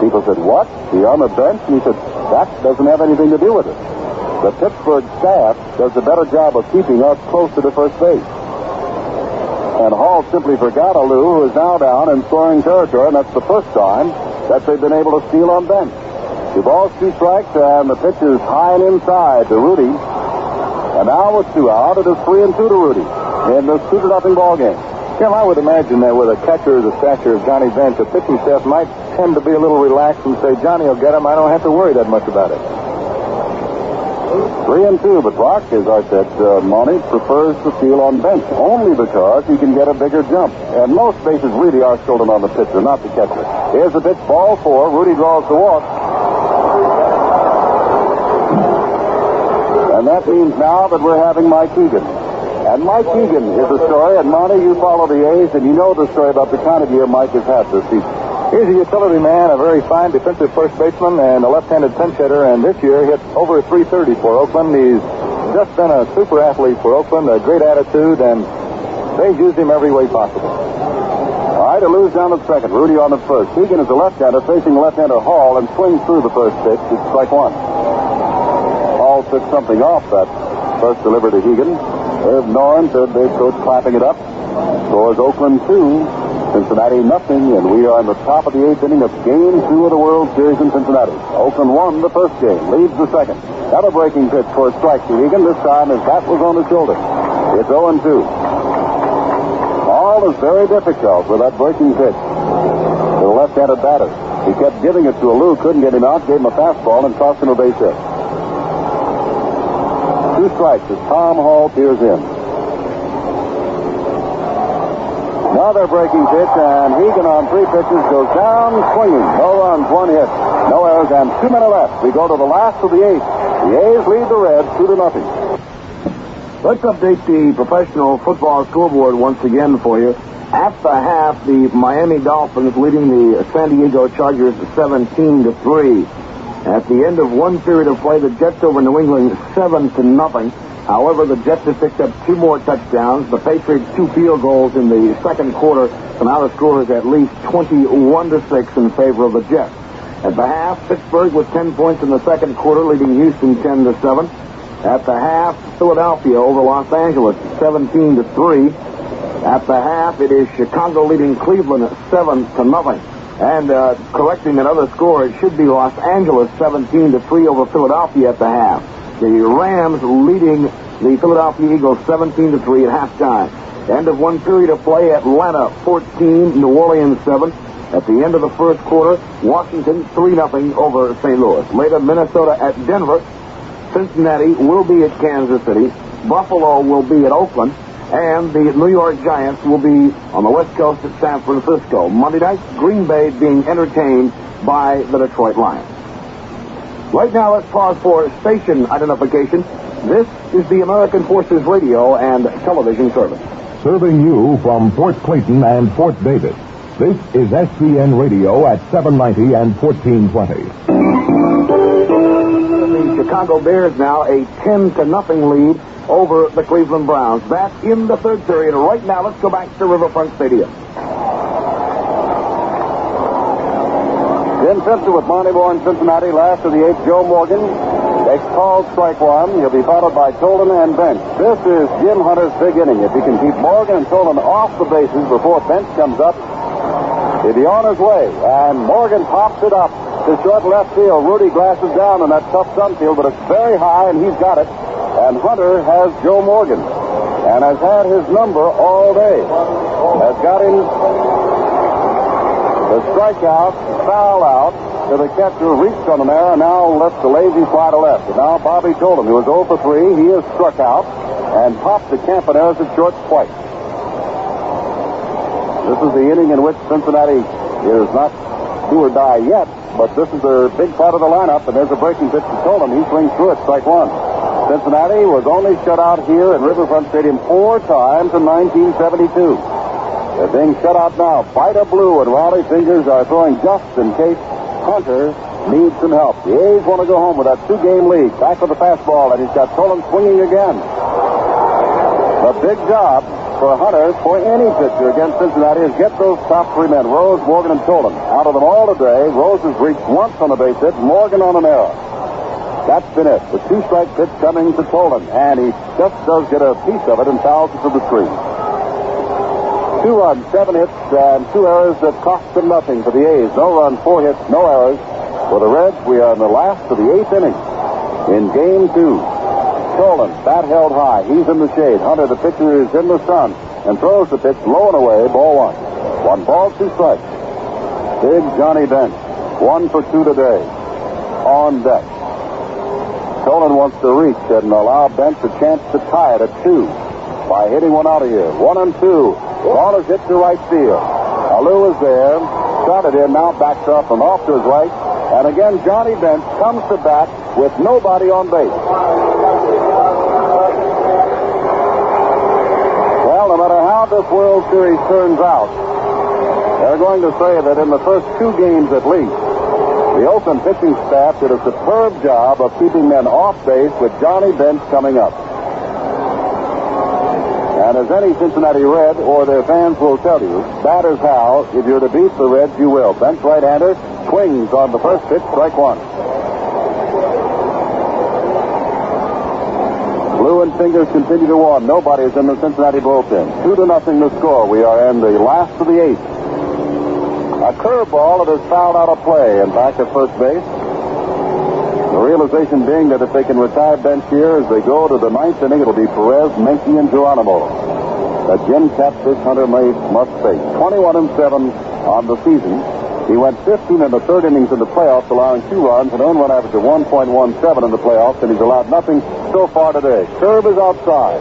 People said, what? Is he on the bench? And he said, that doesn't have anything to do with it. The Pittsburgh staff does a better job of keeping us close to the first base. And Hall simply forgot Alou, who is now down in scoring territory, and that's the first time that they've been able to steal on Bench. 2 balls, 2 strikes, and the pitch is high and inside to Rudy. And now with 2 out, it is 3-2 to Rudy in this 2-0 ball game. Jim, I would imagine that with a catcher of the stature of Johnny Bench, the pitching staff might tend to be a little relaxed and say, Johnny will get him. I don't have to worry that much about it. 3-2, but Brock, as I said, Monty prefers to steal on Bench only because he can get a bigger jump. And most bases really are stolen on the pitcher, not the catcher. Here's the pitch, ball 4. Rudy draws the walk. And that means now that we're having Mike Beagan. And Mike Beagan is a story, and Monty, you follow the A's, and you know the story about the kind of year Mike has had this season. He's a utility man, a very fine defensive first baseman, and a left-handed pinch hitter, and this year hit over 330 for Oakland. He's just been a super athlete for Oakland, a great attitude, and they've used him every way possible. All right, Alou's down at second. Rudy on at first. Beagan is a left-hander facing left-hander Hall and swings through the first pitch. It's strike 1. Hall took something off that first delivery to Hegan. Irv Noren said they've coach clapping it up. Scores Oakland 2 Cincinnati nothing, and we are in the top of the 8th inning of Game 2 of the World Series in Cincinnati. Oakland won the first game, leads the second. Now a breaking pitch for a strike to Beagan. This time his bat was on his shoulder. It's 0-2. All is very difficult with that breaking pitch to the left-handed batter. He kept giving it to Alou, couldn't get him out, gave him a fastball, and tossed him a base hit. 2 strikes as Tom Hall peers in. Another breaking pitch, and Hegan on 3 pitches goes down swinging. No runs, 1 hit, no errors, and 2 men left. We go to the last of the 8th. The A's lead the Reds 2-0. Let's update the professional football scoreboard once again for you. At the half, the Miami Dolphins leading the San Diego Chargers 17-3. At the end of one period of play, the Jets over New England 7-0. However, the Jets have picked up 2 more touchdowns. The Patriots 2 field goals in the second quarter. So now the score is at least 21-6 in favor of the Jets. At the half, Pittsburgh with 10 points in the second quarter, leading Houston 10-7. At the half, Philadelphia over Los Angeles 17-3. At the half, it is Chicago leading Cleveland 7-0. And correcting another score, it should be Los Angeles 17-3 over Philadelphia at the half. The Rams leading the Philadelphia Eagles 17-3 at halftime. End of one period of play, Atlanta 14, New Orleans 7. At the end of the first quarter, Washington 3-0 over St. Louis. Later, Minnesota at Denver. Cincinnati will be at Kansas City. Buffalo will be at Oakland. And the New York Giants will be on the West Coast at San Francisco. Monday night, Green Bay being entertained by the Detroit Lions. Right now, let's pause for station identification. This is the American Forces Radio and Television Service. Serving you from Fort Clayton and Fort Davis. This is SCN Radio at 790 and 1420. The Chicago Bears now a 10-0 lead over the Cleveland Browns. That's in the third period. Right now, let's go back to Riverfront Stadium. Jim Simpson with Monty Moore in Cincinnati. Last of the 8th, Joe Morgan. Next called strike 1. He'll be followed by Tolan and Bench. This is Jim Hunter's big inning. If he can keep Morgan and Tolan off the bases before Bench comes up, he'll be on his way. And Morgan pops it up to short left field. Rudy glasses down in that tough sun field, but it's very high, and he's got it. And Hunter has Joe Morgan and has had his number all day. Has got him the strikeout, foul out to the catcher, reached on him there, and now left the lazy fly to left. And now Bobby Tolan, who was 0 for 3, he is struck out and popped the Campaneris at short twice. This is the inning in which Cincinnati is not do or die yet, but this is their big part of the lineup, and there's a breaking pitch to Tolan. He swings through it, strike 1. Cincinnati was only shut out here in Riverfront Stadium 4 times in 1972. They're being shut out now. Vida Blue and Raleigh Fingers are throwing just in case Hunter needs some help. The A's want to go home with that 2-game lead. Back with the fastball, and he's got Tolan swinging again. The big job for Hunter, for any pitcher against Cincinnati, is get those top 3 men, Rose, Morgan, and Tolan. Out of them all today, Rose has reached once on a base hit, Morgan on an error. That's been it. The 2-strike pitch coming to Tolan, and he just does get a piece of it and fouls it to the screen. 2 runs, 7 hits, and 2 errors that cost them nothing for the A's. No runs, 4 hits, no errors. For the Reds, we are in the last of the 8th inning in Game 2. Tolan, bat held high. He's in the shade. Hunter, the pitcher, is in the sun and throws the pitch low and away. Ball 1. 1 ball, 2 strikes. Big Johnny Bench, 1 for 2 today. On deck. Tolan wants to reach and allow Bench a chance to tie it at 2 by hitting one out of here. 1-2. Ball is hit to right field. Alou is there. Shot it in. Now backs up and off to his right. And again, Johnny Bench comes to bat with nobody on base. Well, no matter how this World Series turns out, they're going to say that in the first 2 games at least, the Oakland pitching staff did a superb job of keeping men off base with Johnny Bench coming up. And as any Cincinnati Red or their fans will tell you, that is how, if you're to beat the Reds, you will. Bench right-hander swings on the first pitch, strike 1. Blue and Fingers continue to warn. Nobody is in the Cincinnati bullpen. 2-0 the score. We are in the last of the eighth. A curveball that is fouled out of play and back at first base. The realization being that if they can retire bench here as they go to the ninth inning, it'll be Perez, Menke, and Geronimo that Jim Catfish Hunter must face. 21-7 on the season. He went 15 in the third innings in the playoffs, allowing 2 runs, and earned run average of 1.17 in the playoffs, and he's allowed nothing so far today. Curve is outside.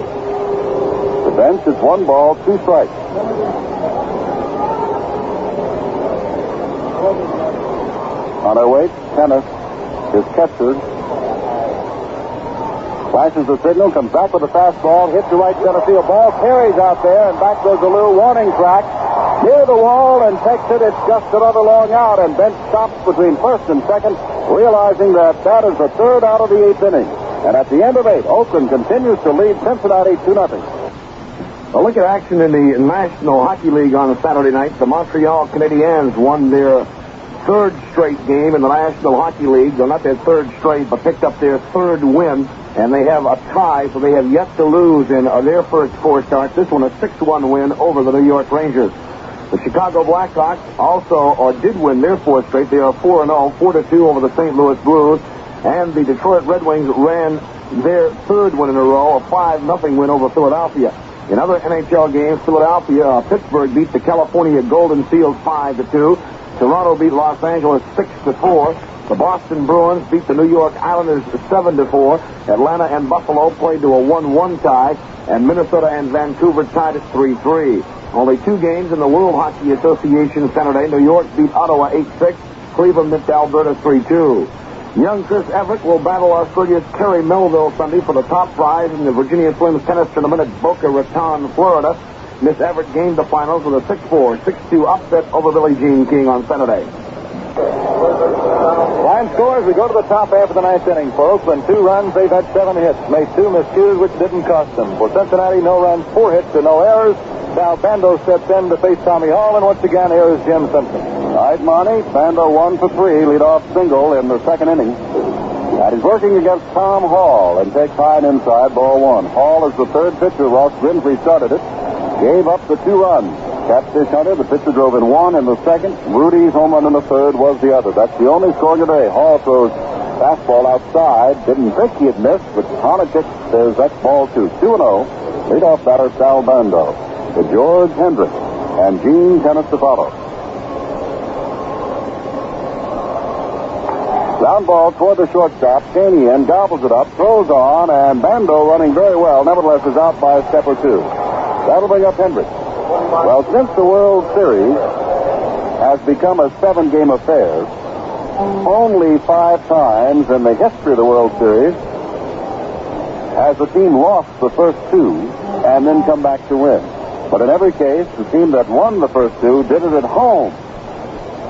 The bench is 1 ball, 2 strikes. On our way, Tennis, his catcher, flashes the signal, comes back with a fastball, hits the right center field. Ball carries out there, and back goes a little warning track. Near the wall and takes it. It's just another long out, and Bench stops between first and second, realizing that is the third out of the 8th inning. And at the end of 8, Oakland continues to lead Cincinnati 2-0. Well, look at action in the National Hockey League on Saturday night. The Montreal Canadiens won their 3rd straight game in the National Hockey League. Well, not their 3rd straight, but picked up their 3rd win. And they have a tie, so they have yet to lose in their first 4 starts. This one a 6-1 win over the New York Rangers. The Chicago Blackhawks did win their 4th straight. They are 4-0, 4-2 over the St. Louis Blues. And the Detroit Red Wings ran their 3rd win in a row, a 5-0 win over Philadelphia. In other NHL games, Pittsburgh beat the California Golden Seals 5-2. Toronto beat Los Angeles 6-4. The Boston Bruins beat the New York Islanders 7-4. Atlanta and Buffalo played to a 1-1 tie. And Minnesota and Vancouver tied at 3-3. Only 2 games in the World Hockey Association Saturday. New York beat Ottawa 8-6. Cleveland beat Alberta 3-2. Young Chris Everett will battle Australia's Kerry Melville Sunday for the top prize in the Virginia Slims tennis tournament at Boca Raton, Florida. Miss Everett gained the finals with a 6-4, 6-2 upset over Billie Jean King on Saturday. Line scores. We go to the top half of the 9th inning. For Oakland, 2 runs. They've had 7 hits. Made 2 miscues, which didn't cost them. For Cincinnati, no runs, 4 hits, and no errors. Now Bando steps in to face Tommy Hall, and once again, here is Jim Simpson. All right, Monty. Bando 1 for 3, leadoff single in the 2nd inning. And he's working against Tom Hall and takes high and inside, ball 1. Hall is the 3rd pitcher. Ross Grimsley started it. Gave up the 2 runs. Catfish Hunter, the pitcher, drove in 1 in the 2nd. Rudy's home run in the 3rd was the other. That's the only score today. Hall throws fastball outside. Didn't think he had missed, but Honachik says that's ball 2. 2-0. Leadoff batter Sal Bando. To George Hendricks and Gene Tennis to follow. Ground ball toward the shortstop. Kanian gobbles it up, throws on, and Bando, running very well, nevertheless is out by a step or 2. That'll bring up Hendricks. Well, since the World Series has become a 7-game affair, only 5 times in the history of the World Series has the team lost the first 2 and then come back to win. But in every case, the team that won the first 2 did it at home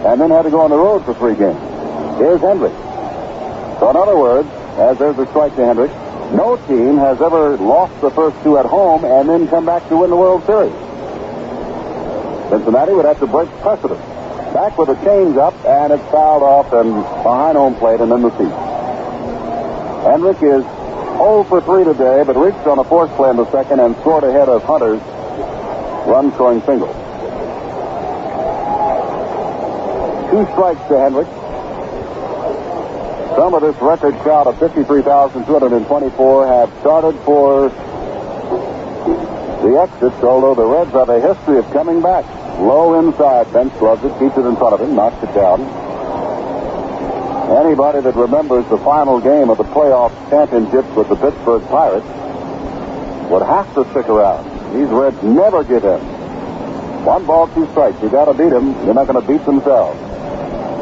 and then had to go on the road for 3 games. Here's Hendricks. So in other words, as there's a strike to Hendricks, no team has ever lost the first 2 at home and then come back to win the World Series. Cincinnati would have to break precedent. Back with a change-up, and it's fouled off and behind home plate and in the seat. Hendricks is 0 for 3 today, but reached on a force play in the 2nd and scored ahead of Hunter's run-scoring single. 2 strikes to Hendricks. Some of this record crowd of 53,224 have started for the exits, although the Reds have a history of coming back. Low inside, Bench gloves it, keeps it in front of him, knocks it down. Anybody that remembers the final game of the playoff championships with the Pittsburgh Pirates would have to stick around. These Reds never give in. 1 ball, 2 strikes. You got to beat them. You're not going to beat themselves.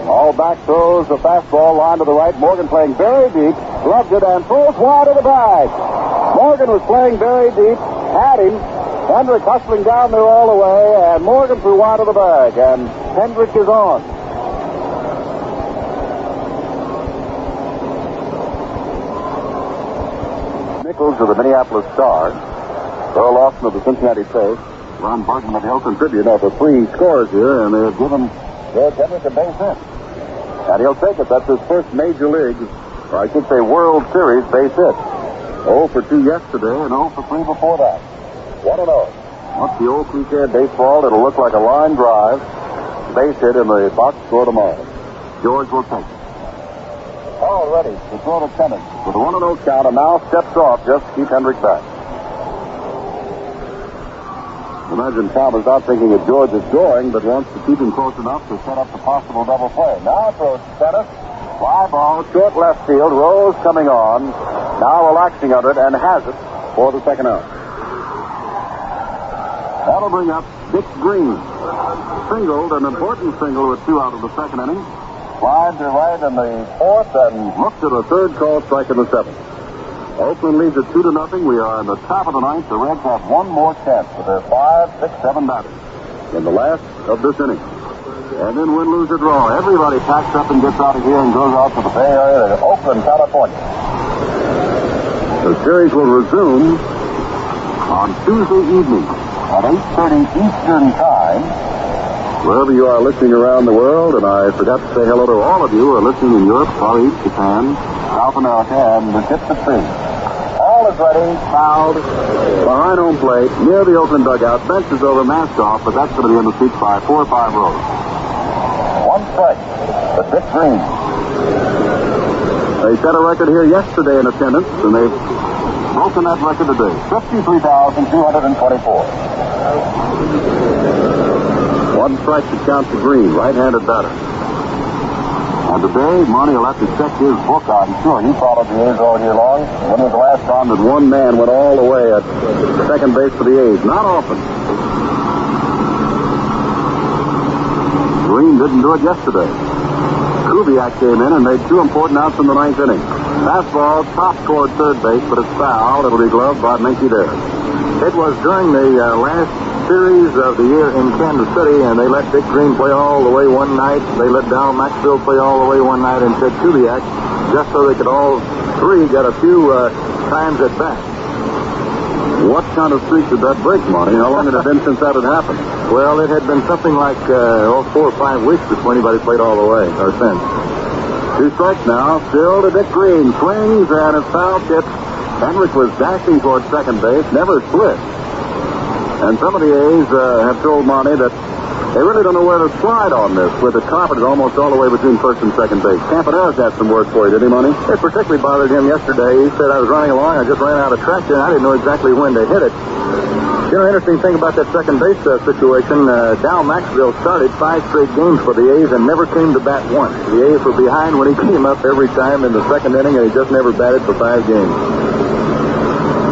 All back throws the fastball line to the right. Morgan playing very deep, gloves it and throws wide of the bag. Morgan was playing very deep, had him. Hendricks hustling down there all the way, and Morgan threw wide of the bag, and Hendricks is on. Nichols of the Minneapolis Star, Earl Lawson of the Cincinnati Post, Ron Barton of the Oakland Tribune are the 3 scorers here, and they've given George Hendricks a base hit. And he'll take it. That's his first major league, or I should say World Series base hit. 0 for 2 yesterday and 0 for 3 before that. 1-0. What's the old cliche of baseball? It'll look like a line drive. Base hit in the box score tomorrow. George will take it. All ready to throw to Tennant with a 1-0 count, and now steps off just to keep Hendricks back. Imagine Tom is not thinking that George is going, but wants to keep him close enough to set up the possible double play. Now throws to Tennant. Fly ball, short left field. Rose coming on. Now relaxing under it and has it for the second out. That'll bring up Dick Green. Singled, an important single with 2 out of the second inning. Flied to right in the 4th and looked at a third call strike in the 7th. Oakland leads it 2-0. We are in the top of the 9th. The Reds have one more chance with their 5, 6, 7 batters in the last of this inning. And then win, lose, or draw. Everybody packs up and gets out of here and goes out to the Bay Area to Oakland, California. The series will resume on Tuesday evening at 8:30 Eastern Time. Wherever you are listening around the world, and I forgot to say hello to all of you who are listening in Europe, Far East, Japan, South America, and the tip of the sea. All is ready, fouled, behind home plate, near the Oakland dugout. Bench is over, mask off, but that's going to be in the seats by 4 or 5 rows. 1 strike for Dick Green. They set a record here yesterday in attendance, and they've broken that record today. 53,224. 1 strike to count to Green, right-handed batter. And today, Monty will have to check his book, I'm sure. He followed the A's all year long. When was the last time that one man went all the way at second base for the A's? Not often. Green didn't do it yesterday. Kubiak came in and made 2 important outs in the 9th inning. Fastball, top toward third base, but it's foul. It'll be gloved by Minky there. It was during the last series of the year in Kansas City, and they let Dick Green play all the way one night. They let Donald Maxfield play all the way one night, and Ted Kubiak, just so they could all 3 get a few times at bat. What kind of streak did that break, Monty? How long had it been since that had happened? Well, it had been something like 4 or 5 weeks before anybody played all the way, or since. 2 strikes now, still to Dick Green. Swings, and it's foul tip. Hendricks was dashing toward second base, never slid. And some of the A's have told Monty that they really don't know where to slide on this, with it carpeted almost all the way between first and second base. Campaneris had some words for you, did he, Monty? It particularly bothered him yesterday. He said, I was running along, I just ran out of traction, and I didn't know exactly when to hit it. You know, interesting thing about that second base situation, Dow Maxfield started 5 straight games for the A's and never came to bat once. The A's were behind when he came up every time in the second inning, and he just never batted for 5 games.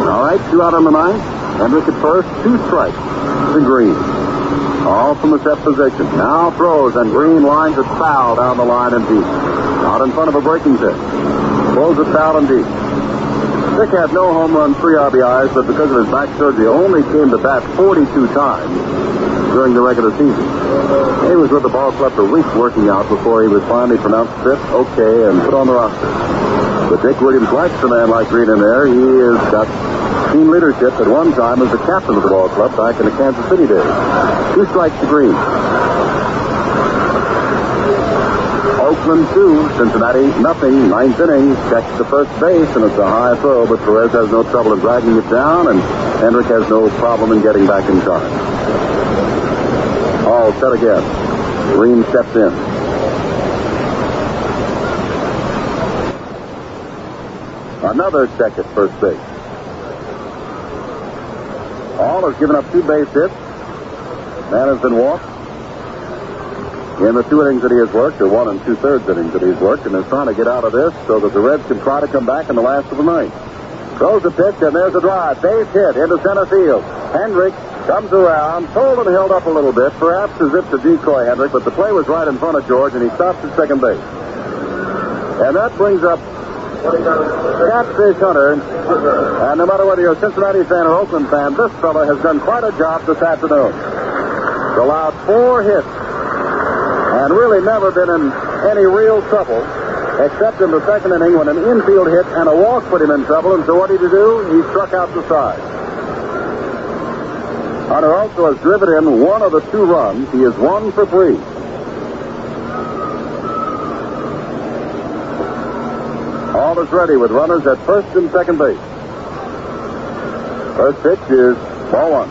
All right, 2 out on the 9th. Hendricks at first, 2 strikes to Green. All from the set position. Now throws, and Green lines it foul down the line and deep. Out in front of a breaking pitch. Throws it foul and deep. Dick had no home run, 3 RBIs, but because of his back surgery, only came to bat 42 times during the regular season. He was with the ball club for weeks working out before he was finally pronounced fit, okay, and put on the roster. But Dick Williams likes a man like Green in there. He has got team leadership at one time as the captain of the ball club back in the Kansas City days. 2 strikes to Green. Oakland 2, Cincinnati nothing. 9th inning, checks to first base, and it's a high throw, but Perez has no trouble in dragging it down, and Hendricks has no problem in getting back in time. All set again. Green steps in. Another check at first base. Hall has given up 2 base hits. Man has been walked in the 2 innings that he has worked, or 1 2/3 innings that he's worked, and is trying to get out of this so that the Reds can try to come back in the last of the 9th. Throws a pitch, and there's a drive. Base hit into center field. Hendricks comes around, pulled and held up a little bit, perhaps as if to decoy Hendricks, but the play was right in front of George, and he stops at second base. And that brings up Catfish Hunter, and no matter whether you're a Cincinnati fan or Oakland fan, this fellow has done quite a job this afternoon. He's allowed 4 hits and really never been in any real trouble, except in the second inning when an infield hit and a walk put him in trouble, and so what did he do? He struck out the side. Hunter also has driven in 1 of the 2 runs. He is 1 for 3. All is ready with runners at first and second base. First pitch is ball one.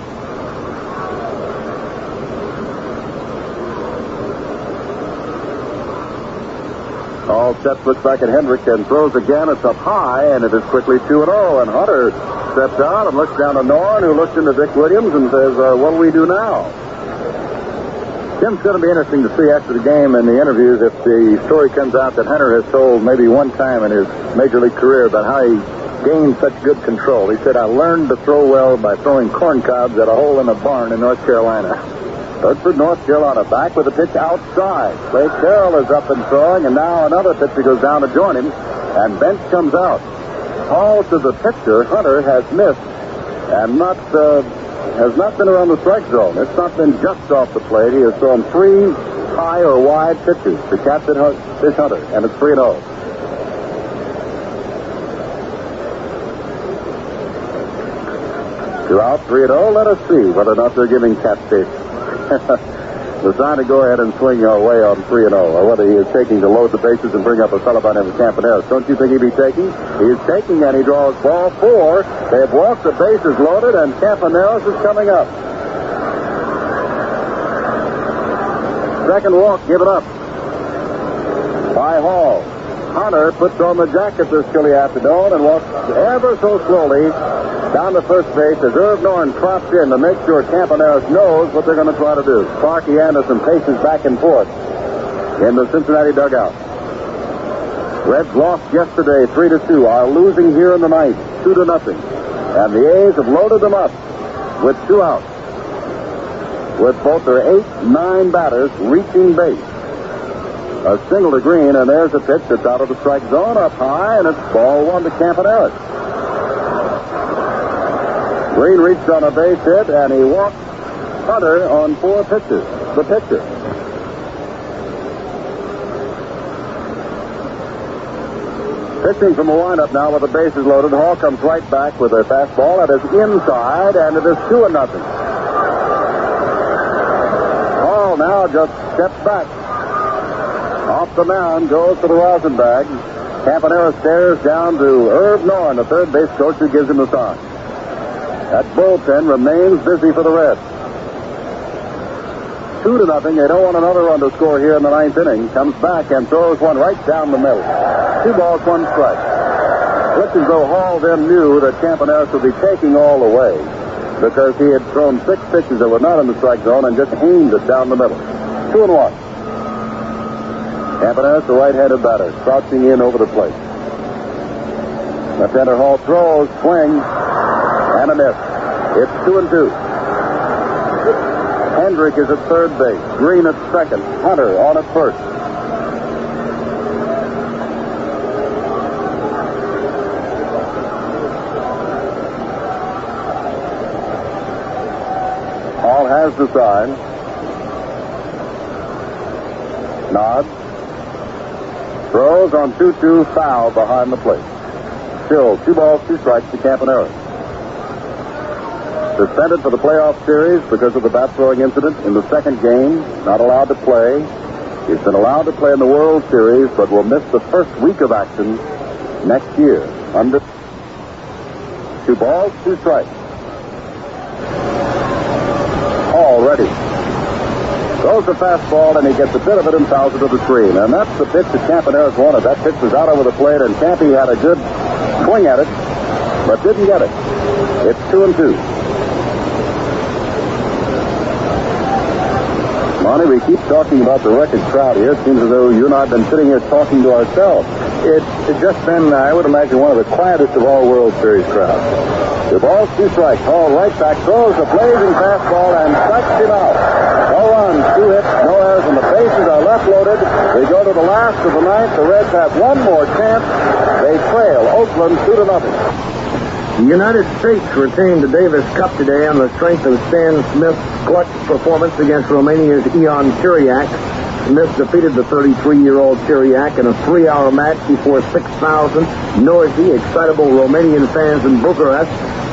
All set, looks like at Hendricks, and throws again. It's up high, and it is quickly 2-0. And Hunter steps out and looks down to Norn, who looks into Dick Williams and says, what do we do now? Jim's going to be interesting to see after the game in the interviews if the story comes out that Hunter has told maybe one time in his major league career about how he gained such good control. He said, I learned to throw well by throwing corn cobs at a hole in a barn in North Carolina. Hertford, North Carolina, back with a pitch outside. Blake Carroll is up and throwing, and now another pitcher goes down to join him, and Bench comes out. Hall to the pitcher. Hunter has missed and has not been around the strike zone. It's not been just off the plate. He has thrown 3 high or wide pitches to Captain Fish Hunter, and it's 3-0. Two out, 3-0. Let us see whether or not they're giving Cap Fish the sign to go ahead and swing away on 3-0, or whether he is taking to load the bases and bring up a fellow by the name of Campaneris. Don't you think he'd be taking? He is taking, and he draws ball 4. They've walked, the bases loaded, and Campaneris is coming up. Second walk given up by Hall. Hunter puts on the jacket this chilly afternoon and walks ever so slowly down to first base as Irv Norton trots in to make sure Campaneris knows what they're going to try to do. Sparky Anderson paces back and forth in the Cincinnati dugout. Reds lost yesterday 3-2, are losing here in the ninth 2-0. And the A's have loaded them up with 2 outs, with both their 8-9 batters reaching base. A single to Green, and there's a pitch that's out of the strike zone, up high, and it's ball 1 to Campaneris. Green reached on a base hit, and he walked Hunter on 4 pitches. The pitcher. Pitching from a windup now with the bases loaded. Hall comes right back with a fastball. It is inside, and it is 2-0. Hall now just steps back. Off the mound, goes to the rosin bag. Campaneris stares down to Irv Norton, the third base coach, who gives him the sign. That bullpen remains busy for the Reds. 2-0. They don't want another run to score here in the ninth inning. Comes back and throws one right down the middle. 2 balls, 1 strike. Looks as though Hall then knew that Campaneris would be taking all the way because he had thrown 6 pitches that were not in the strike zone and just aimed it down the middle. 2-1. Campaneris, the right-handed batter, crouching in over the plate. Left-hander Hall throws, swing, and a miss. It's 2-2. Hendricks is at third base. Green at second. Hunter on at first. Hall has the sign. Nods. Throws on 2-2, foul behind the plate. Still 2 balls, 2 strikes to Campaneris. Suspended for the playoff series because of the bat throwing incident in the second game. Not allowed to play. He's been allowed to play in the World Series, but will miss the first week of action next year. Under 2 balls, 2 strikes. Hall ready. Throws the fastball, and he gets a bit of it and fouls it to the screen. And that's the pitch that Campaneris wanted. That pitch was out over the plate, and Campy had a good swing at it, but didn't get it. It's 2-2. Monty, we keep talking about the record crowd here. It seems as though you and I have been sitting here talking to ourselves. It's just been, I would imagine, one of the quietest of all World Series crowds. 2 balls, 2 strikes. Hall right back, throws a blazing fastball and strikes him out. No runs, 2 hits, no errors, and the bases are left loaded. We go to the last of the ninth. The Reds have one more chance. They trail Oakland 2-0. The United States retained the Davis Cup today on the strength of Stan Smith's clutch performance against Romania's Ion Chiriac. Smith defeated the 33-year-old Chiriac in a 3-hour match before 6,000 noisy, excitable Romanian fans in Bucharest.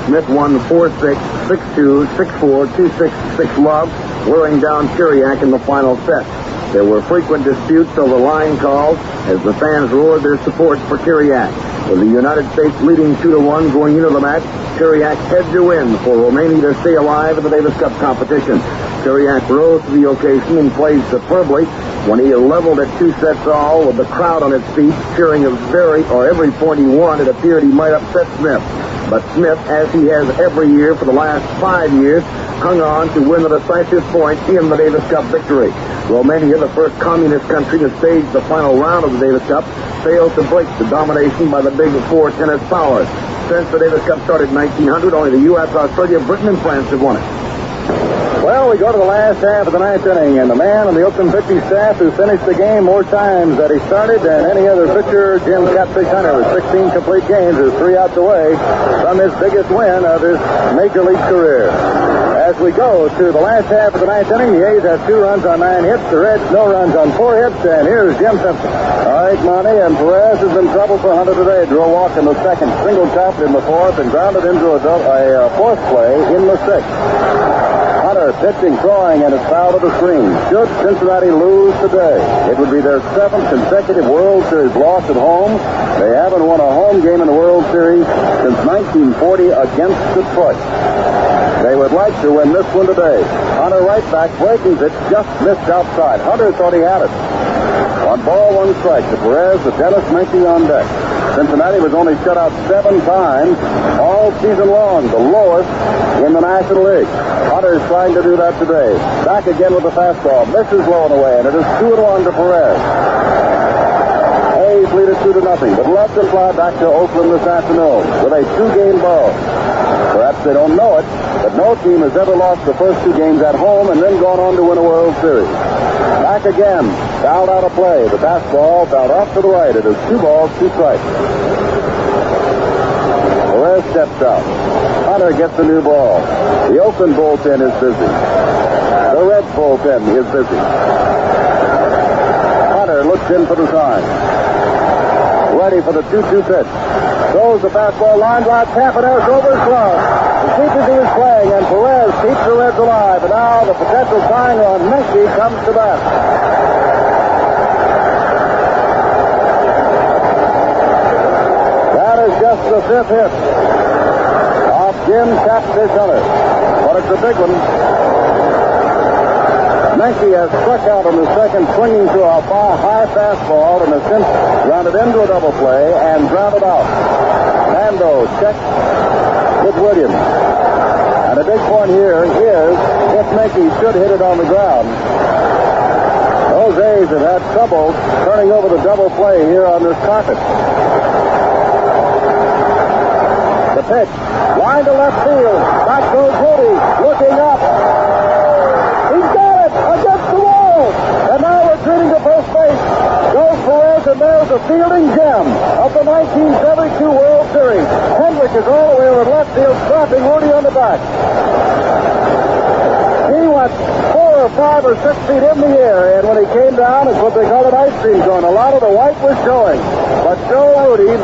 Smith won 4-6, 6-2, 6-4, 2-6, 6-love, wearing down Chiriac in the final set. There were frequent disputes over line calls as the fans roared their support for Tiriac. With the United States leading 2-1 going into the match, Tiriac had to win for Romania to stay alive in the Davis Cup competition. Tiriac rose to the occasion and played superbly when he leveled at 2 sets all with the crowd on its feet, cheering every point he won. It appeared he might upset Smith. But Smith, as he has every year for the last 5 years, hung on to win the decisive point in the Davis Cup victory. Romania, the first communist country to stage the final round of the Davis Cup, failed to break the domination by the Big Four tennis powers. Since the Davis Cup started in 1900, only the U.S., Australia, Britain, and France have won it. Well, we go to the last half of the ninth inning, and the man on the Oakland pitching staff who finished the game more times that he started than any other pitcher, Jim Catfish Hunter, with 16 complete games, is 3 outs away from his biggest win of his major league career. As we go to the last half of the ninth inning, the A's have 2 runs on 9 hits, the Reds no runs on 4 hits, and here's Jim Simpson. All right, Monty, and Perez has been trouble for Hunter today. Drew a walk in the second, single chopped in the fourth, and grounded into a fourth play in the sixth. Hunter pitching, throwing, and it's foul to the screen. Should Cincinnati lose today, it would be their 7th consecutive World Series loss at home. They haven't won a home game in the World Series since 1940 against Detroit. They would like to win this one today. Hunter right back, breaking pitch, just missed outside. Hunter thought he had it. On ball, 1 strike to Perez, with Dennis Menke on deck. Cincinnati was only shut out 7 times all season long, the lowest in the National League. Hunter is trying to do that today. Back again with the fastball. Misses low and away, and it is 2-1 to Perez. A's lead it 2-0, but left and fly back to Oakland this afternoon with a 2-game ball. Perhaps they don't know it, but no team has ever lost the first 2 games at home and then gone on to win a World Series. Back again, fouled out of play. The fastball fouled off to the right. It is 2 balls, 2 strikes. Perez steps out. Hunter gets a new ball. The Oakland bullpen is busy. The Reds bullpen is busy. Hunter looks in for the sign. Ready for the 2-2 pitch. Throws the fastball, line drive, tap, and there's over his glove. The keeper he was playing, and Perez keeps the Reds alive. And now the potential tying run, Menke, comes to bat. That is just the 5th hit off Jim Catfish Hunter. But it's a big one. Menke has struck out on the second, swinging to a high fastball, and has since grounded into a double play and grounded out. Nando checks with Williams. And a big point here is if Menke should hit it on the ground. Those A's have had trouble turning over the double play here on this carpet. The pitch, line to left field. Back goes Rudy, looking up. He's got it against the wall. And now retreating to first base goes Perez, and there's the fielding gem of the 1972 World Series. Hendricks is all the way over left field, dropping Rudy on the back. He went 4 or 5 or 6 feet in the air, and when he came down, it's what they call an ice cream cone. A lot of the white was showing. But Joe Rudy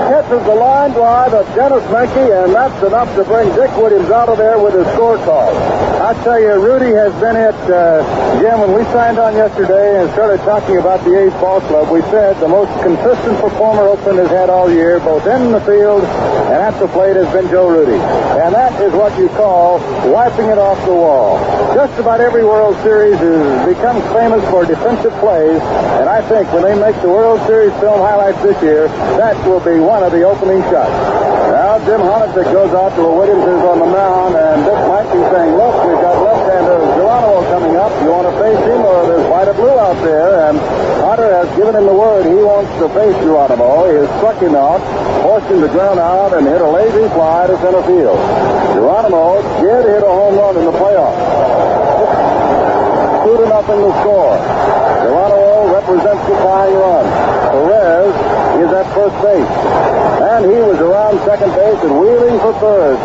catches the line drive of Dennis Menke, and that's enough to bring Dick Williams out of there with his score call. I tell you, Rudy has been hit, Jim, when we signed on yesterday and started talking about the A's ball club, we said the most consistent performer Oakland has had all year, both in the field and at the plate, has been Joe Rudy. And that is what you call wiping it off the wall. Just about every World Series becomes famous for defensive plays, and I think when they make the World Series film highlights this year, that will be one of the opening shots. Now Jim Honitzik goes out to where Williams is on the mound, and Dick might be saying, look, we've got left-hander Geronimo coming up. You want to face him, or there's white or blue out there? And Hunter has given him the word he wants to face Geronimo. He has struck him out, forced him to ground out, and hit a lazy fly to center field. Geronimo did hit a home run in the playoffs. 2-0 the score. Geronimo represents the tying run. Perez is at first base. And he was around second base and wheeling for third.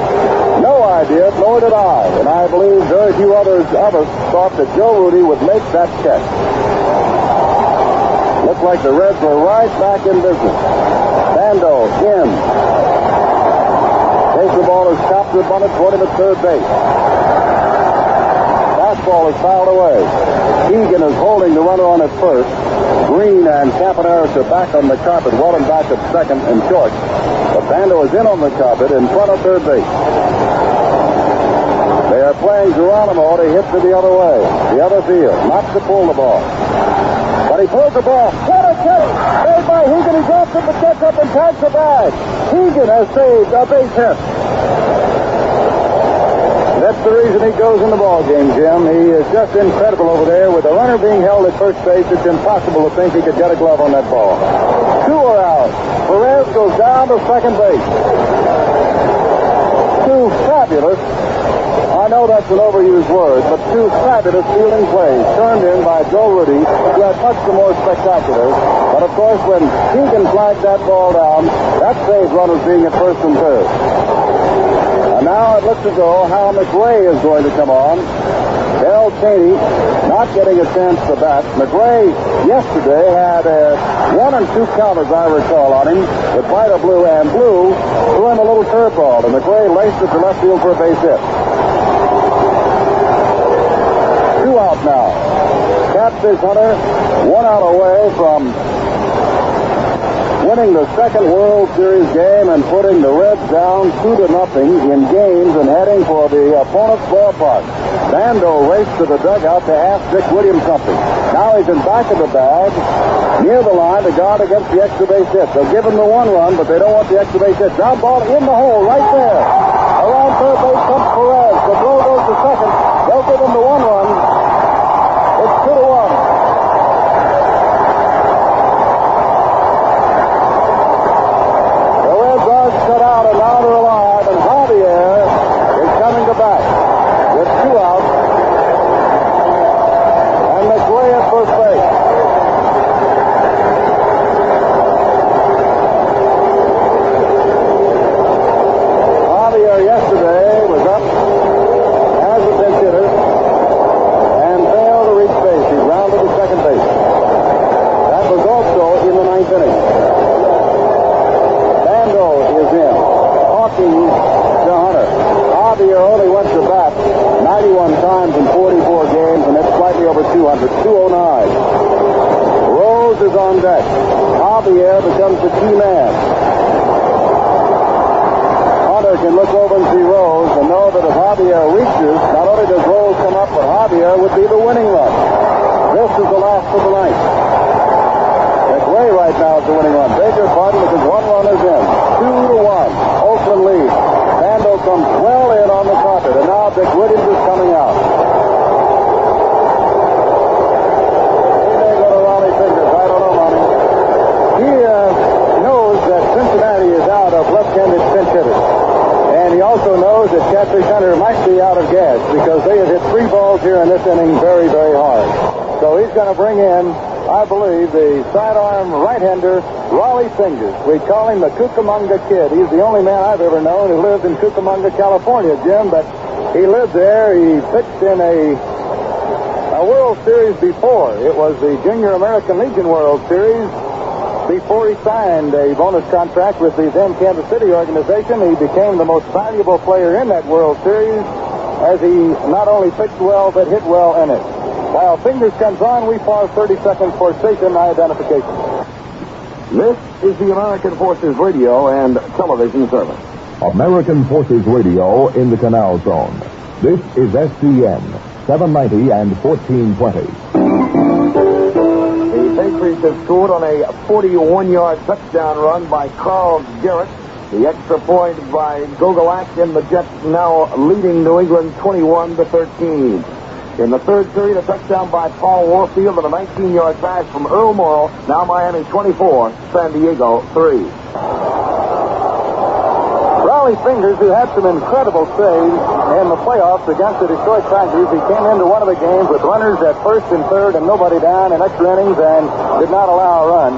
No idea, nor did I. And I believe very few others of us thought that Joe Rudy would make that catch. Looked like the Reds were right back in business. Nando in. Takes the ball, is chopped and bunted toward him at third base. Fastball is fouled away. Beagan is holding the runner on at first. Green and Campaneris are back on the carpet. Wallen back at second and short. But Bando is in on the carpet in front of third base. They are playing Geronimo to hit to the other way, the other field, not to pull the ball. But he pulls the ball. Get it! Saved by Hegan. He drops it, but gets up and tags the bag. Hegan has saved a base hit. That's the reason he goes in the ball game, Jim. He is just incredible over there. With the runner being held at first base, it's impossible to think he could get a glove on that ball. Two are out. Perez goes down to second base. Two fabulous, I know that's an overused word, but two fabulous fielding plays turned in by Joe Rudy, who had much the more spectacular. But of course, when Keegan flagged that ball down, that saved runners being at first and third. And now it looks as though Hal McRae is going to come on. Darrell Cheney not getting a chance to bat. McRae yesterday had a 1 and 2 count, as I recall, on him with Vida Blue, and Blue threw him a little curveball, and McRae laced it to left field for a base hit. 2 out now. Catfish Hunter 1 out away from winning the second World Series game and putting the Reds down 2-0 in games and heading for the opponent's ballpark. Bando raced to the dugout to ask Dick Williams something. Now he's in back of the bag, near the line to guard against the extra base hit. They'll give him the 1 run, but they don't want the extra base hit. Ground ball in the hole right there. Around third base comes Perez. The throw goes to second. They'll give him the 1 run. It's 2-1. Shut out, and now they're alive, and Javier is coming to bat with 2 outs, and McRae at first base. Javier yesterday was up as a pinch hitter and failed to reach base. He rounded to second base. That was also in the 9th inning. To Hunter. Javier only went to bat 91 times in 44 games, and it's slightly over 200, 209. Rose is on deck. Javier becomes the key man. Hunter can look over and see Rose and know that if Javier reaches, not only does Rose come up, but Javier would be the winning run. This is the last of the ninth. McRae right now is the winning run. Beg your pardon, because 1 run is in. 2-1. Oakland lead. Bando comes well in on the carpet, and now Dick Williams is coming out. He may go to Raleigh Fingers. I don't know, Monty. He knows that Cincinnati is out of left-handed pinch hitters. And he also knows that Catfish Hunter might be out of gas because they have hit 3 balls here in this inning very, very hard. So he's going to bring in, I believe, the sidearm right-hander, Raleigh Fingers. We call him the Cucamonga Kid. He's the only man I've ever known who lived in Cucamonga, California, Jim, but he lived there. He pitched in a World Series before. It was the Junior American Legion World Series. Before he signed a bonus contract with the then Kansas City organization, he became the most valuable player in that World Series as he not only pitched well, but hit well in it. While Fingers comes on, we pause 30 seconds for station identification. This is the American Forces Radio and Television Service. American Forces Radio in the Canal Zone. This is SCN, 790 and 1420. The Patriots have scored on a 41-yard touchdown run by Carl Garrett. The extra point by Gogolak, and the Jets now leading New England 21-13. In the third period, a touchdown by Paul Warfield and a 19-yard pass from Earl Morrall. Now Miami 24, San Diego 3. Raleigh Fingers, who had some incredible saves in the playoffs against the Detroit Tigers, he came into one of the games with runners at first and third and nobody down in extra innings and did not allow a run.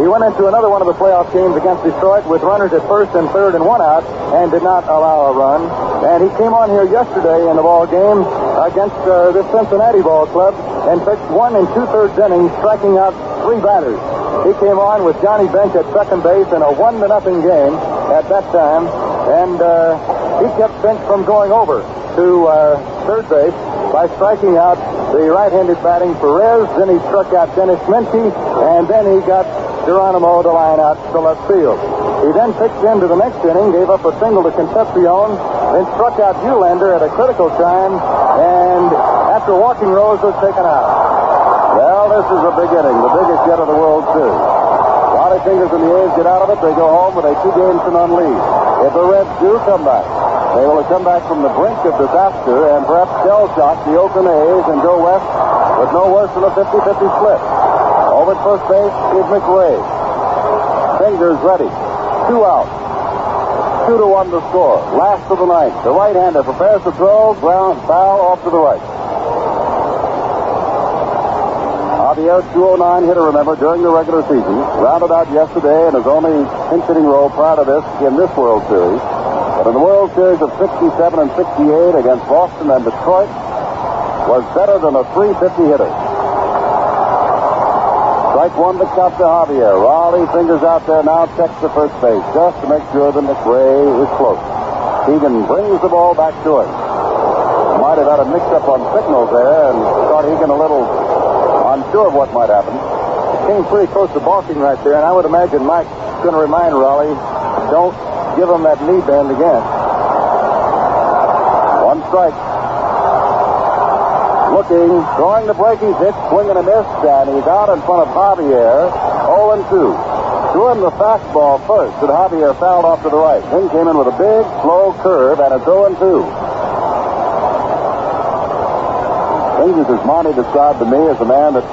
He went into another one of the playoff games against Detroit with runners at first and third and 1 out and did not allow a run. And he came on here yesterday in the ball game against this Cincinnati ball club and pitched 1 2/3 innings, striking out 3 batters. He came on with Johnny Bench at second base in a 1-0 game at that time, and he kept Bench from going over to third base. by striking out the right-handed batting Perez. Then he struck out Dennis Minchie, and then he got Geronimo to line out to left field. He then pitched into the next inning, gave up a single to Concepcion, then struck out Eulander at a critical time, and after walking Rose was taken out. Well, this is a big inning, the biggest yet of the World Series. Raleigh Fingers and the A's get out of it. They go home with a 2-game-to-none lead. If the Reds do come back, they will come back from the brink of disaster and perhaps shell-shock the Oakland A's and go west with no worse than a 50-50 split. Over at first base is McRae. Fingers ready. 2 out. 2-1 to score. Last of the ninth. The right-hander prepares to throw. Ground foul off to the right. Javier, 209 hitter, remember, during the regular season. Rounded out yesterday in his only pinch-hitting role prior to this in this World Series. But in the World Series of 67 and 68 against Boston and Detroit was better than a .350 hitter. Strike one to Costa Javier. Raleigh Fingers out there now checks the first base just to make sure that McRae is close. Beagan brings the ball back to him. Might have had a mix-up on signals there and caught Egan a little unsure of what might happen. It came pretty close to balking right there, and I would imagine Mike's going to remind Raleigh, don't give him that knee bend again. 1 strike. Looking, throwing the breaking pitch, swing and a miss, and he's out in front of Javier, 0-2. Threw him the fastball first, and Javier fouled off to the right. Then came in with a big, slow curve, and it's 0-2. Fingers, as Monty described to me, as a man that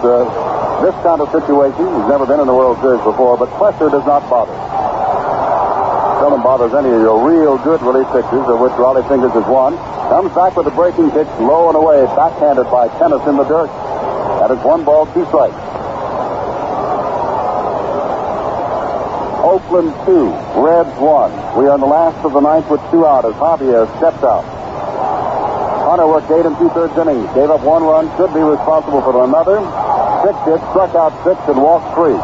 this kind of situation, he's never been in the World Series before, but pressure does not bother. Seldom bothers any of your real good relief pitchers, of which Raleigh Fingers is one. Comes back with a breaking pitch, low and away, backhanded by Tennis in the dirt. That is 1 ball, 2 strikes. Oakland 2, Reds 1. We are in the last of the ninth with 2 out as Javier steps out. Hunter worked 8 2/3 innings, gave up 1 run, should be responsible for another. 6 hits, struck out 6, and walked 3.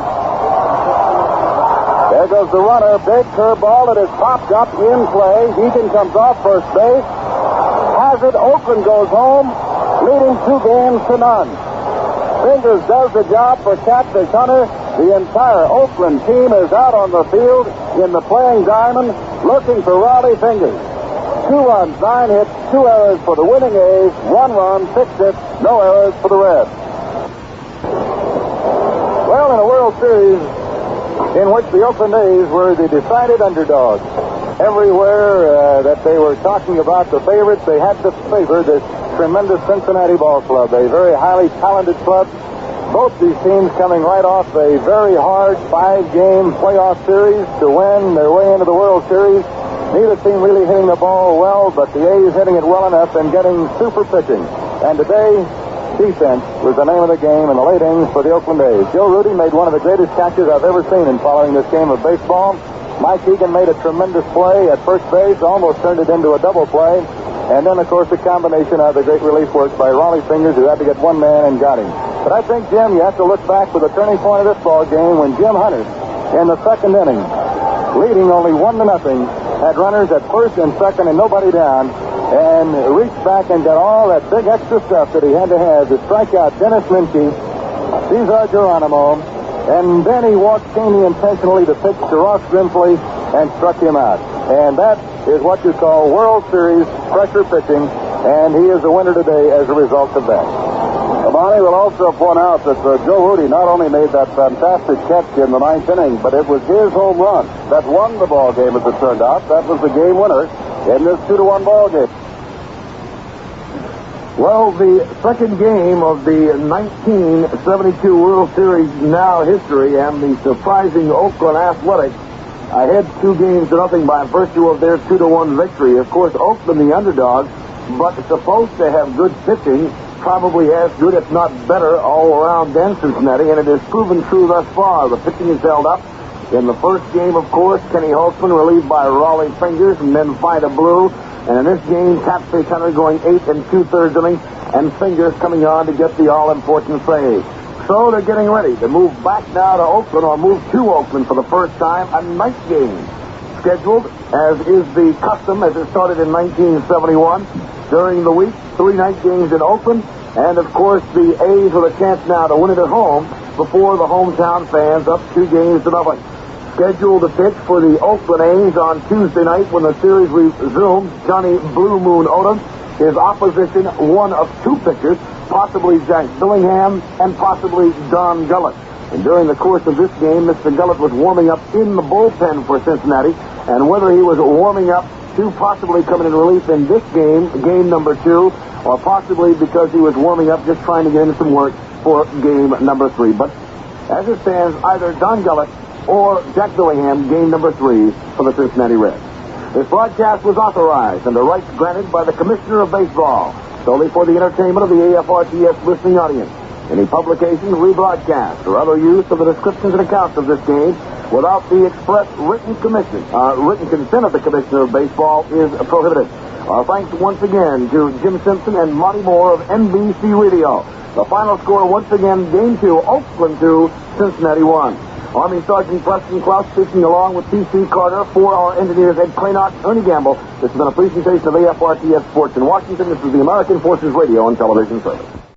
There goes the runner, big curveball that is popped up in play. Beagan comes off first base. Has it, Oakland goes home, leading 2-0. Fingers does the job for Catfish Hunter. The entire Oakland team is out on the field in the playing diamond looking for Raleigh Fingers. 2 runs, 9 hits, 2 errors for the winning A's, 1 run, 6 hits, no errors for the Reds. Well, in a World Series in which the Oakland A's were the decided underdogs, everywhere that they were talking about the favorites, they had to favor this tremendous Cincinnati ball club, a very highly talented club. Both these teams coming right off a very hard 5-game playoff series to win their way into the World Series. Neither team really hitting the ball well, but the A's hitting it well enough and getting super pitching. And today, defense was the name of the game in the late innings for the Oakland A's. Joe Rudy made one of the greatest catches I've ever seen in following this game of baseball. Mike Egan made a tremendous play at first base, almost turned it into a double play. And then, of course, the combination of the great relief work by Raleigh Fingers, who had to get 1 man and got him. But I think, Jim, you have to look back for the turning point of this ball game when Jim Hunter, in the 2nd inning, leading only 1-0, had runners at first and second and nobody down, and reached back and got all that big extra stuff that he had to have to strike out Dennis Minchie, Cesar Geronimo, and then he walked Caney intentionally to pitch to Ross Grimsley and struck him out. And that is what you call World Series pressure pitching, and he is the winner today as a result of that. Monty will also point out that Joe Rudy not only made that fantastic catch in the 9th inning, but it was his home run that won the ball game, as it turned out. That was the game winner in this 2-1 ball game. Well, the second game of the 1972 World Series now history, and the surprising Oakland Athletics ahead 2-0 by virtue of their 2-1 victory. Of course, Oakland the underdog, but supposed to have good pitching, probably as good, if not better, all around than Cincinnati, and it has proven true thus far. The pitching is held up. In the first game, of course, Kenny Holtzman relieved by Raleigh Fingers, and then Vida Blue. And in this game, Catfish Hunter going 8 2/3 innings, and Fingers coming on to get the all-important save. So they're getting ready to move back now to Oakland, or move to Oakland for the first time, a night game scheduled, as is the custom, as it started in 1971. during the week. 3 night games in Oakland. And, of course, the A's with a chance now to win it at home before the hometown fans, up 2 games to nothing. Scheduled to pitch for the Oakland A's on Tuesday night when the series resumes, Johnny Blue Moon Odom. His opposition, one of 2 pitchers, possibly Jack Dillingham and possibly Don Gullett. And during the course of this game, Mr. Gullett was warming up in the bullpen for Cincinnati. And whether he was warming up to possibly coming in relief in this game, game number 2, or possibly because he was warming up just trying to get into some work for game number 3. But as it stands, either Don Gullett or Jack Dillingham, game number 3 for the Cincinnati Reds. This broadcast was authorized under rights granted by the Commissioner of Baseball, solely for the entertainment of the AFRTS listening audience. Any publication, rebroadcast, or other use of the descriptions and accounts of this game without the express written consent of the Commissioner of Baseball is prohibited. Our thanks once again to Jim Simpson and Monty Moore of NBC Radio. The final score once again, Game 2, Oakland 2, Cincinnati 1. Army Sergeant Preston Klaus speaking along with T.C. Carter, 4-hour engineers Ed Kleinott, Ernie Gamble. This has been a presentation of AFRTS Sports in Washington. This is the American Forces Radio and Television Service.